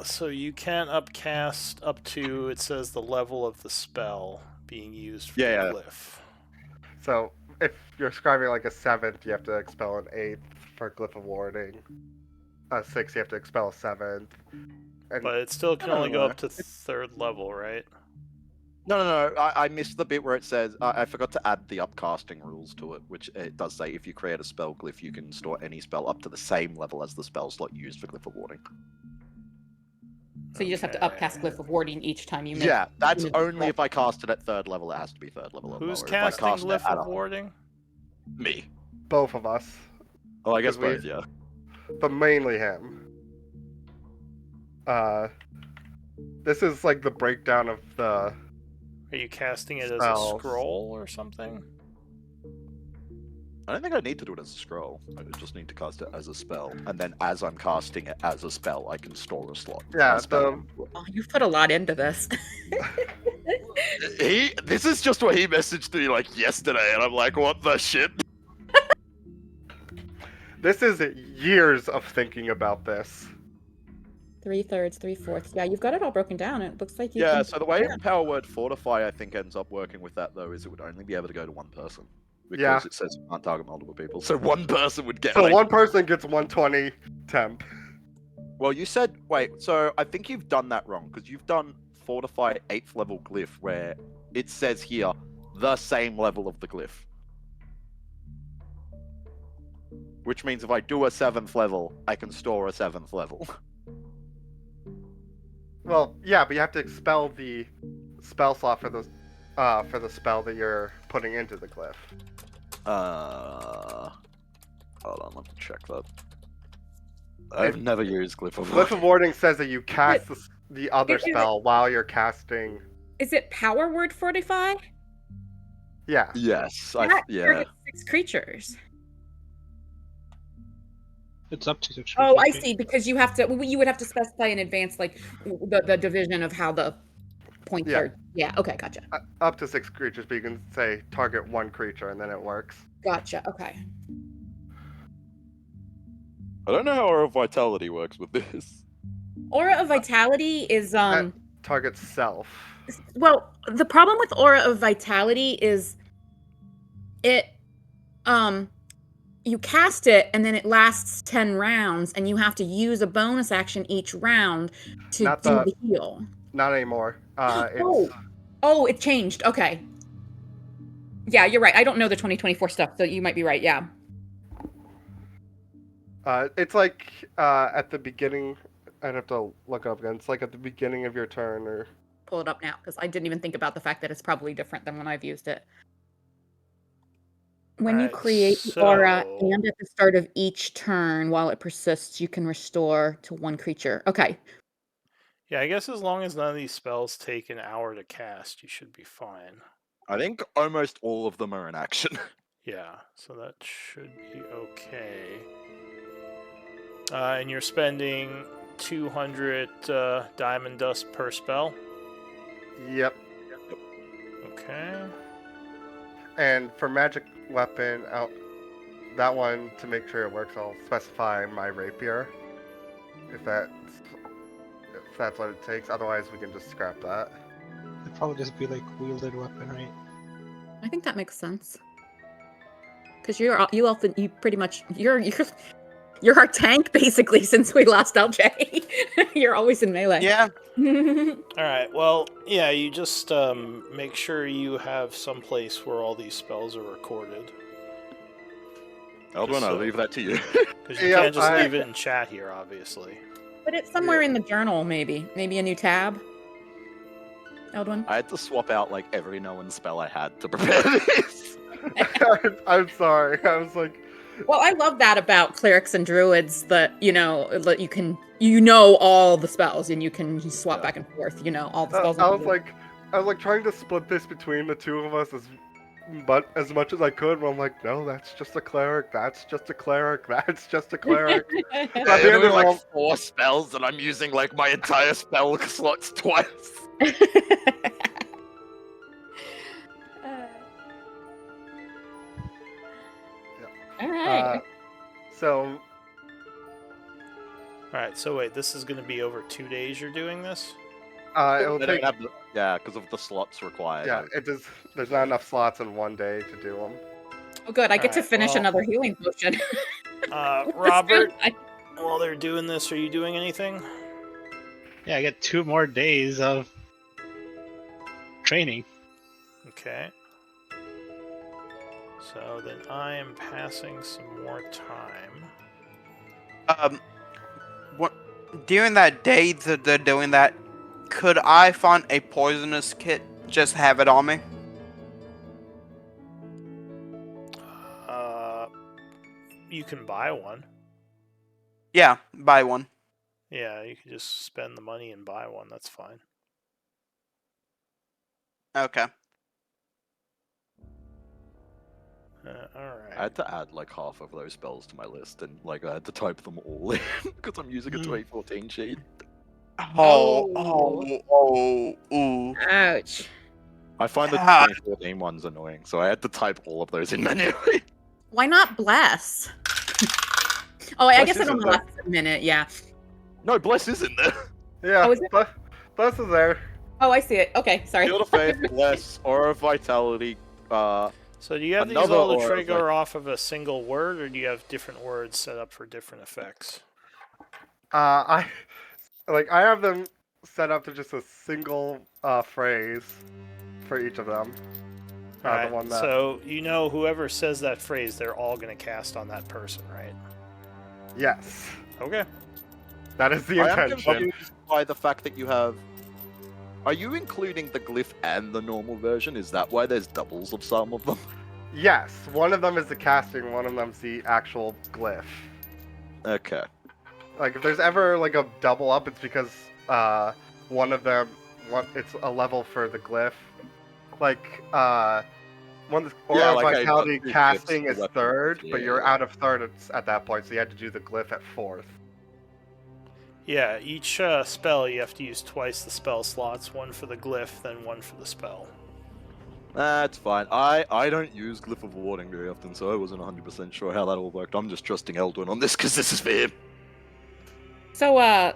so you can upcast up to, it says, the level of the spell being used for Yeah, the yeah. glyph. So if you're scribing like a 7th, you have to expel an 8th for Glyph of Warding. A 6th, you have to expel a 7th. And But it still can I don't only go know. up to 3rd level, right? No. I missed the bit where it says I forgot to add the upcasting rules to it, which it does say if you create a spell glyph, you can store any spell up to the same level as the spell slot used for glyph of warding. So you just have to upcast Glyph of Warding each time you make. Yeah, that's unit only spell. if I cast it at 3rd level. It has to be 3rd level. Or Who's lower. casting if I cast Glyph it at of Warding? Me. both of us, Oh, I guess Because both. Yeah. but mainly him. This is like the breakdown of the. Are you casting it as a Spells. scroll or something? I don't think I need to do it as a scroll. I just need to cast it as a spell, and then as I'm casting it as a spell, I can store a slot. Yeah, a spell. Oh, you've put a lot into this. This is just what he messaged me like yesterday, and I'm like, what the shit? This is years of thinking about this. 3/3, 3/4. Yeah, you've got it all broken down. It looks like you. Yeah, can- so the way Power Word Fortify, I think, ends up working with that, though, is it would only be able to go to one person. Because Yeah. it says you can't target multiple people. So one person would get, So like... one person gets 120 temp. Well, you said... Wait, so I think you've done that wrong, because you've done Fortify 8th level glyph, where it says here, the same level of the glyph. Which means if I do a 7th level, I can store a 7th level. Well, yeah, but you have to expel the spell slot for the spell that you're putting into the glyph. Hold on, let me check that. I've never used Glyph of Glyph of Warding says that you cast the other Is it- spell while you're casting. Is it Power Word Fortify? Yeah. Yes, That yeah. targets 6 creatures. It's up to 6. Oh, I see. Because you would have to specify in advance, like the division of how the points Yeah. are. Yeah. Okay. Gotcha. Up to 6 creatures, but you can say target 1 creature and then it works. Gotcha. Okay. I don't know how Aura of Vitality works with this. Aura of Vitality is target self. Well, the problem with Aura of Vitality is it you cast it and then it lasts 10 rounds and you have to use a bonus action each round to Not do the- the heal. Not anymore. Oh. Oh, it changed. Okay. Yeah, you're right. I don't know the 2024 stuff, so you might be right. Yeah. It's like at the beginning. I'd have to look it up again. It's like at the beginning of your turn, or Pull it up now because I didn't even think about the fact that it's probably different than when I've used it. When you Alright, create the aura so- and at the start of each turn while it persists, you can restore to one creature. Okay. Yeah, I guess as long as none of these spells take an hour to cast, you should be fine. I think almost all of them are in action. Yeah, so that should be okay. And you're spending 200 diamond dust per spell. yep. Okay. And for magic weapon, that one to make sure it works, I'll specify my rapier. If that's what it takes. Otherwise, we can just scrap that. It'd probably just be like wielded weapon, right? I think that makes sense. Because you're our tank basically since we lost LJ. You're always in melee. Yeah. All right. Well, yeah. You just make sure you have some place where all these spells are recorded, Eldwin, I'll So- leave that to you. because you Yeah, can't just I- leave it in chat here, obviously. But it's somewhere in the journal, maybe. Maybe a new tab. Eldwin? I had to swap out like every known spell I had to prepare this. I'm sorry. I was like, Well, I love that about clerics and druids that, that you can, all the spells and you can just swap back and forth, all the spells. I was like trying to split this between the two of us as much as I could. But I'm like, no, that's just a cleric. That's just a cleric. That's just a cleric. At the There end are of like all- 4 spells and I'm using like my entire spell slots twice. All right. So All right. So wait, this is going to be over 2 days. You're doing this. it'll They don't take. have because of the slots required. Yeah, it does. There's not enough slots in one day to do them. Oh, good. I get to alright, finish well- another healing potion. Robert, while they're doing this, are you doing anything? Yeah, I get 2 more days of training. Okay. So then I am passing some more time. What during that day that they're doing that, could I find a poisonous kit? Just have it on me. You can buy one. Yeah, buy one. Yeah, you can just spend the money and buy one. That's fine. Okay. All right. I had to add like half of those spells to my list, and like I had to type them all in because I'm using a 2014 sheet. Ooh. Ouch. I find the Ah. 2014 ones annoying, so I had to type all of those in manually. Why not bless? Oh, I Bless guess it isn't only there. lasts a minute. Yeah. No, bless is in there. Yeah, Oh, is it? Bless is there. Oh, I see it. Okay, sorry. Shield of Faith, bless, Aura of Vitality. So do you have these Another all to aura, trigger like- off of a single word, or do you have different words set up for different effects? I have them set up to just a single phrase for each of them. Alright, The one that. so whoever says that phrase, they're all going to cast on that person, right? Yes, Okay. that is the I am intention. confused by the fact that you have. Are you including the glyph and the normal version? Is that why there's doubles of some of them? Yes, one of them is the casting, one of them's the actual glyph. Okay. Like if there's ever like a double up, it's because one of them, it's a level for the glyph. Like one Aura Yeah, of like I Vitality got two casting glyphs is for weapons, third, but yeah, you're yeah. out of third at that point, so you had to do the glyph at fourth. Yeah, each spell you have to use twice the spell slots, one for the glyph, then one for the spell. That's fine. I don't use Glyph of Warding very often, so I wasn't 100% sure how that all worked. I'm just trusting Eldwin on this because this is for him. So,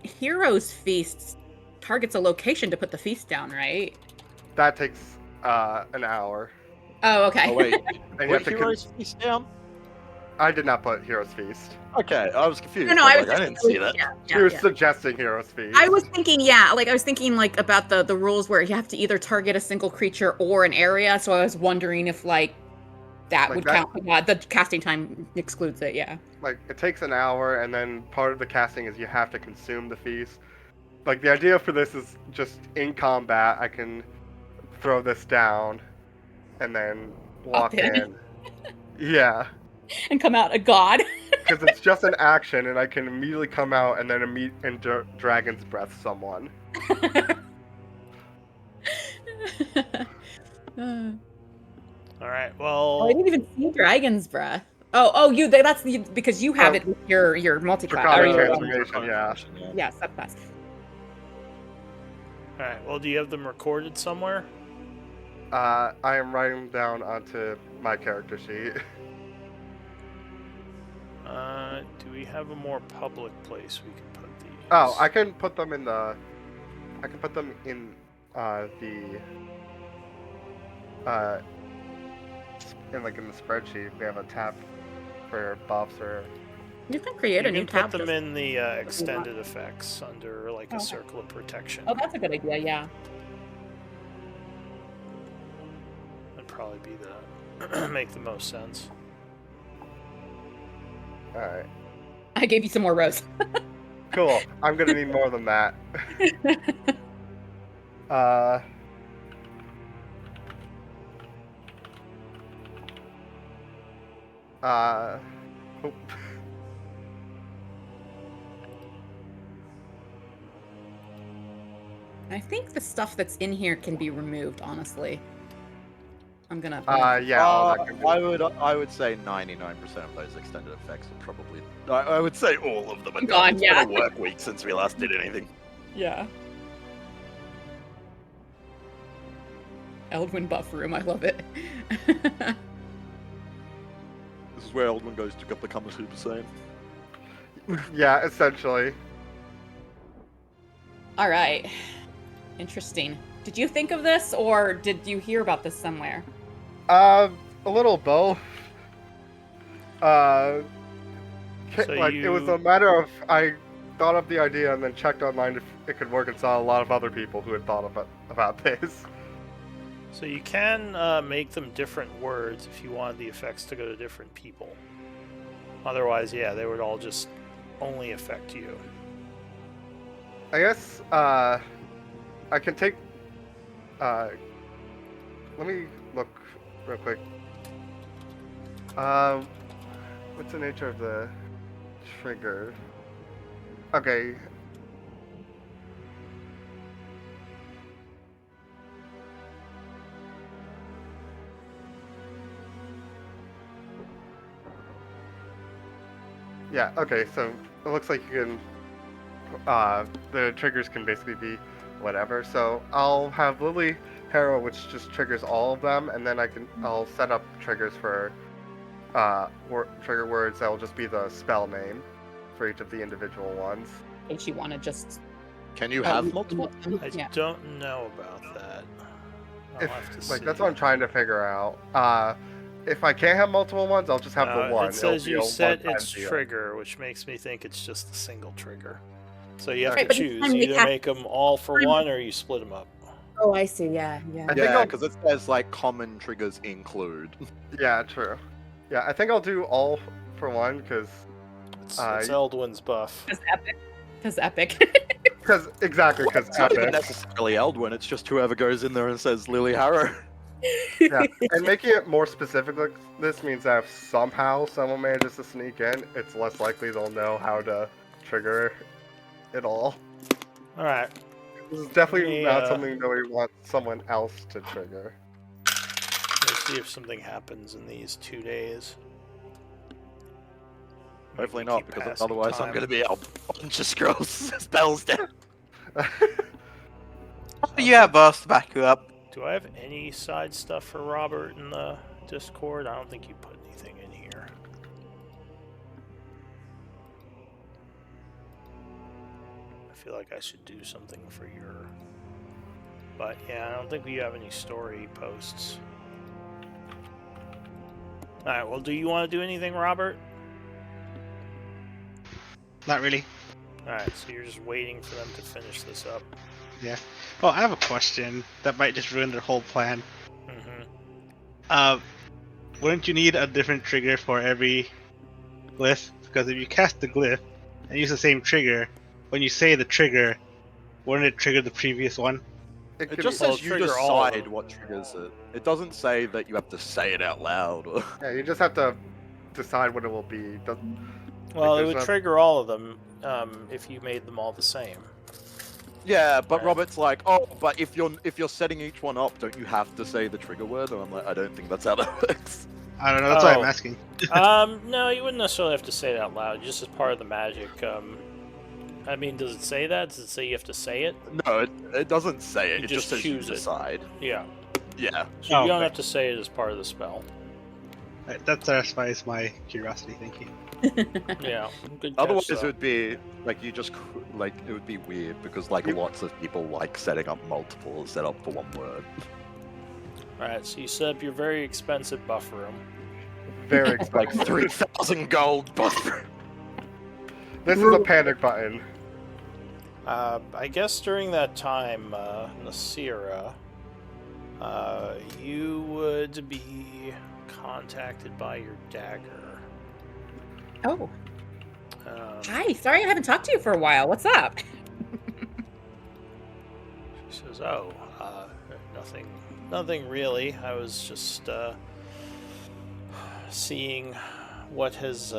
Heroes Feasts targets a location to put the feast down, right? That takes an hour. Oh, okay. Oh wait, And you have put to Heroes Feast down? I did not put Heroes Feast. Okay, I was confused. No, I I was was like, I didn't see that. She was suggesting Heroes Feast. I was thinking, about the rules where you have to either target a single creature or an area. So I was wondering if that Like would that- count. Yeah, the casting time excludes it. Yeah. Like, it takes an hour, and then part of the casting is you have to consume the feast. Like, the idea for this is just in combat, I can throw this down, and then walk in. in. Yeah, And come out a god. because it's just an action, and I can immediately come out and then Dragon's Breath someone. All right. Oh, I Well, didn't even see Dragon's Breath. That's because you have Oh. it with your multi-class. Draconic or your- Transformation, yeah. Yeah, subclass. all right. Well, do you have them recorded somewhere? I am writing them down onto my character sheet. Do we have a more public place we can put these? Oh, I can put them in the in the spreadsheet. We have a tab for buffs or You can create a You new can tab. put them just- in the extended effects under like a Okay. circle of protection. Oh, that's a good idea. Yeah. That'd probably be the make the most sense. Alright. I gave you some more rows. Cool. I'm gonna need more than that. Oop. I think the stuff that's in here can be removed. Honestly, I'm gonna. Yeah, all that can be. I would say 99% of those extended effects are probably. I would say all of them are Gone, gone. It's yeah. been a work week since we last did anything. Yeah. Eldwin buff room. I love it. This is where Eldwin goes to become a Super Saiyan. Yeah, essentially. All right. Interesting. Did you think of this, or did you hear about this somewhere? A little both. So It was a matter of I thought of the idea and then checked online if it could work and saw a lot of other people who had thought about this. So you can make them different words if you wanted the effects to go to different people. Otherwise, yeah, they would all just only affect you. I guess I can take. Let me look real quick. What's the nature of the trigger? Okay. Yeah, okay, so it looks like you can the triggers can basically be whatever. So I'll have Lily Harrow, which just triggers all of them, and then I'll set up triggers for trigger words that will just be the spell name for each of the individual ones. If you want to just. Can you have multiple? I Yeah. don't know about that. I'll have to see. That's what I'm trying to figure out. If I can't have multiple ones, I'll just have the one. It says It'll be you a set one-time its deal. trigger, which makes me think it's just a single trigger. So you have Right, to but each choose. time You you either have- make them all for one or you split them up. Oh, I see. Yeah, yeah. I think Yeah, I'll- because it says like common triggers include. Yeah, true. Yeah, I think I'll do all for one because It's Uh, Eldwin's buff. Because epic. exactly because It's not even necessarily Eldwin, it's just whoever goes in there and says Lily Harrow. Yeah, and making it more specific like this means that if somehow someone manages to sneak in, it's less likely they'll know how to trigger it all. All right. This is definitely Yeah. not something that we want someone else to trigger. Let's see if something happens in these 2 days. Maybe Hopefully we not, keep because passing otherwise I'm time. going to be a bunch of scrolls spells down. You have us to back you up. Do I have any side stuff for Robert in the Discord? I don't think you put anything in here. I feel like I should do something for your... But yeah, I don't think we have any story posts. Alright, well, do you want to do anything, Robert? Not really. Alright, so you're just waiting for them to finish this up. Yeah. Oh, I have a question that might just ruin their whole plan. Mm-hmm. Wouldn't you need a different trigger for every glyph? Because if you cast the glyph and use the same trigger, when you say the trigger, wouldn't it trigger the previous one? It could just be- says you trigger all of decide them. what triggers it. It doesn't say that you have to say it out loud. Or... Yeah, you just have to decide what it will be. Well, it Because, would trigger all of them if you made them all the same. Yeah, but Right. Robert's like, oh, but if you're setting each one up, don't you have to say the trigger word? And I'm like, I don't think that's how that works. I don't know, that's why Oh. I'm asking. No, you wouldn't necessarily have to say it out loud, just as part of the magic. I mean, does it say that? Does it say you have to say it? No, it doesn't say it. You It just just says you choose it. decide. Yeah. Yeah. So Oh, you don't okay. have to say it as part of the spell. Right, that satisfies my curiosity, thank you. Yeah. Good catch, Otherwise, it though. would be like you just like it would be weird because like lots of people like setting up multiple setup for one word. Alright, so you set up your very expensive buffer room. Very Like expensive. 3,000 gold buffer. This is a panic button. I guess during that time, Nasira, you would be contacted by your dagger. Oh, Um, hi. Sorry I haven't talked to you for a while. What's up? She says, "Oh, nothing really. I was just seeing what has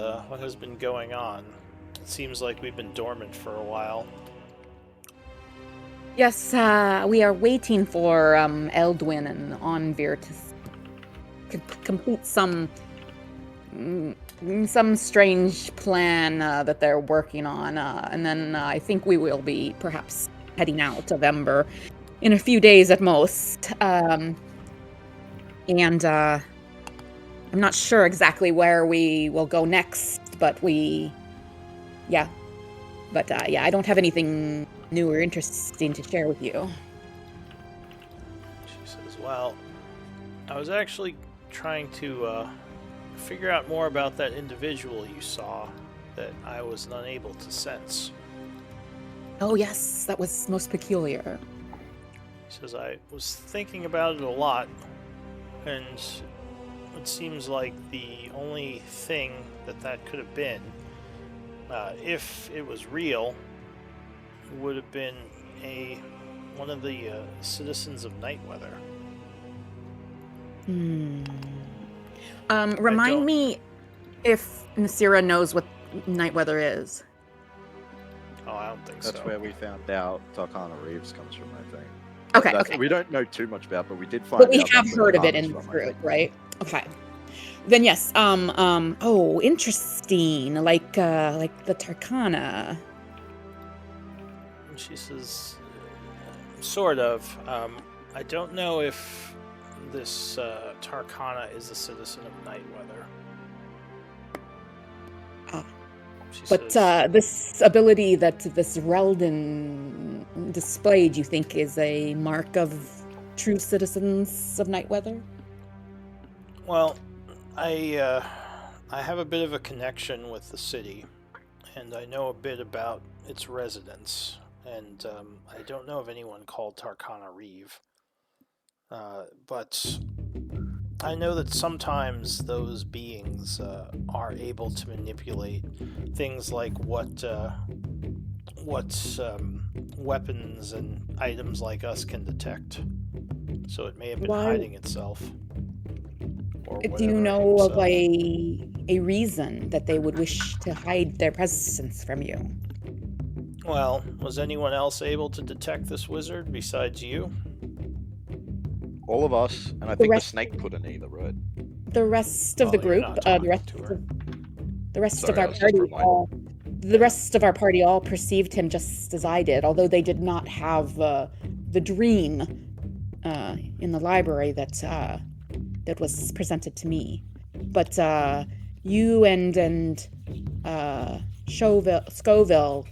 been going on. It seems like we've been dormant for a while." Yes, we are waiting for Eldwin and Onvir to complete some strange plan that they're working on, and then I think we will be perhaps heading out of Ember in a few days at most. And I'm not sure exactly where we will go next, but I don't have anything new or interesting to share with you. She says, "Well, I was actually trying to figure out more about that individual you saw that I was unable to sense." Oh yes, that was most peculiar. He says, "I was thinking about it a lot, and it seems like the only thing that could have been, if it was real, would have been one of the citizens of Nightweather." Remind don't- me if Nasira knows what Nightweather is. Oh, I don't think That's so. where we found out Tarkana Reeves comes from, I think. Okay, That's- okay. We don't know too much about, but we did find But we out have that's where heard of it Tarkana's in the from, I group, think. right? Okay. Then yes, oh, interesting. Like the Tarkana. And she says, "Sort of. I don't know if this Tarkana is a citizen of Nightweather." Ah. She But says, this ability that this Reldon displayed, you think, is a mark of true citizens of Nightweather? well, I have a bit of a connection with the city, and I know a bit about its residents, and I don't know of anyone called Tarkana Reeve. But I know that sometimes those beings are able to manipulate things like what weapons and items like us can detect. So it may have been Why- hiding itself. Or Do you whatever know of himself. a reason that they would wish to hide their presence from you? Well, was anyone else able to detect this wizard besides you? All of us, and I The think the rest- snake couldn't either, right? The rest of Oh, the you're group, not the talking rest to her. the rest Sorry, of I our was just party, reminded. the rest of our party all perceived him just as I did, although they did not have the dream in the library that was presented to me. But you and Scoville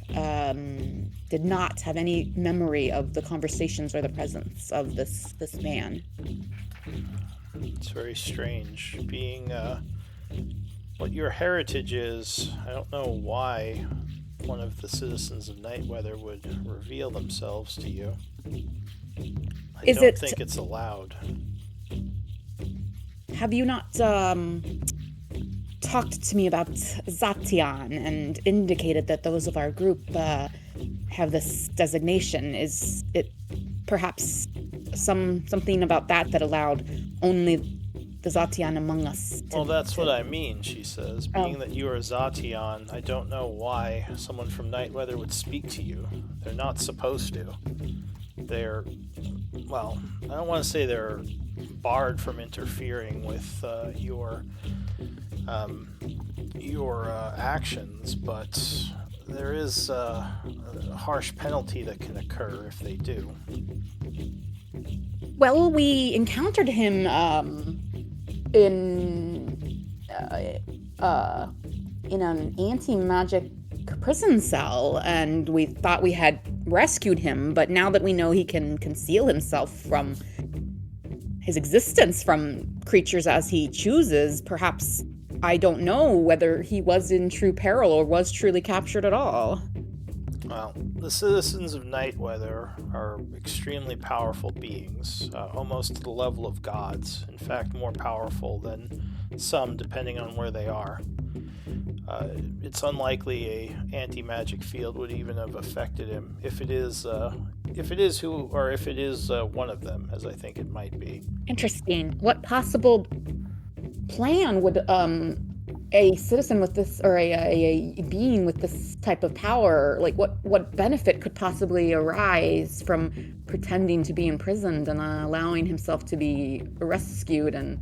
did not have any memory of the conversations or the presence of this man. It's very strange. Being what your heritage is, I don't know why one of the citizens of Nightweather would reveal themselves to you. I Is don't it- think it's allowed. Have you not talked to me about Zatian and indicated that those of our group have this designation? Is it perhaps something about that allowed only the Zatian among us to... Well, that's what I mean, she says. Oh. Being that you are Zatian, I don't know why someone from Nightweather would speak to you. They're not supposed to. They're, well, I don't want to say they're barred from interfering with your actions, but there is a harsh penalty that can occur if they do. Well, we encountered him in an anti-magic prison cell, and we thought we had rescued him, but now that we know he can conceal himself from his existence from creatures as he chooses, perhaps I don't know whether he was in true peril or was truly captured at all. Well, the citizens of Nightweather are extremely powerful beings, almost to the level of gods. In fact, more powerful than some, depending on where they are. It's unlikely a anti-magic field would even have affected him, if it is one of them, as I think it might be. Interesting. What possible plan would a citizen with this, or a being with this type of power, like what benefit could possibly arise from pretending to be imprisoned and allowing himself to be rescued? And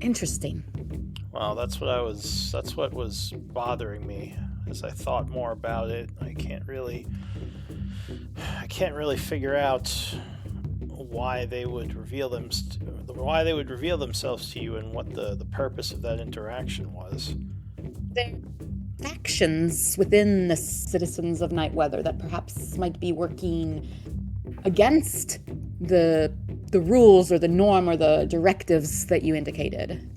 interesting. Well, that's what was bothering me as I thought more about it. I can't really figure out why they would reveal themselves to you and what the purpose of that interaction was. There are factions within the citizens of Nightweather that perhaps might be working against the rules or the norm or the directives that you indicated.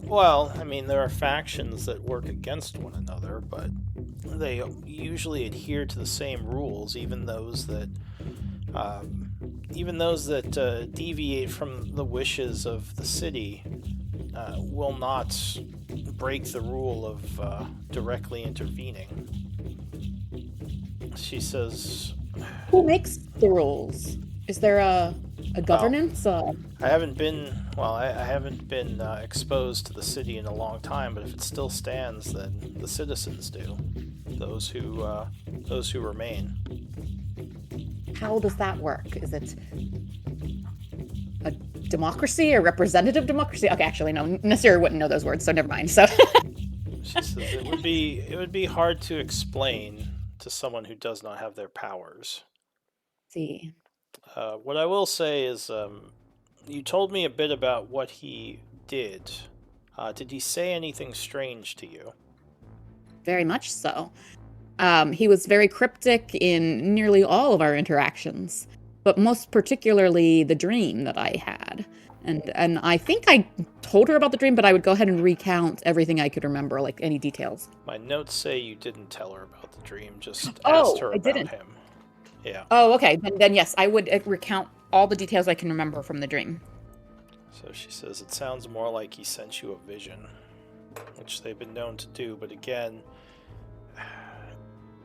Well, I mean, there are factions that work against one another, but they usually adhere to the same rules, even those that deviate from the wishes of the city will not break the rule of directly intervening. She says... Who makes the rules? Is there a governance? I haven't been exposed to the city in a long time, but if it still stands, then the citizens do. Those who remain. How does that work? Is it a democracy, a representative democracy? Okay, actually, no. Nasir wouldn't know those words, so never mind. So She says it would be hard to explain to someone who does not have their powers. see. What I will say is, you told me a bit about what he did. Did he say anything strange to you? Very much so. He was very cryptic in nearly all of our interactions, but most particularly the dream that I had. And I think I told her about the dream, but I would go ahead and recount everything I could remember, like any details. My notes say you didn't tell her about the dream, just Oh, asked her I about didn't. him. Yeah. Oh, okay. Then yes, I would recount all the details I can remember from the dream. So she says it sounds more like he sent you a vision, which they've been known to do, but again...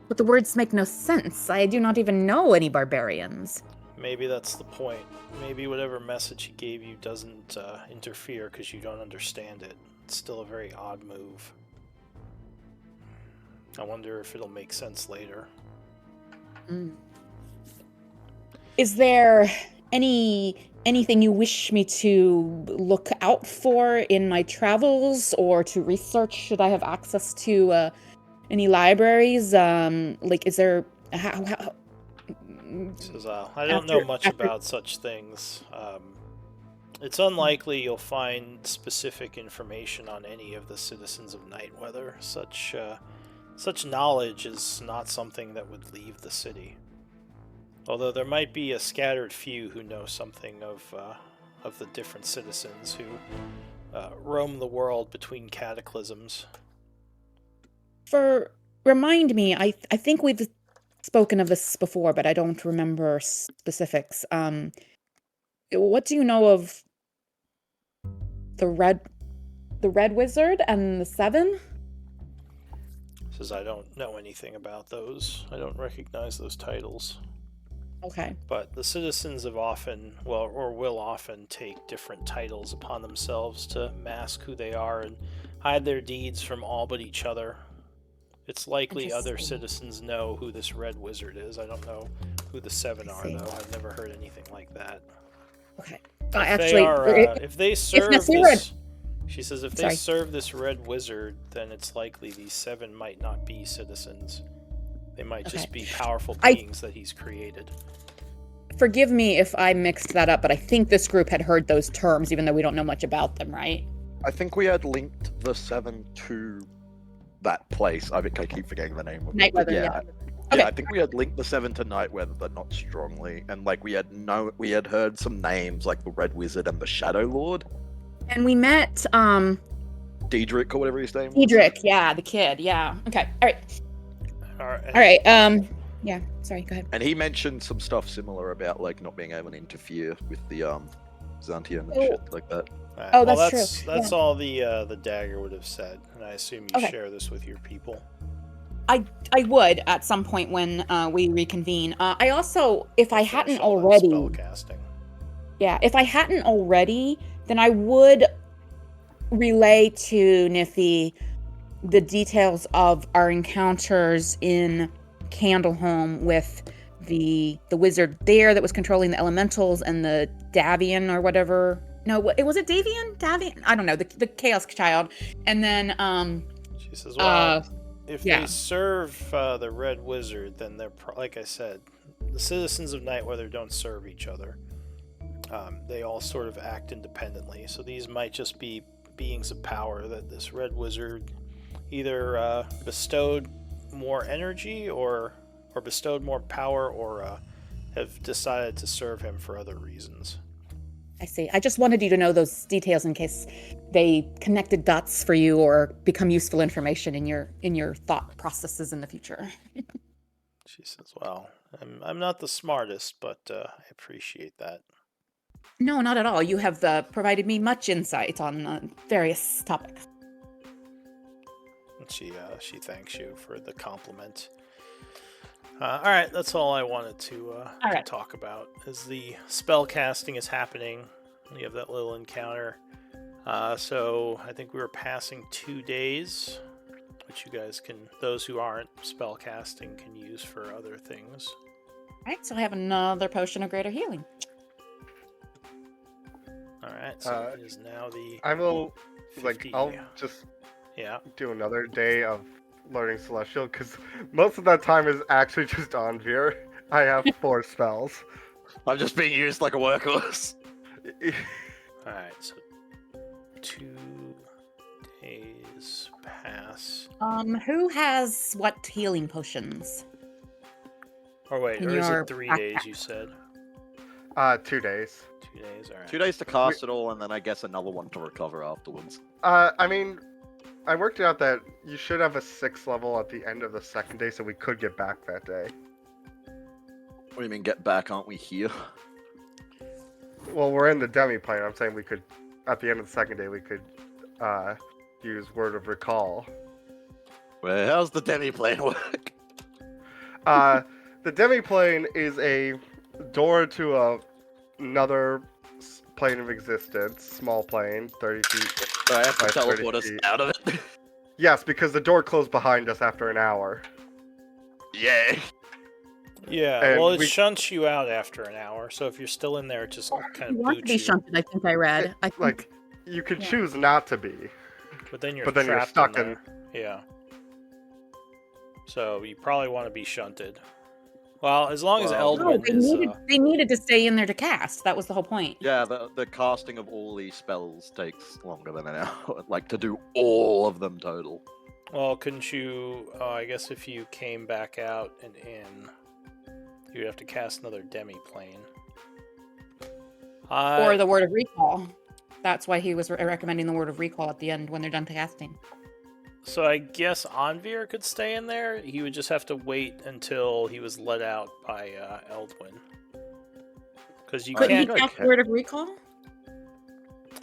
But the words make no sense. I do not even know any barbarians. Maybe that's the point. Maybe whatever message he gave you doesn't interfere because you don't understand it. It's still a very odd move. I wonder if it'll make sense later. Mm. Is there anything you wish me to look out for in my travels or to research? Should I have access to any libraries? Is there... How Says, I don't know much about such things. It's unlikely you'll find specific information on any of the citizens of Nightweather. Such Such knowledge is not something that would leave the city. Although there might be a scattered few who know something of the different citizens who roam the world between cataclysms. Remind me, I think we've spoken of this before, but I don't remember specifics. What do you know of the Red Wizard and the Seven? Says I don't know anything about those. I don't recognize those titles. Okay. But the citizens have often, will often take different titles upon themselves to mask who they are and hide their deeds from all but each other. It's likely other Interesting. citizens know who this Red Wizard is. I don't know who the Seven I are, see. though. I've never heard anything like that. Okay. If they serve necessarily this, she says, if they Sorry. serve this Red Wizard, then it's likely these Seven might not be citizens. They might just Okay. be powerful I- beings that he's created. Forgive me if I mixed that up, but I think this group had heard those terms, even though we don't know much about them, right? I think we had linked the Seven to that place. I keep forgetting the name of it. but Nightweather, yeah. Yeah, Okay. I think we had linked the Seven to Nightweather, but not strongly. And like we had heard some names like the Red Wizard and the Shadow Lord, And we met Diedrich or whatever his name was. Edric, yeah, the kid, yeah. Okay. All right. All All right. Yeah, sorry, go ahead. And he mentioned some stuff similar about like not being able to interfere with the Xantian and Oh. shit like that. Oh, well, that's true. That's all the dagger would have said, and I assume you Okay. share this with your people. I would at some point when we reconvene. I also, if I Finish hadn't all that already, spellcasting. yeah, if I hadn't already, then I would relay to Nifty the details of our encounters in Candleholm with the wizard there that was controlling the elementals and the Davian or whatever. No, was it Davian? Davian? I don't know. The Chaos Child. And then She says, well, if yeah. they serve the Red Wizard, then they're, like I said, the citizens of Nightweather don't serve each other. They all sort of act independently. So these might just be beings of power that this Red Wizard either bestowed more energy or bestowed more power or have decided to serve him for other reasons. I see. I just wanted you to know those details in case they connected dots for you or become useful information in your thought processes in the future. She says, well, I'm not the smartest, but I appreciate that. No, not at all. You have provided me much insight on various topics. And she thanks you for the compliment. All right, that's all I wanted to right. talk about. As the spell casting is happening, you have that little encounter. So I think we were passing 2 days, which you guys can, those who aren't spell casting, can use for other things. All right, so I have another potion of greater healing. All right, so it is now the. I will, 50. I'll just Yeah. do another day of learning Celestial, because most of that time is actually just on Veer. I have 4 spells. I'm just being used like a workhorse. All right, so 2 days pass. Who has what healing potions? Or wait, In or is your it 3 backpack. days? You said 2 days. 2 days. All right. 2 days to cast it all, and then I guess another one to recover afterwards. I mean, I worked it out that you should have a 6th level at the end of the 2nd day, so we could get back that day. What do you mean, get back? Aren't we here? Well, we're in the demi-plane. I'm saying we could, at the end of the 2nd day, we could use Word of Recall. Well, how's the demi-plane work? The demi-plane is a door to another plane of existence, small plane, 30 feet. So I have to by 30 teleport us feet. out of it. Yes, because the door closed behind us after an hour. Yay. Yeah, And well, it we- shunts you out after an hour, so if you're still in there, it just kind You of want to boots be you. shunted, I think I read. I think, Like, you could Yeah. choose not to be. But then you're But then you're trapped stuck in in- there. Yeah. So you probably want to be shunted. Well, as long as Well, no, Eldwin is. they needed to stay in there to cast. That was the whole point. Yeah, the casting of all these spells takes longer than an hour. Like, to do all of them total. Well, couldn't you? I guess if you came back out and in, you'd have to cast another demi-plane. Or the Word of Recall. That's why he was recommending the Word of Recall at the end when they're done casting. So I guess Anvir could stay in there. He would just have to wait until he was let out by Eldwin. Because you Couldn't he can't cast Word of Recall?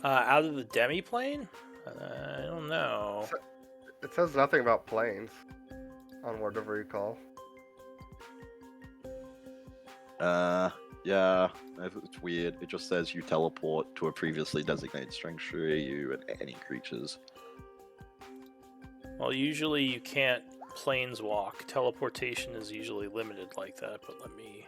out of the demi-plane. I don't know. It says nothing about planes on Word of Recall. Yeah, it's weird. It just says you teleport to a previously designated strength tree, you and any creatures. Well, usually you can't planeswalk. Teleportation is usually limited like that, but let me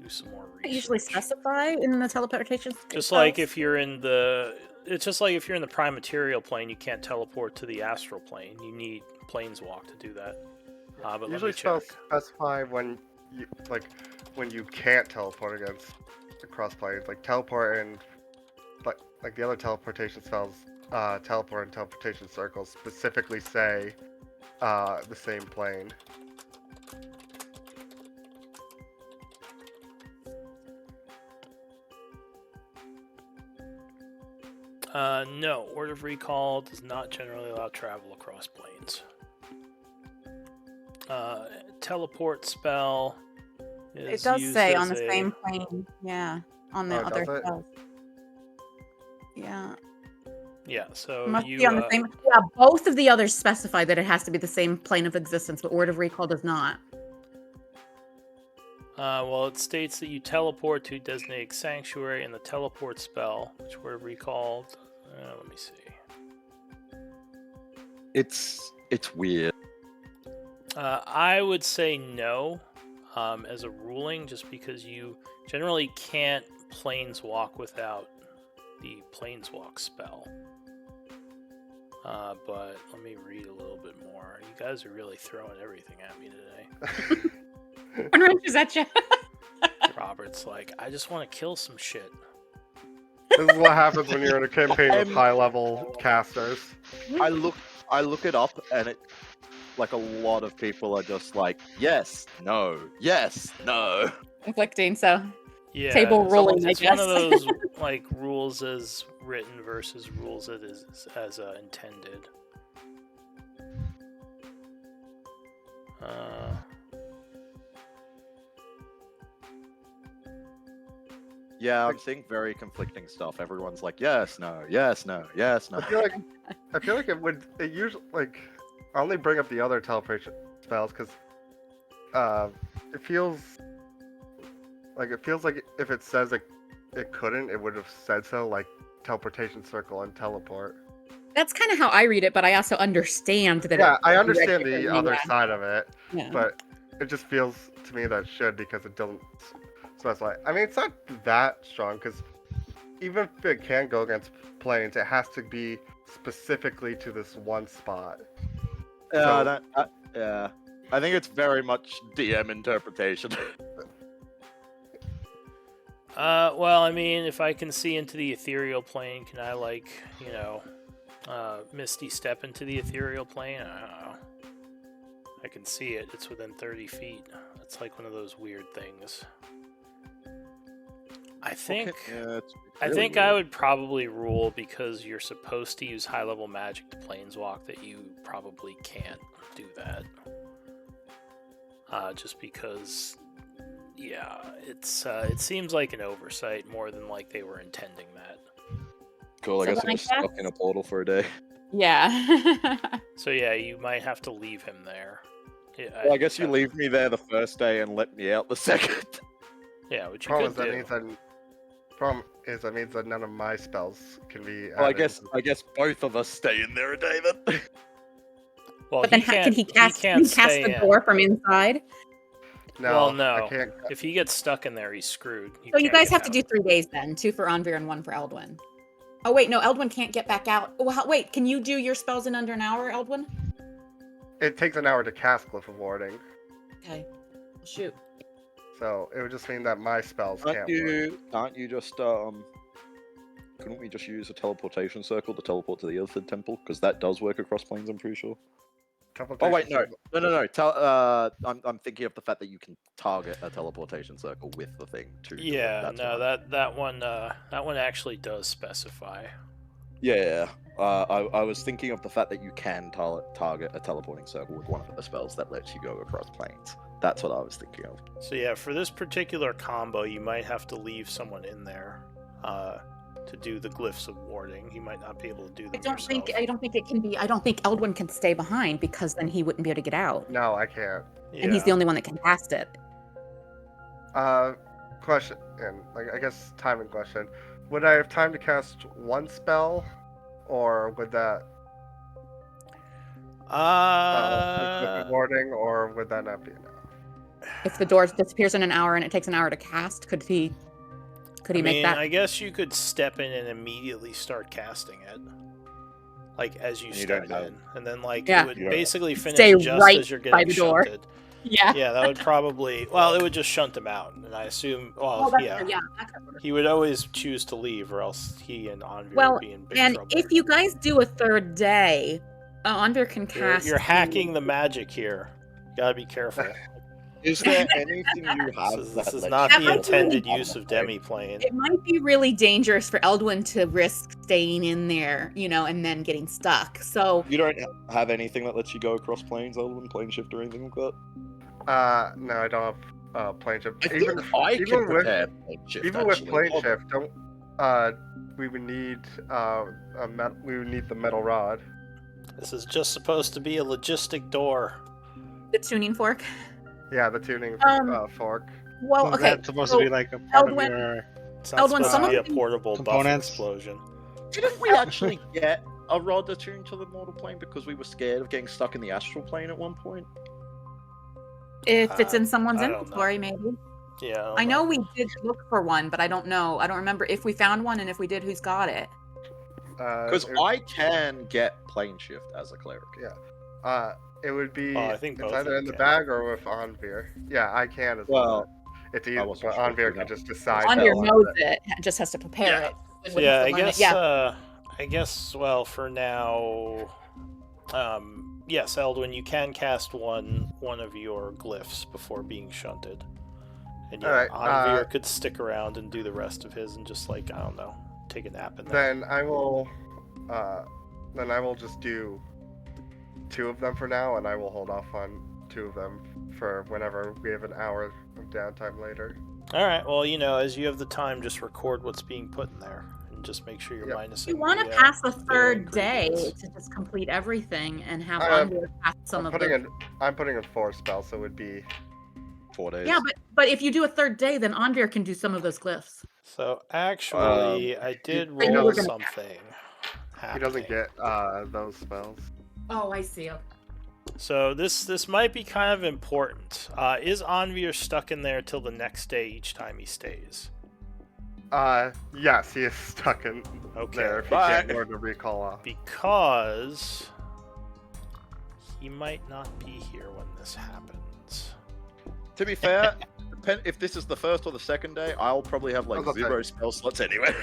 do some more research. Usually specify in the teleportation. Just like if you're in the... It's just like if you're in the prime material plane, you can't teleport to the astral plane. You need planeswalk to do that. But Usually let me check. specify when you when you can't teleport against across planes, like teleport and like the other teleportation spells, teleport and teleportation circles specifically say the same plane. No, Word of Recall does not generally allow travel across planes. Teleport spell is It does used say as on the a- same plane. Yeah, on the Oh, other does it? spells. Yeah, Yeah, so must you be on the same. Yeah, both of the others specify that it has to be the same plane of existence, but Word of Recall does not. well, it states that you teleport to designated sanctuary, and the teleport spell, which Word of Recall. Let me see. It's weird. I would say no, as a ruling, just because you generally can't planeswalk without the planeswalk spell. But let me read a little bit more. You guys are really throwing everything at me today. One wrenches at you. Robert's like, I just want to kill some shit. This is what happens when you're in a campaign with high-level casters. I look it up, and it like a lot of people are just like, yes, no, yes, no. Conflicting. So Yeah, Table it's ruling, I it's one of guess. those like rules as written versus rules as intended. Yeah, I'm seeing very conflicting stuff. Everyone's like, yes, no, yes, no, yes, no. I feel like it usually like I only bring up the other teleportation spells because it feels like if it says it couldn't, it would have said so, like teleportation circle and teleport. that's kind of how I read it, but I also understand that. Yeah, I it- understand the other yeah. side of it, Yeah. but it just feels to me that it should because it doesn't specify. I mean, it's not that strong because even if it can go against planes, it has to be specifically to this one spot. Yeah, So- yeah. I think it's very much DM interpretation. Well, I mean, if I can see into the ethereal plane, can I, like, Misty step into the ethereal plane? I don't know. I can see it. It's within 30 feet. It's like one of those weird things. I think... Yeah, it's I really think I weird. would probably rule because you're supposed to use high-level magic to planeswalk that you probably can't do that. Just because, yeah, it seems like an oversight more than like they were intending that. Cool, I So guess then I'm I just stuck in a portal for a day. Yeah. So yeah, you might have to leave him there. Yeah, Well, I guess you leave me there the first day and let me out the second. Yeah, which you Problem is could that do. means that none of my spells can be. Well, added into I guess both of us stay in there a day then. Well, But then can he cast? Can he cast the door from inside? No, Well, no. I can't. If he gets stuck in there, he's screwed. So you can't guys get have to out. do 3 days then, 2 for Anvir and 1 for Eldwin. Oh wait, no, Eldwin can't get back out. Well, wait, can you do your spells in under an hour, Eldwin? It takes an hour to cast Glyph of Warding, Okay. Shoot. so it would just mean that my spells can't work. Can't you just couldn't we just use a teleportation circle to teleport to the Earthen Temple? Because that does work across planes, I'm pretty sure. Oh wait, no, teleportation. no. I'm thinking of the fact that you can target a teleportation circle with the thing too. Yeah, That's no, what that one actually does specify. Yeah. I was thinking of the fact that you can target a teleporting circle with one of the spells that lets you go across planes. That's what I was thinking of. So yeah, for this particular combo, you might have to leave someone in there to do the glyphs of warding. You might not be able to do them I don't yourself. think it can be. I don't think Eldwin can stay behind because then he wouldn't be able to get out, No, I can't. and he's the only one that can cast it. Question, and like I guess timing question. Would I have time to cast one spell, or would that with the warding, or would that not be enough? If the door disappears in an hour and it takes an hour to cast, could he make that? I guess you could step in and immediately start casting it, like as you step in, and then like Yeah. it would basically finish Stay just right as you're by getting the door. shunted. Yeah. Yeah, that would probably. Well, it would just shunt him out, and I assume. Well, yeah, that could work. he would always choose to leave, or else he and Anvir Well, would be in big and trouble. if you guys do a third day, Anvir can cast. You're hacking the magic here. You gotta be careful. Is there anything you have This is that not That the might intended be- use of demiplane. It might be really dangerous for Eldwin to risk staying in there, and then getting stuck. So You don't have anything that lets you go across planes other than plane shift or anything like that? No, I don't have plane shift. I think I can prepare plane shift. Even with actually. plane Hold on. shift, we would need we would need the metal rod. This is just supposed to be a logistic door. the tuning fork. Yeah, the tuning fork. Well, So okay. that's supposed to be like a part of Eldwin- your. It's not Eldwin, supposed some to be a of these portable buffer components- explosion. Didn't we actually get a rod attuned to the mortal plane because we were scared of getting stuck in the astral plane at one point? If it's in someone's I don't know. inventory, maybe. Yeah. I know we did look for one, but I don't know. I don't remember if we found one, and if we did, who's got it. Because I can get plane shift as a cleric. it would be Oh, I think it's both of either you in the can. bag or with Anvir. Yeah, I can as well. Well, It's I either, wasn't but sure if Anvir you can know. just decide. Anvir that knows one. it, just has to prepare it. So yeah, I Wouldn't have guess. to learn it. I guess. Well, for now, yes, Eldwin, you can cast one of your glyphs before being shunted, and yeah, Alright, Anvir could stick around and do the rest of his, and just like I don't know, take a nap in there. Then I will just do 2 of them for now, and I will hold off on 2 of them for whenever we have an hour of downtime later. All right. Well, as you have the time, just record what's being put in there, and just make sure you're Yep. minusing. You want to the, pass the third day ingredients. to just complete everything and have Uh, Anvir pass some I'm of putting the. I'm putting in 4 spells, so it would be 4 days. Yeah, but if you do a third day, then Anvir can do some of those glyphs. So actually, I did you roll were gonna- something. he doesn't happening. get those spells. Oh, I see. So this might be kind of important. Is Anvir stuck in there till the next day each time he stays? Yes, he is stuck in Okay. there if he But- can't learn to recall off. Because he might not be here when this happens. To be fair, if this is the first or the second day, I'll probably have like I was about 0 spell slots anyway.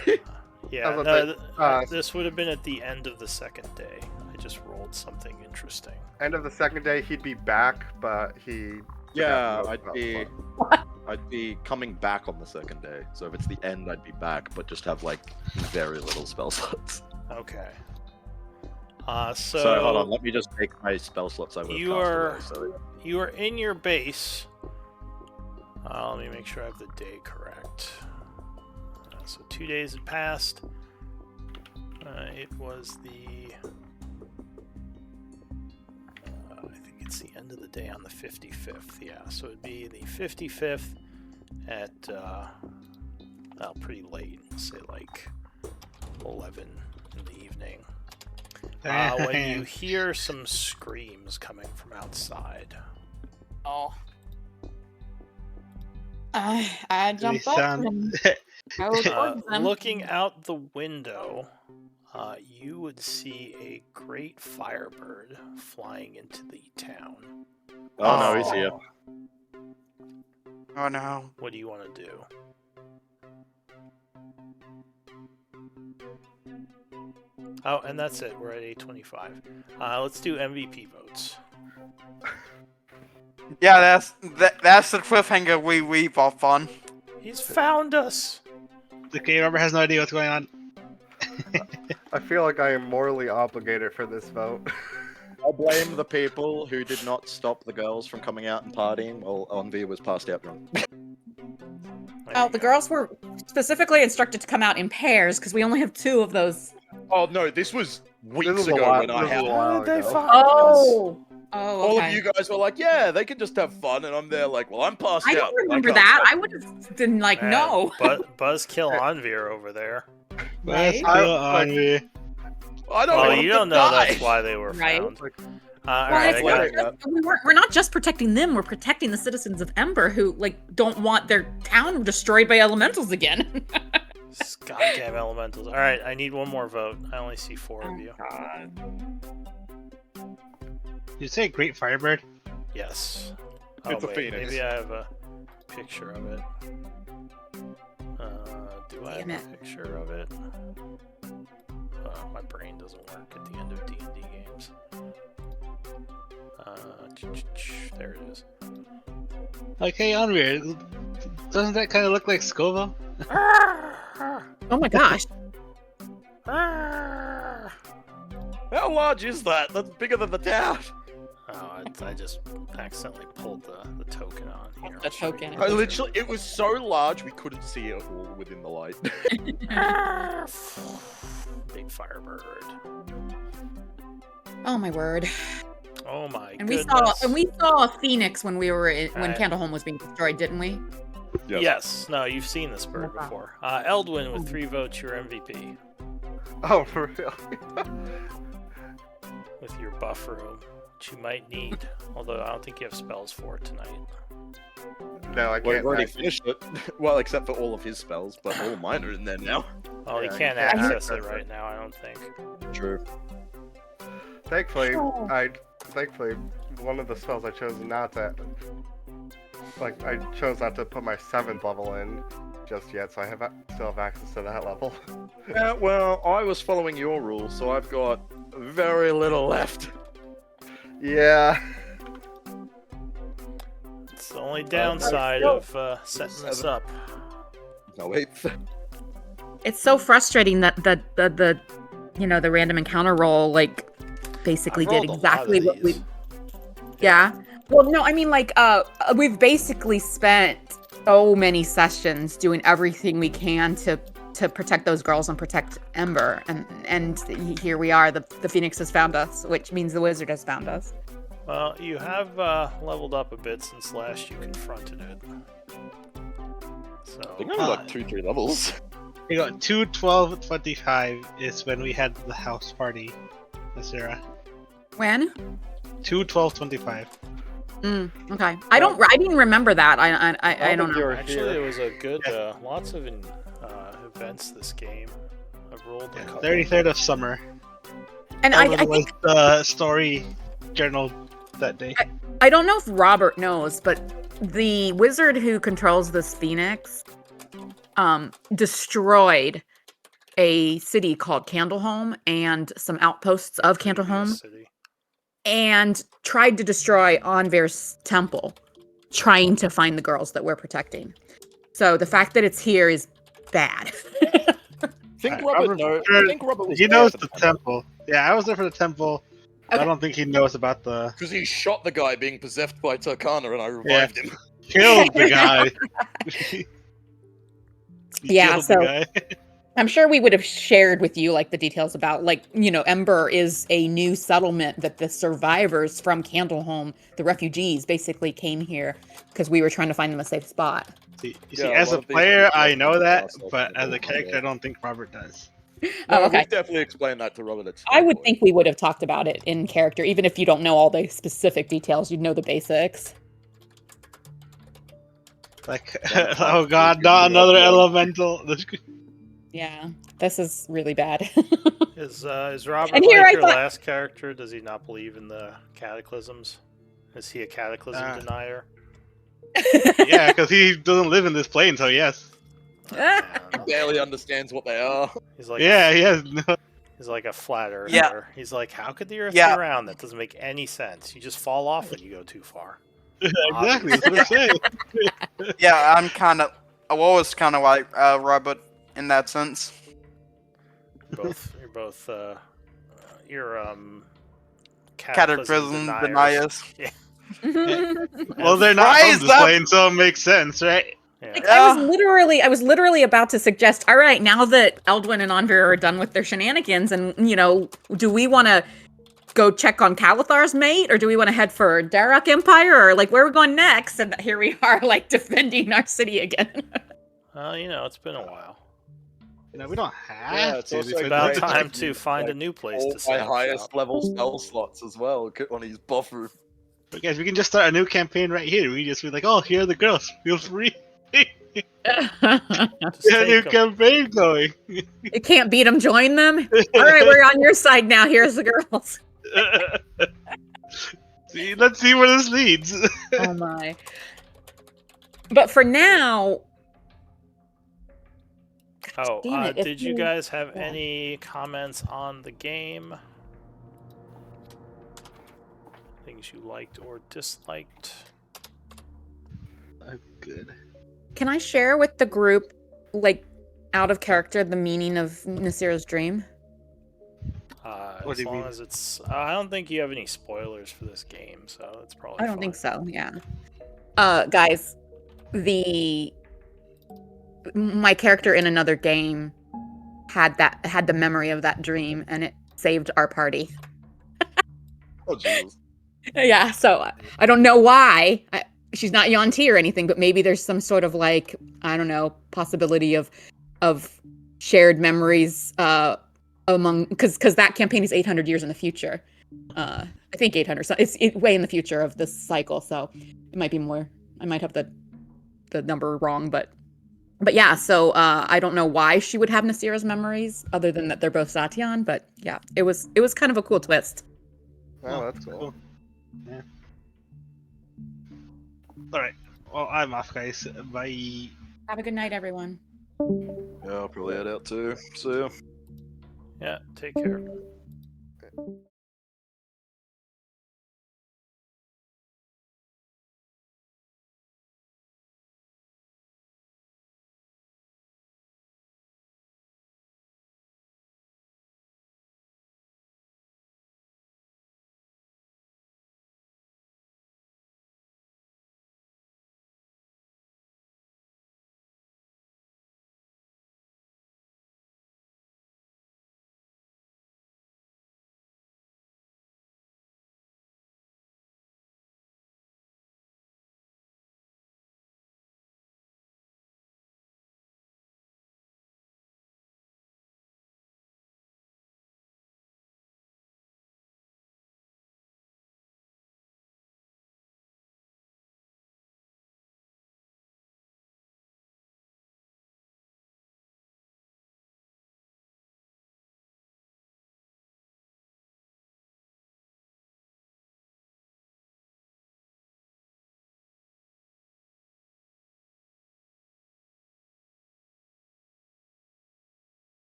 Yeah, was no, about to- this would have been at the end of the second day. I just rolled something interesting. End of the second day, he'd be back, but he. Yeah, forgot to I'd spell I'd be coming back on the second day. So if it's the end, I'd be back, but just have like very little spell slots. Okay. So hold on, let me just take my spell slots I would have You cast are away, so you are in your base. Let me make sure I have the day correct. So 2 days had passed. It was the. I think it's the end of the day on the 55th. Yeah, so it'd be the 55th at well, pretty late. Say like 11 in the evening. When you hear some screams coming from outside. Oh. I They jumped up sound- and I was towards them. Looking out the window, you would see a great firebird flying into the town. Oh no, he's here. Oh no. What do you want to do? Oh, and that's it. We're at 8:25. Let's do MVP votes. Yeah, that's the cliffhanger we leave off on. He's found us. Okay, Robert has no idea what's going on. I feel like I am morally obligated for this vote. I blame the people who did not stop the girls from coming out and partying while Envy was passed out drunk. Oh, the girls were specifically instructed to come out in pairs because we only have 2 of those. Oh no, this was weeks This was a ago while- when I this was a had. while How did they ago. find us? Oh, All okay. of you guys were like, yeah, they can just have fun, and I'm there like, well, I'm passed I out. don't remember can't that. stop. I would have been like, Man, no. Buzzkill Anvir over there. Let's Right? go on me. I don't Well, want you them don't to know die. that's why they were Right. found. Like, All Well, right, it's I not got just- we're not just protecting them. We're protecting the citizens of Ember who don't want their town destroyed by elementals again. this goddamn elementals. All right, I need one more vote. I only see 4 of you. You say Great Firebird? Yes. It's a wait, phoenix. maybe I have a picture of it. Do I have Damn a picture of it? My brain doesn't work at the end of D&D games. There it is. Like, hey, Onweir, doesn't that kind of look like Scoville? Oh my gosh. How large is that? That's bigger than the town. Oh, I just accidentally pulled the token on here. The token. I literally, it was so large we couldn't see it all within the light. Big Firebird. Oh my word. Oh my And goodness. we saw a phoenix when we were when Alright. Candleholm was being destroyed, didn't we? Yes. No, you've seen this bird Okay. before. Eldwin with 3 votes, your MVP. oh, for real? With your buff room, which you might need. Although I don't think you have spells for it tonight. No, I Well, can't. we've already finished it. Well, except for all of his spells, but all mine are in there now. Oh, Yeah, you you can't can't access it access right it. now, I don't think. True. Thankfully, Oh. thankfully, one of the spells I chose not to, I chose not to put my 7th level in just yet, so I still have access to that level. Yeah, well, I was following your rules, so I've got very little left. Yeah. It's the only downside of setting this up. No, wait. It's so frustrating that the the random encounter roll basically I've did rolled a lot exactly of what we these. Yeah. Well, no, I mean we've basically spent so many sessions doing everything we can to protect those girls and protect Ember, and here we are. The Phoenix has found us, which means the wizard has found us. Well, you have leveled up a bit since last you confronted it. I So, think I'm like 2-3 levels. You got 2/12/25 is when we had the house party, Nasira. When? 2/12/25. Okay. I didn't remember that. I don't know. You're actually, here. it was a good, lots of events this game. I've rolled a couple. 33rd of summer. And That I was think the story journal that day. I don't know if Robert knows, but the wizard who controls this Phoenix destroyed a city called Candleholm and some outposts of Candleholm, City. and tried to destroy Anvir's temple, trying to find the girls that we're protecting. So the fact that it's here is bad. I think Robert knows. I think Robert was He there knows for the temple. Yeah, I was there for the temple. I Okay. don't think he knows about the Because he shot the guy being possessed by Turkana and I revived him. killed the guy. He Yeah, killed the so- guy. I'm sure we would have shared with you the details about Ember is a new settlement that the survivors from Candleholm, the refugees, basically came here because we were trying to find them a safe spot. See, Yeah, a as lot a of these player, people I know don't that, pass off but the as a ball, character, yeah. I don't think Robert does. Oh, okay. We've definitely explained that to Robert. At I some would point. think we would have talked about it in character, even if you don't know all the specific details. You'd know the basics. Like, Yeah, oh god, you not know, another yeah. elemental. Yeah, this is really bad. Is Robert And here like I your thought- last character? Does he not believe in the cataclysms? Is he a cataclysm denier? Yeah, because he doesn't live in this plane, so yes. Oh, man. barely understands what they are. He's like Yeah, he has no. he's like a flat earther. Yeah. He's like, how could the Earth Yeah. be round? That doesn't make any sense. You just fall off when you go too far. Exactly, that's what I'm saying. Yeah, I'm kind of. Awoa's kind of like Robert in that sense. You're both you're Cataclysm deniers. Yeah. Well, they're not Rise from this up! plane, so it makes sense, right? Yeah. Like, I was literally about to suggest, all right, now that Eldwin and Anvir are done with their shenanigans, and do we want to go check on Calathar's mate, or do we want to head for Daruk Empire, or like where are we going next? And here we are, like defending our city again. Well, it's been a while. We don't have Yeah, it's to. also It's a about great time technique, to find a like, new place all to set my up highest shop. level spell slots as well on his buff room. But guys, we can just start a new campaign right here. We just be like, oh, here are the girls. Feel free. Just We have a new take 'em. campaign going. You can't beat them, join them. All right, we're on your side now. Here's the girls. See, let's see where this leads. Oh my. But for now, Oh, damn it, if did you you- guys have yeah. any comments on the game? Things you liked or disliked? I'm good. can I share with the group, like, out of character, the meaning of Nasira's dream? What As do you long mean? as it's, I don't think you have any spoilers for this game, so it's probably. I don't think fine. so. Yeah. Guys, my character in another game had the memory of that dream, and it saved our party. Oh Jesus. Yeah. So I don't know why. She's not Yuan-Ti or anything, but maybe there's some sort of, like, I don't know, possibility of shared memories among, because that campaign is 800 years in the future. I think 800. So it's way in the future of this cycle, so it might be more. I might have the number wrong, but yeah. So I don't know why she would have Nasira's memories, other than that they're both Satyan. But yeah, it was kind of a cool twist. Oh, that's cool. Yeah. Alright. Well, I'm off, guys. Bye. Have a good night, everyone. Yeah, I'll probably head out too. See ya. Yeah, take care.